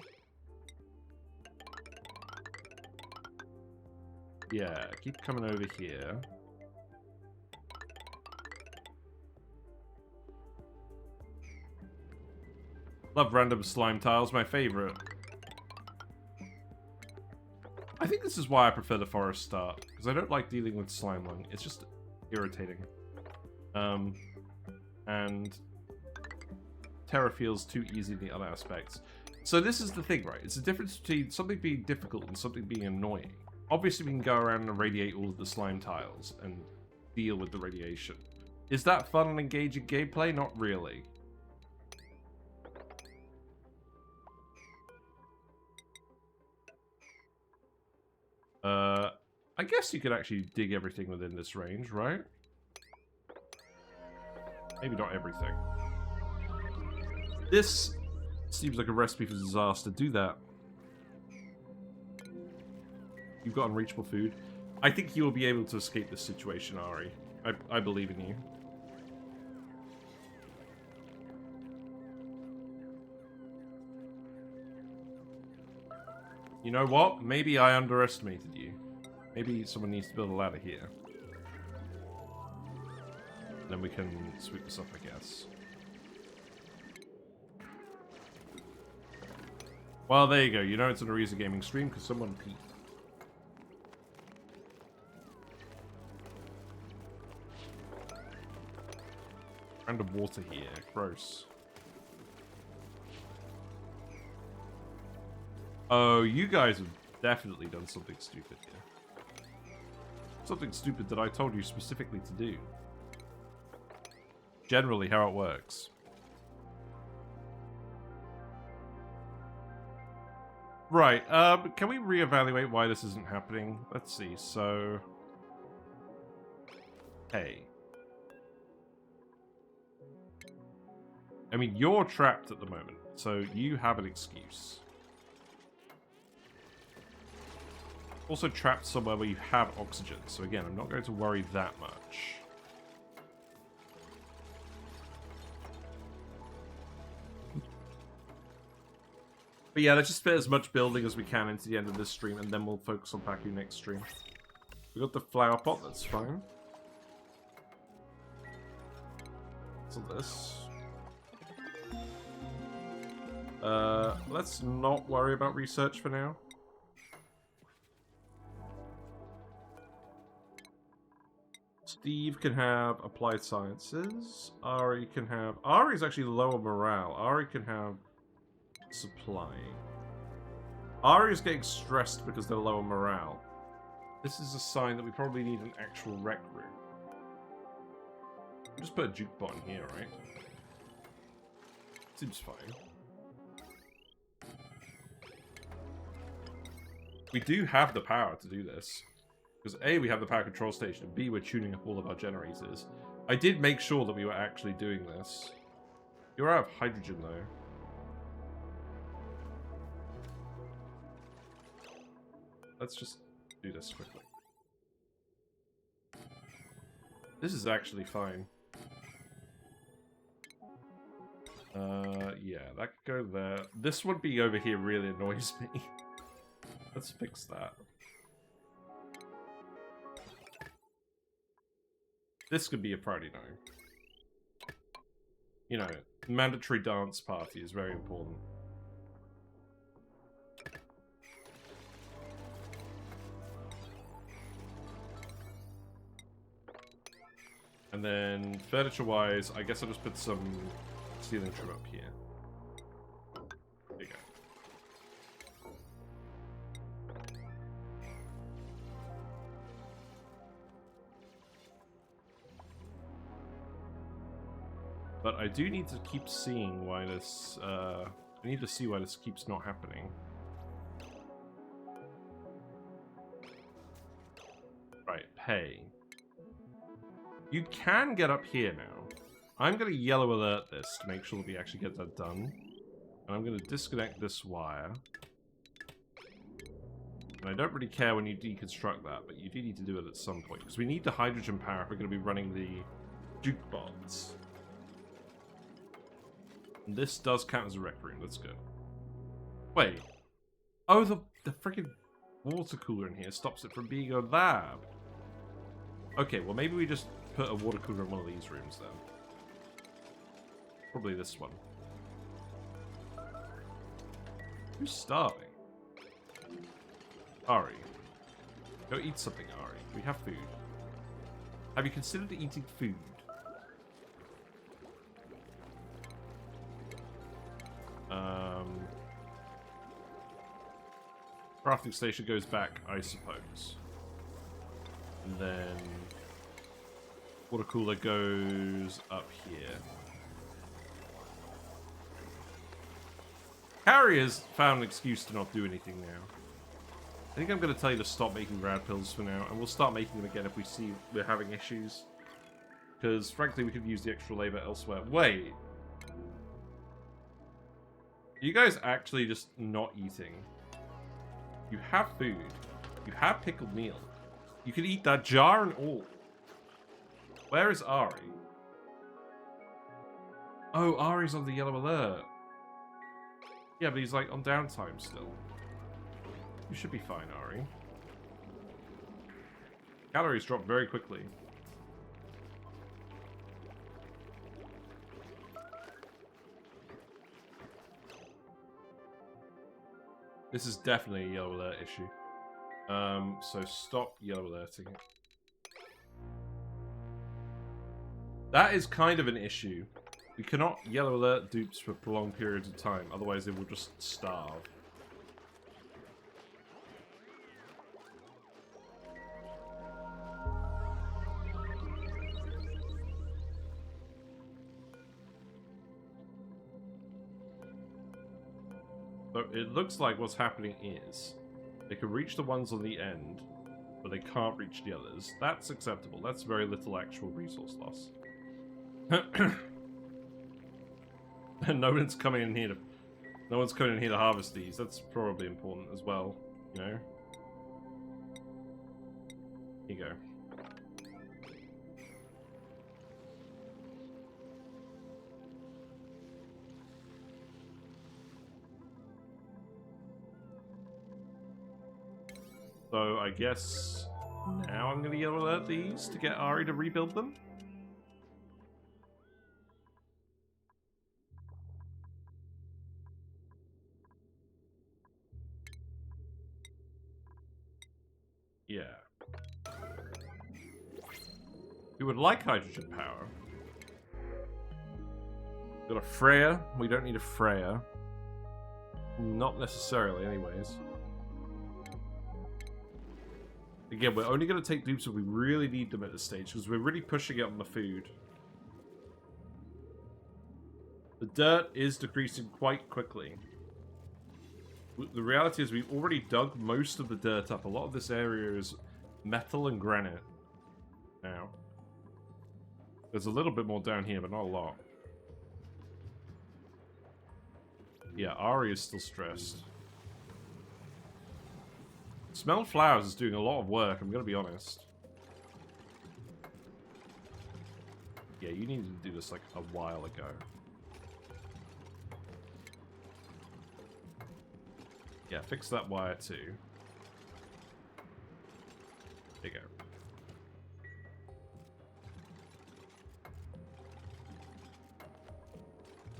Yeah, keep coming over here. Love random slime tiles, my favorite. I think this is why I prefer the forest start, because I don't like dealing with slime lung. It's just irritating. And Terra feels too easy in the other aspects. So this is the thing, right? It's the difference between something being difficult and something being annoying. Obviously, we can go around and irradiate all of the slime tiles and deal with the radiation. Is that fun and engaging gameplay? Not really. I guess you could actually dig everything within this range, right? Maybe not everything. This seems like a recipe for disaster. Do that. You've got unreachable food. I think you will be able to escape this situation, Ari. I believe in you. You know what? Maybe I underestimated you. Maybe someone needs to build a ladder here. Then we can sweep this up, I guess. Well, there you go. You know it's an Ariza Gaming stream because someone peed. Random water here. Gross. Oh, you guys have definitely done something stupid here. Something stupid that I told you specifically to do. Generally how it works. Right, can we reevaluate why this isn't happening? Let's see, so... Hey. I mean, you're trapped at the moment, so you have an excuse. Also trapped somewhere where you have oxygen, so again, I'm not going to worry that much. But yeah, let's just fit as much building as we can into the end of this stream, and then we'll focus on packing next stream. We got the flower pot, that's fine. So this. Let's not worry about research for now. Steve can have applied sciences. Ari can have... Ari's actually lower morale. Ari can have supply. Ari is getting stressed because they're lower morale. This is a sign that we probably need an actual rec room. Just put a jukebot in here, right? Seems fine. We do have the power to do this. Because A, we have the power control station, and B, we're tuning up all of our generators. I did make sure that we were actually doing this. You're out of hydrogen, though. Let's just do this quickly. This is actually fine. Yeah, that could go there. This would be over here really annoys me. Let's fix that. This could be a Friday night. You know, mandatory dance party is very important. And then, furniture-wise, I guess I'll just put some ceiling trim up here. There you go. But I do need to keep seeing why this, I need to see why this keeps not happening. Right, pay. You can get up here now. I'm going to yellow alert this to make sure that we actually get that done. And I'm going to disconnect this wire. And I don't really care when you deconstruct that, but you do need to do it at some point. Because we need the hydrogen power if we're going to be running the jukebox. And this does count as a rec room, that's good. Wait. Oh, the freaking water cooler in here stops it from being a lab. Okay, well maybe we just put a water cooler in one of these rooms then. Probably this one. Who's starving? Ari. Go eat something, Ari. We have food. Have you considered eating food? Crafting station goes back, I suppose. And then water cooler goes up here. Harry has found an excuse to not do anything now. I think I'm going to tell you to stop making grad pills for now, and we'll start making them again if we see we're having issues. Because, frankly, we could use the extra labor elsewhere. Wait. Are you guys actually just not eating? You have food. You have pickled meal. You can eat that jar and all. Where is Ari? Oh, Ari's on the yellow alert. Yeah, but he's like on downtime still. You should be fine, Ari. Calories drop very quickly. This is definitely a yellow alert issue. So stop yellow alerting. That is kind of an issue. We cannot yellow alert dupes for prolonged periods of time, otherwise they will just starve. So it looks like what's happening is they can reach the ones on the end, but they can't reach the others. That's acceptable. That's very little actual resource loss. And no one's coming in here to harvest these. That's probably important as well, you know. Here you go. So I guess now I'm going to yell at these to get Ari to rebuild them. Yeah. We would like hydrogen power. Got a Freya. We don't need a Freya. Not necessarily, anyways. Again, we're only going to take dupes if we really need them at this stage, because we're really pushing it on the food. The dirt is decreasing quite quickly. The reality is we've already dug most of the dirt up. A lot of this area is metal and granite now. There's a little bit more down here, but not a lot. Yeah, Ari is still stressed. Smell Flowers is doing a lot of work, I'm going to be honest. Yeah, you needed to do this like a while ago. Yeah, fix that wire too. There you go.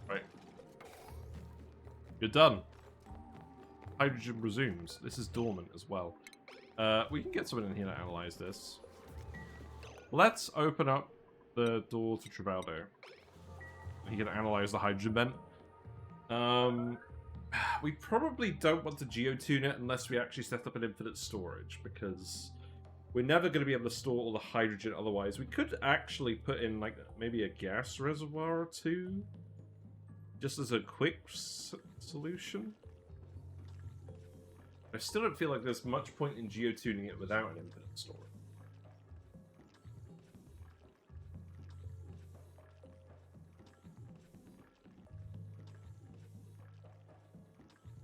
Right. You're done. Hydrogen resumes. This is dormant as well. We can get someone in here to analyze this. Let's open up the door to Tribaldo. He can analyze the hydrogen vent. We probably don't want to geotune it unless we actually set up an infinite storage, because we're never going to be able to store all the hydrogen otherwise. We could actually put in, like, maybe a gas reservoir or two, just as a quick solution. I still don't feel like there's much point in geotuning it without an infinite storage.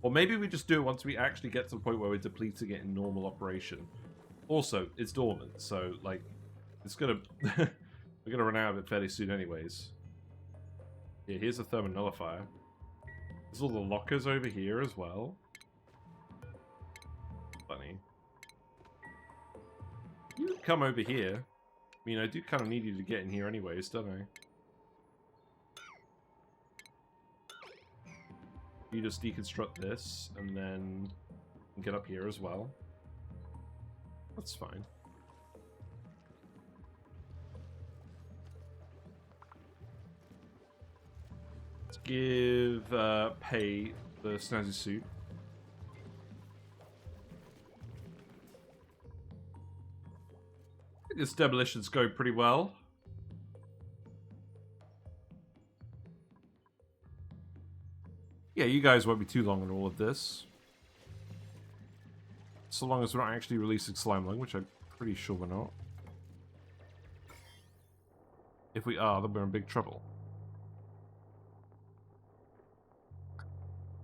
Or maybe we just do it once we actually get to the point where we're depleting it in normal operation. Also, it's dormant, so, like, it's gonna... we're gonna run out of it fairly soon anyways. Yeah, here's a thermonullifier. There's all the lockers over here as well. Funny. You come over here. I mean, I do kind of need you to get in here anyways, don't I? You just deconstruct this, and then get up here as well. That's fine. Let's give Pei the snazzy suit. I think this demolition's going pretty well. Yeah, you guys won't be too long on all of this. So long as we're not actually releasing slime lung, which I'm pretty sure we're not. If we are, then we're in big trouble.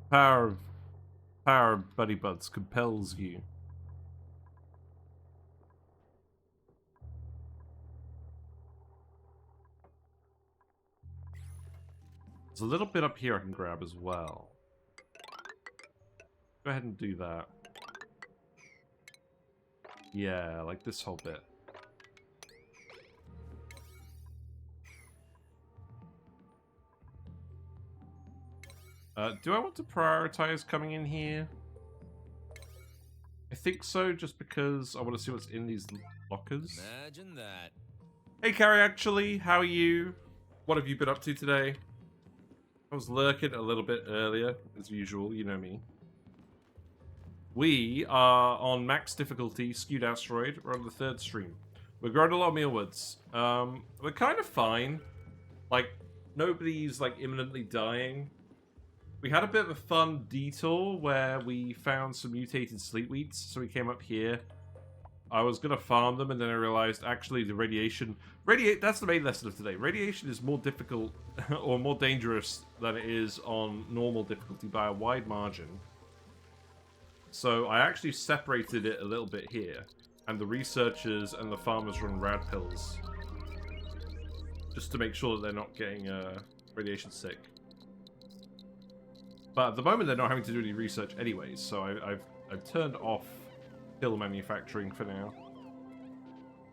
Power of Buddy Buds compels you. There's a little bit up here I can grab as well. Go ahead and do that. Yeah, like this whole bit. Do I want to prioritize coming in here? I think so, just because I want to see what's in these lockers. Imagine that. Hey, Carrie, actually, how are you? What have you been up to today? I was lurking a little bit earlier, as usual, you know me. We are on max difficulty, Skewed Asteroid. We're on the 3rd stream. We're growing a lot of mealwoods. We're kind of fine. Like, nobody's, like, imminently dying. We had a bit of a fun detour where we found some mutated sleetweeds, so we came up here. I was going to farm them, and then I realized, actually, the radiation... That's the main lesson of today. Radiation is more difficult, or more dangerous than it is on normal difficulty by a wide margin. So I actually separated it a little bit here, and the researchers and the farmers run rad pills. Just to make sure that they're not getting radiation sick. But at the moment they're not having to do any research anyways, so I've turned off kill manufacturing for now.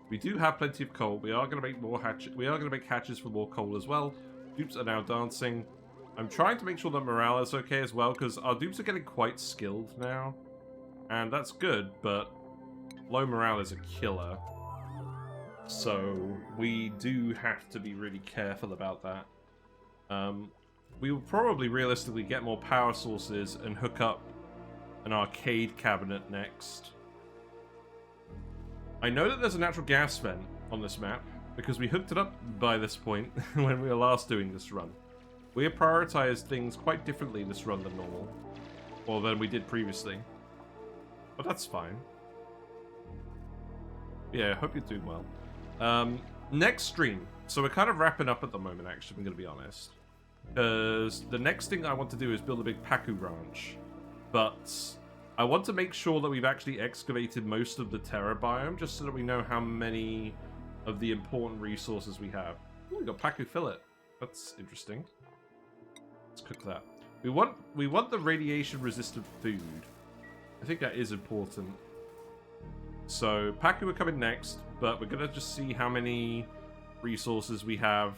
We do have plenty of coal. We are going to make more hatches. We are going to make hatches for more coal as well. Dupes are now dancing. I'm trying to make sure that morale is okay as well, because our dupes are getting quite skilled now. And that's good, but low morale is a killer. So we do have to be really careful about that. We will probably realistically get more power sources and hook up an arcade cabinet next. I know that there's a natural gas vent on this map, because we hooked it up by this point when we were last doing this run. We have prioritized things quite differently this run than normal. Or than we did previously. But that's fine. Yeah, I hope you're doing well. Next stream. So we're kind of wrapping up at the moment, actually, I'm going to be honest. Because the next thing I want to do is build a big Pacu ranch. But I want to make sure that we've actually excavated most of the Terra biome, just so that we know how many of the important resources we have. Ooh, we got Pacu fillet. That's interesting. Let's cook that. We want the radiation-resistant food. I think that is important. So, Pacu are coming next, but we're going to just see how many resources we have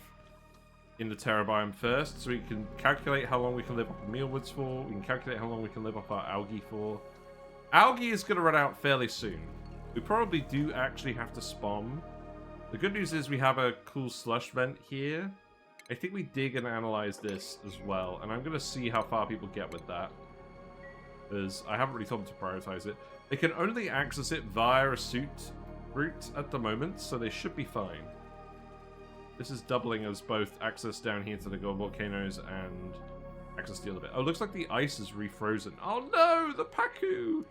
in the Terra biome first, so we can calculate how long we can live off of mealwoods for, we can calculate how long we can live off our algae for. Algae is going to run out fairly soon. We probably do actually have to spawn. The good news is we have a cool slush vent here. I think we dig and analyze this as well, and I'm going to see how far people get with that. Because I haven't really told them to prioritize it. They can only access it via a suit route at the moment, so they should be fine. This is doubling as both access down here to the gold volcanoes and access to the other bit. Oh, looks like the ice is refrozen. Oh no, the Pacu!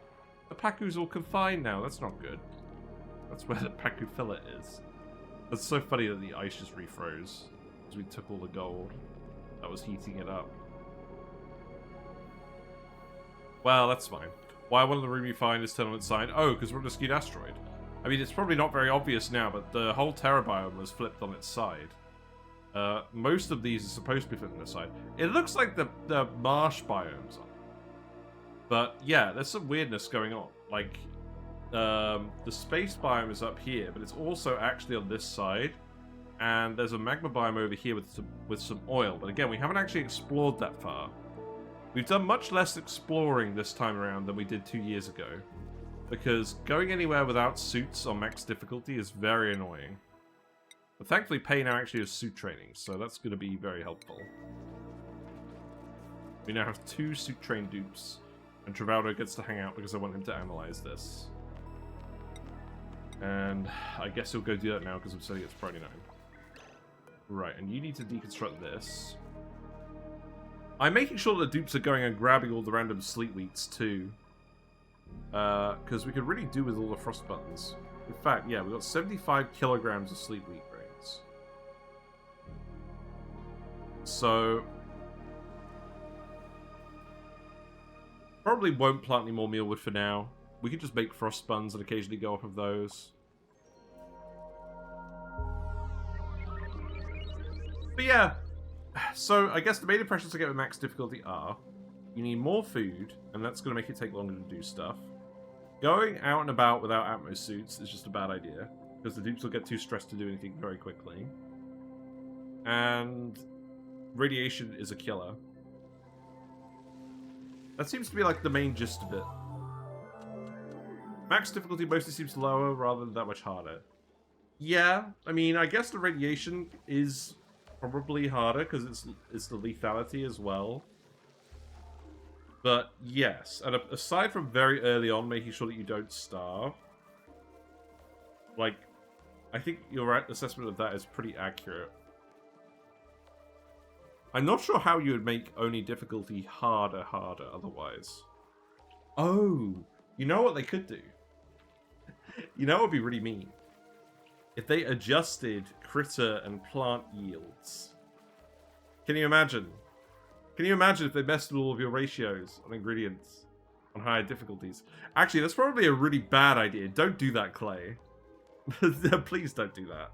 The Pacu's all confined now. That's not good. That's where the Pacu fillet is. That's so funny that the ice just refroze. Because we took all the gold that was heating it up. Well, that's fine. Why one of the room you find is turned on its side? Oh, because we're on a skewed asteroid. I mean, it's probably not very obvious now, but the whole Terra biome was flipped on its side. Most of these are supposed to be flipped on its side. It looks like the marsh biomes are. But yeah, there's some weirdness going on. Like, the space biome is up here, but it's also actually on this side. And there's a magma biome over here with some oil. But again, we haven't actually explored that far. We've done much less exploring this time around than we did 2 years ago. Because going anywhere without suits on max difficulty is very annoying. But thankfully, Pei now actually has suit training, so that's going to be very helpful. We now have 2 suit trained dupes, and Travaldo gets to hang out because I want him to analyze this. And I guess he'll go do that now because I'm setting it to priority 9. Right, and you need to deconstruct this. I'm making sure that the dupes are going and grabbing all the random sleep wheats too. Because we could really do with all the frost buttons. In fact, yeah, we've got 75 kilograms of sleep wheat grains. So probably won't plant any more mealwood for now. We could just make frost buns and occasionally go off of those. But yeah, so I guess the main impressions to get with max difficulty are you need more food, and that's going to make it take longer to do stuff. Going out and about without atmo suits is just a bad idea, because the dupes will get too stressed to do anything very quickly. And radiation is a killer. That seems to be like the main gist of it. Max difficulty mostly seems lower rather than that much harder. Yeah, I mean, I guess the radiation is probably harder because it's the lethality as well. But yes, and aside from very early on making sure that you don't starve, like, I think your assessment of that is pretty accurate. I'm not sure how you would make ONI difficulty harder otherwise. Oh, you know what they could do? You know what would be really mean? If they adjusted critter and plant yields. Can you imagine? Can you imagine if they messed with all of your ratios on ingredients on higher difficulties? Actually, that's probably a really bad idea. Don't do that, Clay. Please don't do that.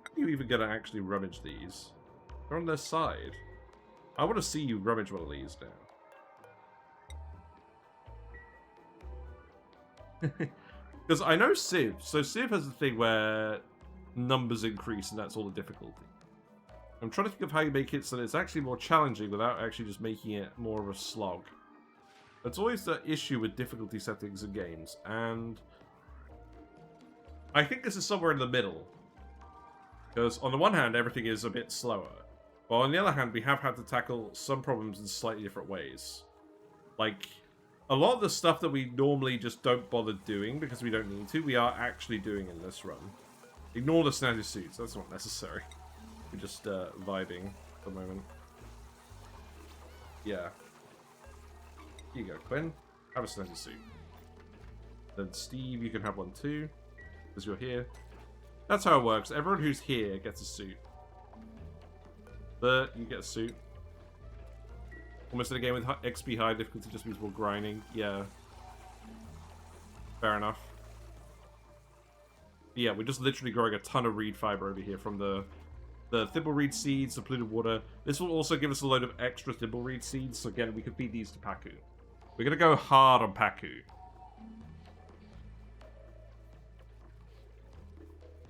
How are you even going to actually rummage these? They're on their side. I want to see you rummage one of these now. Because I know Civ. So Civ has a thing where numbers increase and that's all the difficulty. I'm trying to think of how you make it so that it's actually more challenging without actually just making it more of a slog. That's always the issue with difficulty settings in games, and I think this is somewhere in the middle. Because on the one hand, everything is a bit slower, but on the other hand, we have had to tackle some problems in slightly different ways. Like, a lot of the stuff that we normally just don't bother doing because we don't need to, we are actually doing in this run. Ignore the snazzy suits, that's not necessary. We're just vibing at the moment. Yeah. Here you go, Quinn. Have a snazzy suit. Then Steve, you can have one too, because you're here. That's how it works. Everyone who's here gets a suit. Bert, you get a suit. Almost in a game with XP high difficulty just means more grinding. Yeah. Fair enough. Yeah, we're just literally growing a ton of reed fiber over here from the thimblereed seeds, the polluted water. This will also give us a load of extra thimblereed seeds, so again, we can feed these to Paku. We're going to go hard on Paku.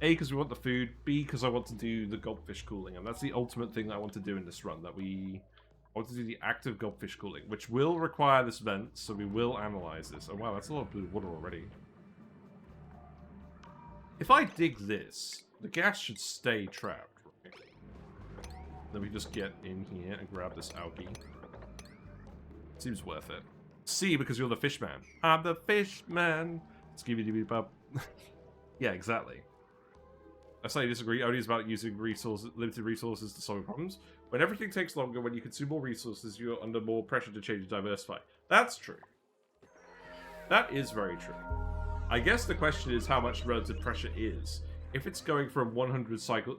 A, because we want the food. B, because I want to do the goldfish cooling. And that's the ultimate thing that I want to do in this run. That I want to do the active goldfish cooling, which will require this vent, so we will analyze this. Oh wow, that's a lot of blue water already. If I dig this, the gas should stay trapped, right? Then we just get in here and grab this algae. Seems worth it. C, because you're the fish man. I'm the fish man. Skibidi-bop. Yeah, exactly. I say disagree. Only is about using limited resources to solve problems. When everything takes longer, when you consume more resources, you're under more pressure to change and diversify. That's true. That is very true. I guess the question is how much relative pressure is. If it's going from 200 cycles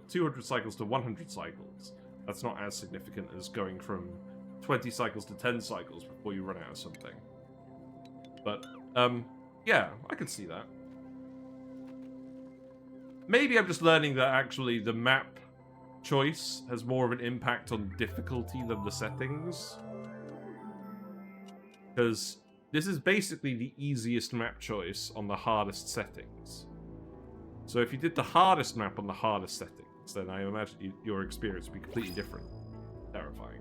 to 100 cycles, that's not as significant as going from 20 cycles to 10 cycles before you run out of something. But, yeah, I could see that. Maybe I'm just learning that actually the map choice has more of an impact on difficulty than the settings. Because this is basically the easiest map choice on the hardest settings. So if you did the hardest map on the hardest settings, then I imagine your experience would be completely different. Terrifying.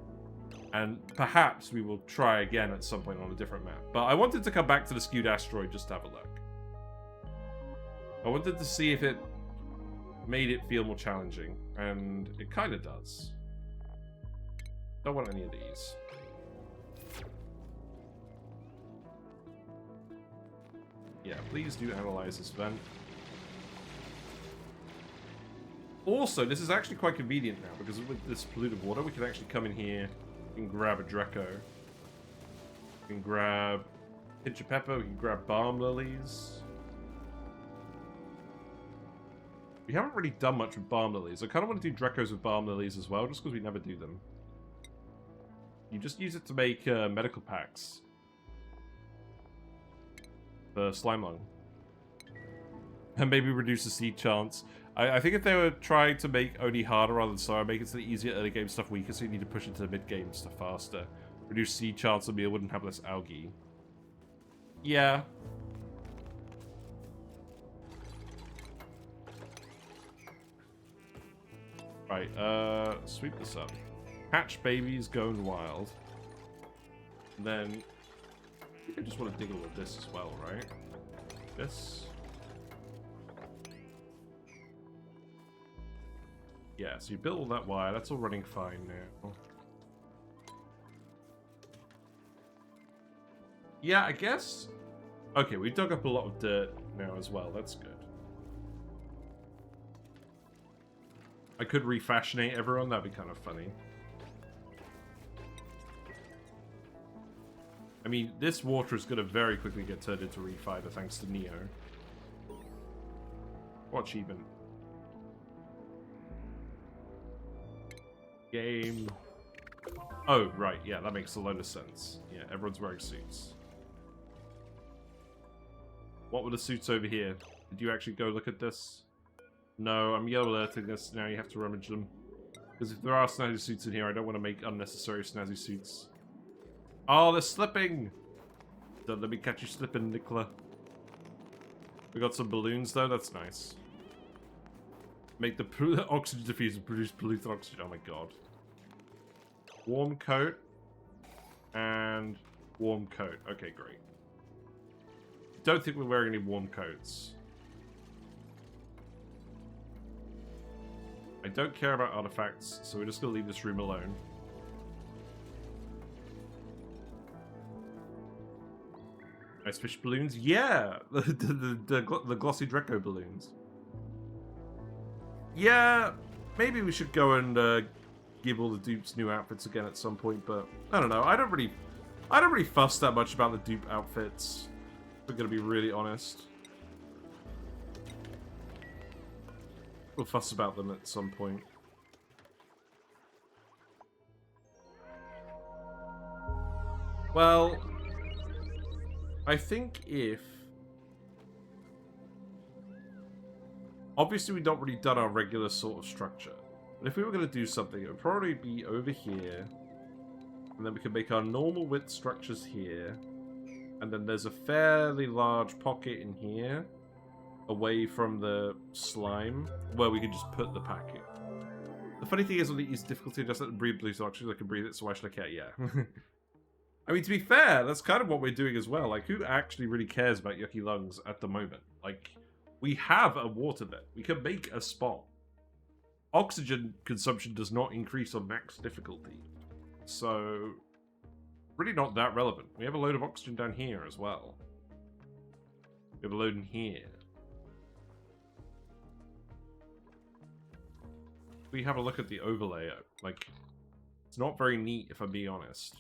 And perhaps we will try again at some point on a different map. But I wanted to come back to the Skewed Asteroid just to have a look. I wanted to see if it made it feel more challenging, and it kind of does. Don't want any of these. Yeah, please do analyze this vent. Also, this is actually quite convenient now, because with this polluted water, we can actually come in here and grab a Draco. We can grab a pinch of pepper, we can grab balm lilies. We haven't really done much with balm lilies. I kind of want to do Dracos with balm lilies as well, just because we never do them. You just use it to make medical packs. For slime lung. And maybe reduce the seed chance. I think if they were trying to make ONI harder rather than slower, make it so the easier early game stuff weaker, so you need to push into the mid game stuff faster. Reduce seed chance and meal wouldn't have less algae. Yeah. Right, sweep this up. Hatch babies going wild. And then, I think I just want to dig all of this as well, right? This. Yeah, so you built all that wire, that's all running fine now. Yeah, I guess. Okay, we dug up a lot of dirt now as well, that's good. I could refashionate everyone, that'd be kind of funny. I mean, this water is going to very quickly get turned into refiber thanks to Neo. What achievement? Game. Oh, right, yeah, that makes a load of sense. Yeah, everyone's wearing suits. What were the suits over here? Did you actually go look at this? No, I'm yellow alerting this. Now you have to rummage them. Because if there are snazzy suits in here, I don't want to make unnecessary snazzy suits. Oh, they're slipping! Don't let me catch you slipping, Nicola. We got some balloons, though. That's nice. Make the oxygen diffuser produce polluted oxygen. Oh my god. Warm coat. And warm coat. Okay, great. Don't think we're wearing any warm coats. I don't care about artifacts, so we're just going to leave this room alone. Nice fish balloons? Yeah! the glossy Dreco balloons. Yeah, maybe we should go and give all the dupes new outfits again at some point, but I don't know. I don't really fuss that much about the dupe outfits. We're gonna be really honest. We'll fuss about them at some point. Well, I think if... Obviously, we've not really done our regular sort of structure. But if we were going to do something, it would probably be over here. And then we can make our normal width structures here. And then there's a fairly large pocket in here, away from the slime, where we can just put the packet. The funny thing is, on the easy difficulty, just let them breathe blue oxygen, I can breathe it, so why should I care? Yeah. I mean, to be fair, that's kind of what we're doing as well. Like, who actually really cares about yucky lungs at the moment? Like, we have a water vet. We can make a spot. Oxygen consumption does not increase on max difficulty. So, really not that relevant. We have a load of oxygen down here as well. We have a load in here. We have a look at the overlay. Like, it's not very neat, if I'm being honest.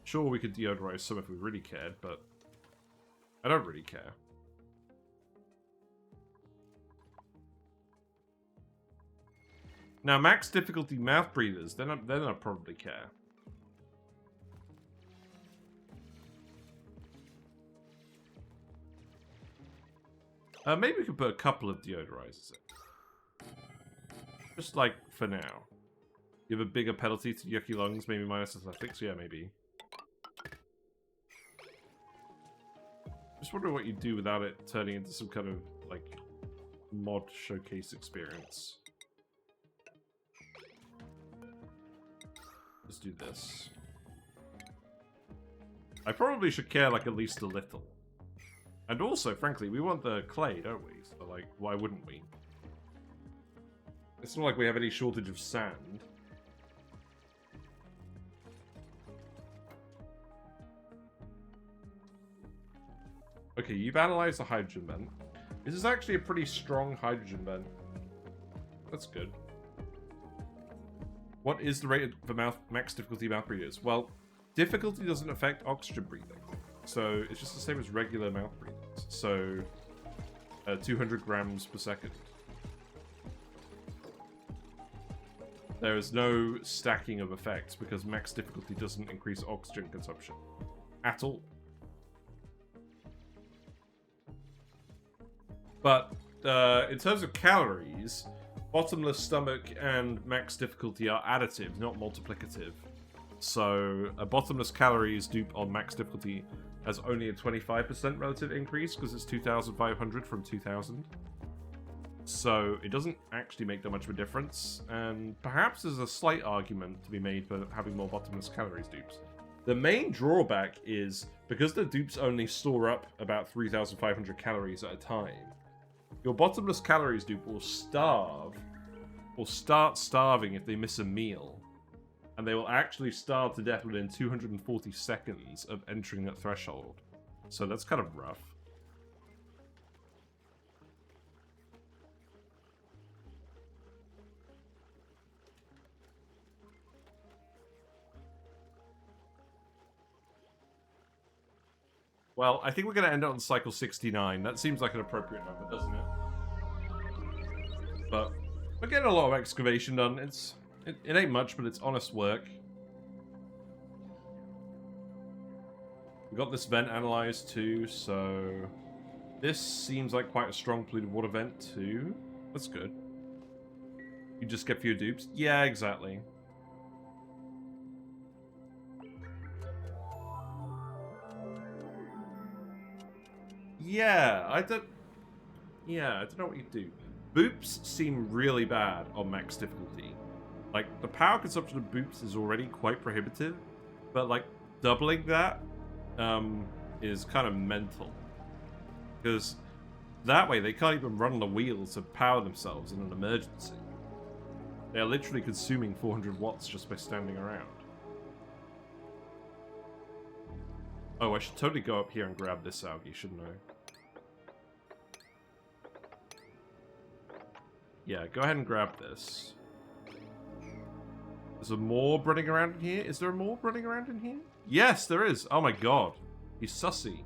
Sure, we could deodorize some if we really cared, but I don't really care. Now, max difficulty mouth breathers, then I probably care. Maybe we could put a couple of deodorizers in. Just like for now. Give a bigger penalty to yucky lungs, maybe minus athletics, yeah, maybe. Just wondering what you'd do without it turning into some kind of, like, mod showcase experience. Let's do this. I probably should care, like, at least a little. And also, frankly, we want the clay, don't we? So, like, why wouldn't we? It's not like we have any shortage of sand. Okay, you've analyzed the hydrogen vent. This is actually a pretty strong hydrogen vent. That's good. What is the rate for max difficulty mouth breathers? Well, difficulty doesn't affect oxygen breathing. So it's just the same as regular mouth breathers. So 200 grams per second. There is no stacking of effects because max difficulty doesn't increase oxygen consumption at all. But in terms of calories, bottomless stomach and max difficulty are additive, not multiplicative. So a bottomless calories dupe on max difficulty has only a 25% relative increase because it's 2,500 from 2,000. So it doesn't actually make that much of a difference, and perhaps there's a slight argument to be made for having more bottomless calories dupes. The main drawback is, because the dupes only store up about 3,500 calories at a time, your bottomless calories dupe will starve, or start starving if they miss a meal, and they will actually starve to death within 240 seconds of entering that threshold. So that's kind of rough. Well, I think we're going to end on cycle 69. That seems like an appropriate number, doesn't it? But we're getting a lot of excavation done. It ain't much, but it's honest work. We got this vent analyzed too, so this seems like quite a strong polluted water vent too. That's good. You just get fewer dupes. Yeah, exactly. Yeah, I don't know what you do. Boops seem really bad on max difficulty. Like, the power consumption of boops is already quite prohibitive, but, like, doubling that is kind of mental. Because that way they can't even run the wheels to power themselves in an emergency. They're literally consuming 400 watts just by standing around. Oh, I should totally go up here and grab this algae, shouldn't I? Yeah, go ahead and grab this. Is there more running around in here? Is there more running around in here? Yes, there is. Oh my god. He's sussy.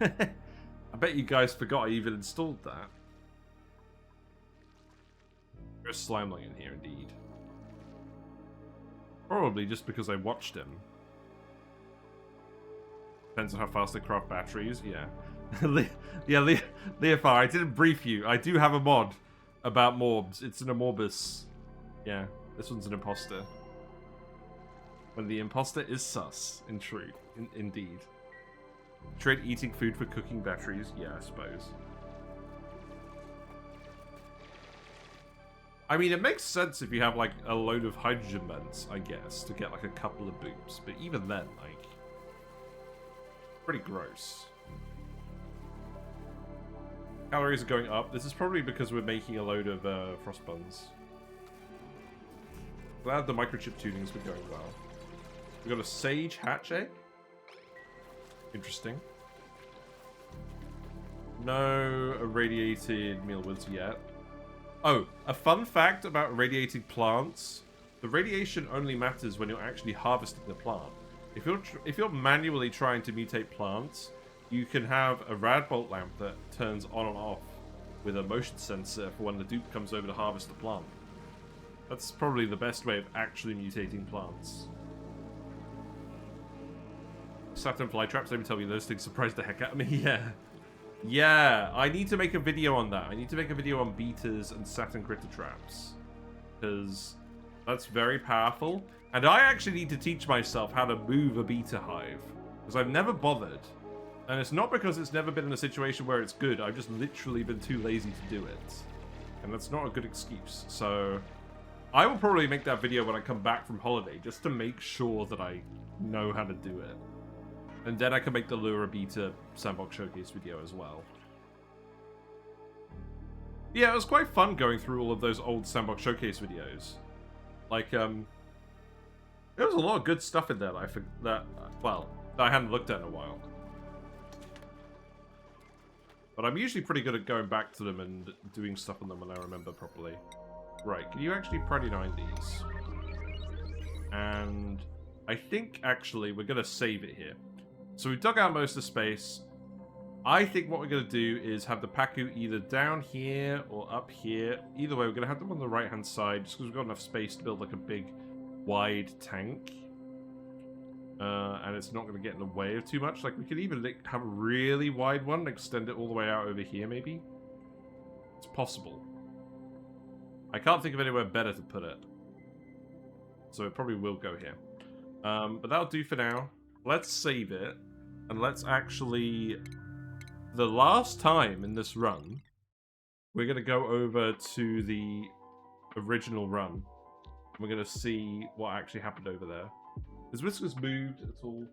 I bet you guys forgot I even installed that. There's Slimeling in here, indeed. Probably just because I watched him. Depends on how fast they craft batteries, yeah. Leofar, I didn't brief you. I do have a mod about morbs. It's an Amorbus. Yeah, this one's an imposter. When the imposter is sus, in truth, indeed. Trade eating food for cooking batteries? Yeah, I suppose. I mean, it makes sense if you have, like, a load of hydrogen vents, I guess, to get, like, a couple of boops. But even then, like... pretty gross. Calories are going up. This is probably because we're making a load of frost buns. Glad the microchip tuning's been going well. We got a sage hatch egg. Interesting. No irradiated mealwoods yet. Oh, a fun fact about irradiating plants. The radiation only matters when you're actually harvesting the plant. If you're manually trying to mutate plants, you can have a rad bolt lamp that turns on and off with a motion sensor for when the dupe comes over to harvest the plant. That's probably the best way of actually mutating plants. Saturn fly traps, let me tell you, those things surprised the heck out of me. Yeah. Yeah, I need to make a video on that. I need to make a video on beaters and Saturn critter traps. Because that's very powerful. And I actually need to teach myself how to move a beta hive. Because I've never bothered. And it's not because it's never been in a situation where it's good. I've just literally been too lazy to do it. And that's not a good excuse. So I will probably make that video when I come back from holiday, just to make sure that I know how to do it. And then I can make the Lura Beta Sandbox Showcase video as well. Yeah, it was quite fun going through all of those old Sandbox Showcase videos. Like, there was a lot of good stuff in there that I hadn't looked at in a while. But I'm usually pretty good at going back to them and doing stuff on them when I remember properly. Right, can you actually Priority 9 these? And I think, actually, we're going to save it here. So we've dug out most of the space. I think what we're going to do is have the Pacu either down here or up here. Either way, we're going to have them on the right-hand side, just because we've got enough space to build like a big, wide tank. And it's not going to get in the way of too much. Like, we could even have a really wide one and extend it all the way out over here, maybe. It's possible. I can't think of anywhere better to put it. So it probably will go here. But that'll do for now. Let's save it. And let's actually... The last time in this run, we're going to go over to the original run. We're going to see what actually happened over there. Has Whiskers moved at all?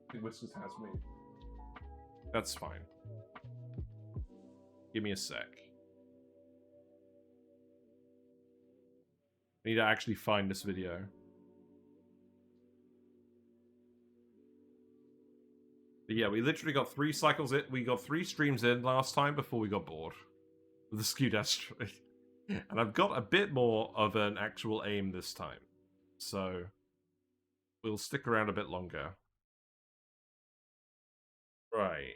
I think Whiskers has moved. That's fine. Give me a sec. I need to actually find this video. But yeah, we literally got 3 cycles in. We got 3 streams in last time before we got bored with the Skewed Asteroid. And I've got a bit more of an actual aim this time. So we'll stick around a bit longer. Right.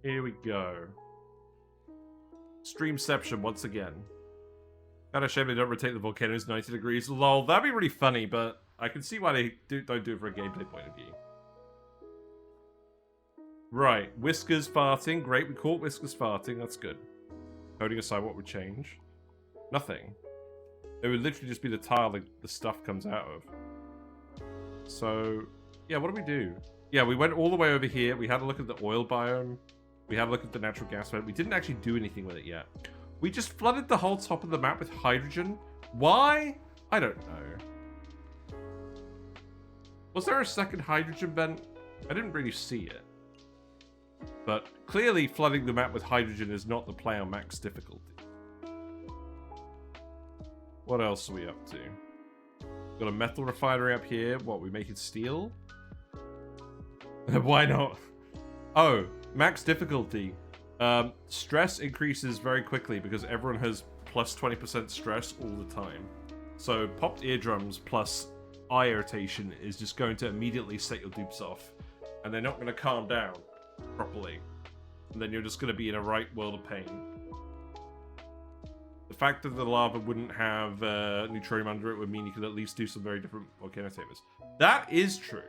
Here we go. Streamception once again. Kinda shame they don't rotate the volcanoes 90 degrees. Lol, that'd be really funny, but I can see why they don't do it from a gameplay point of view. Right, Whiskers farting. Great, we caught Whiskers farting. That's good. Coding aside, what would change? Nothing. It would literally just be the tile the stuff comes out of. So, yeah, what do we do? Yeah, we went all the way over here. We had a look at the oil biome. We had a look at the natural gas vent. We didn't actually do anything with it yet. We just flooded the whole top of the map with hydrogen. Why? I don't know. Was there a second hydrogen vent? I didn't really see it. But clearly flooding the map with hydrogen is not the play on max difficulty. What else are we up to? Got a metal refinery up here. What, we making steel? Why not? Oh, max difficulty. Stress increases very quickly because everyone has plus 20% stress all the time. So popped eardrums plus eye irritation is just going to immediately set your dupes off. And they're not going to calm down properly. And then you're just going to be in a right world of pain. The fact that the lava wouldn't have neutronium under it would mean you could at least do some very different volcano tapers. That is true.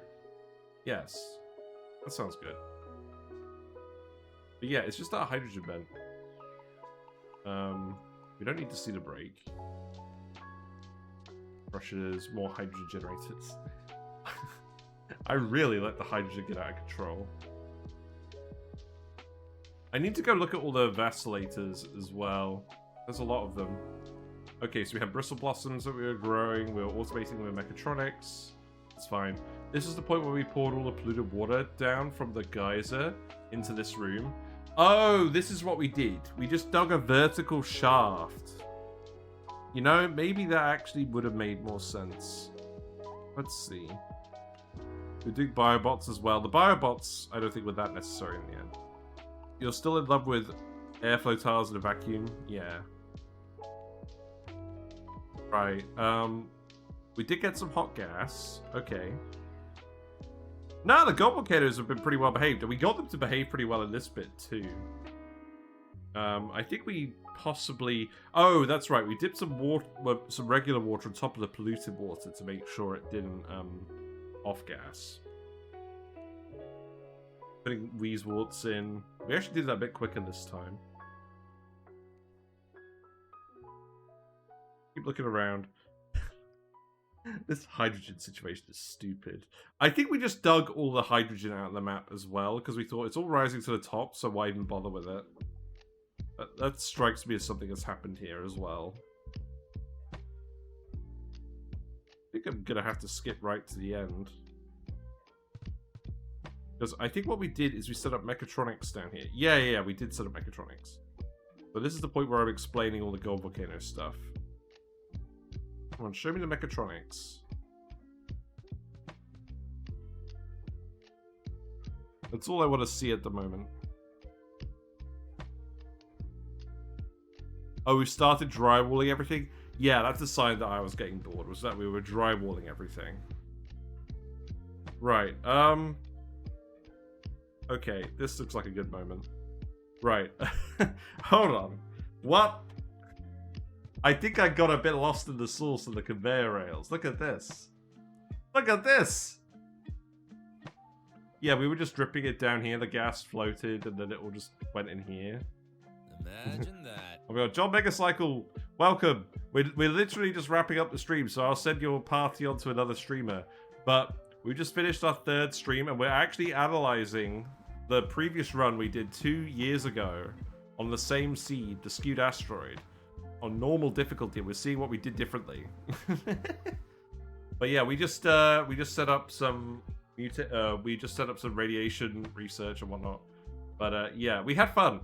Yes. That sounds good. But yeah, it's just that hydrogen vent. We don't need to see the break. Brushes, more hydrogen generators. I really let the hydrogen get out of control. I need to go look at all the vacillators as well. There's a lot of them. Okay, so we have bristle blossoms that we were growing. We were automating with mechatronics. It's fine. This is the point where we poured all the polluted water down from the geyser into this room. Oh, this is what we did. We just dug a vertical shaft. You know, maybe that actually would have made more sense. Let's see. We do biobots as well. The biobots, I don't think were that necessary in the end. You're still in love with airflow tiles in a vacuum? Yeah. Right. We did get some hot gas. Okay. No, the gold volcanoes have been pretty well behaved, and we got them to behave pretty well in this bit too. I think we possibly... Oh, that's right. We dipped some water, well, some regular water on top of the polluted water to make sure it didn't off-gas. Putting Weezeworts in. We actually did that a bit quicker this time. Keep looking around. This hydrogen situation is stupid. I think we just dug all the hydrogen out of the map as well, because we thought it's all rising to the top, so why even bother with it? That strikes me as something that's happened here as well. I think I'm gonna have to skip right to the end. Because I think what we did is we set up mechatronics down here. Yeah, we did set up mechatronics. But this is the point where I'm explaining all the gold volcano stuff. Come on, show me the mechatronics. That's all I want to see at the moment. Oh, we started drywalling everything? Yeah, that's a sign that I was getting bored, was that we were drywalling everything. Right, okay, this looks like a good moment. Right. Hold on. What? I think I got a bit lost in the source of the conveyor rails. Look at this. Look at this! Yeah, we were just dripping it down here. The gas floated, and then it all just went in here. Imagine that. Oh my god, John Megacycle, welcome. We're literally just wrapping up the stream, so I'll send your party on to another streamer. But we just finished our third stream, and we're actually analyzing the previous run we did 2 years ago on the same seed, the Skewed Asteroid, on normal difficulty. We're seeing what we did differently. But yeah, we just set up some radiation research and whatnot. But yeah, we had fun.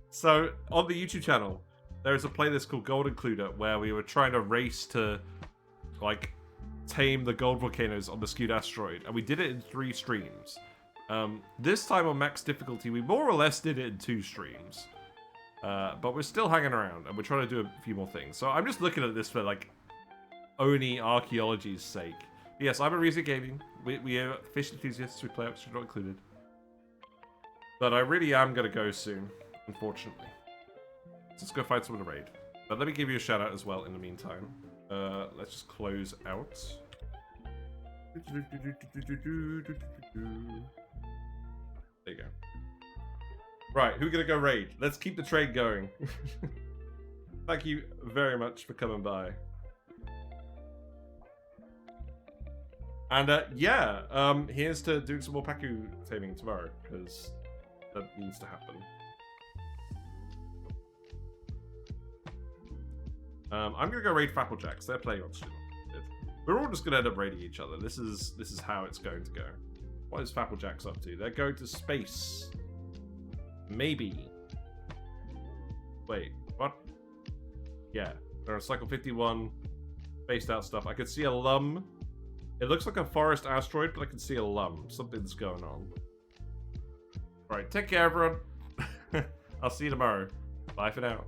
So on the YouTube channel, there is a playlist called Gold Includer where we were trying to race to like tame the gold volcanoes on the Skewed Asteroid, and we did it in 3 streams. This time on max difficulty, we more or less did it in 2 streams. But we're still hanging around, and we're trying to do a few more things. So I'm just looking at this for like ONI archaeology's sake. Yes, I'm a Reza Gaming. We are fish enthusiasts. We play Asteroid Not Included. But I really am going to go soon, unfortunately. Let's go find someone to raid. But let me give you a shout out as well in the meantime. Let's just close out. There you go. Right, who's going to go raid? Let's keep the trade going. Thank you very much for coming by. And here's to doing some more Paku taming tomorrow, because that needs to happen. I'm gonna go raid Fapplejacks. They're playing on stream. We're all just gonna end up raiding each other. This is how it's going to go. What is Fapplejacks up to? They're going to space. Maybe. Wait, what? Yeah, they're on Cycle 51. Spaced out stuff. I could see a lum. It looks like a forest asteroid, but I can see a lum. Something's going on. Alright, take care, everyone. I'll see you tomorrow. Bye for now.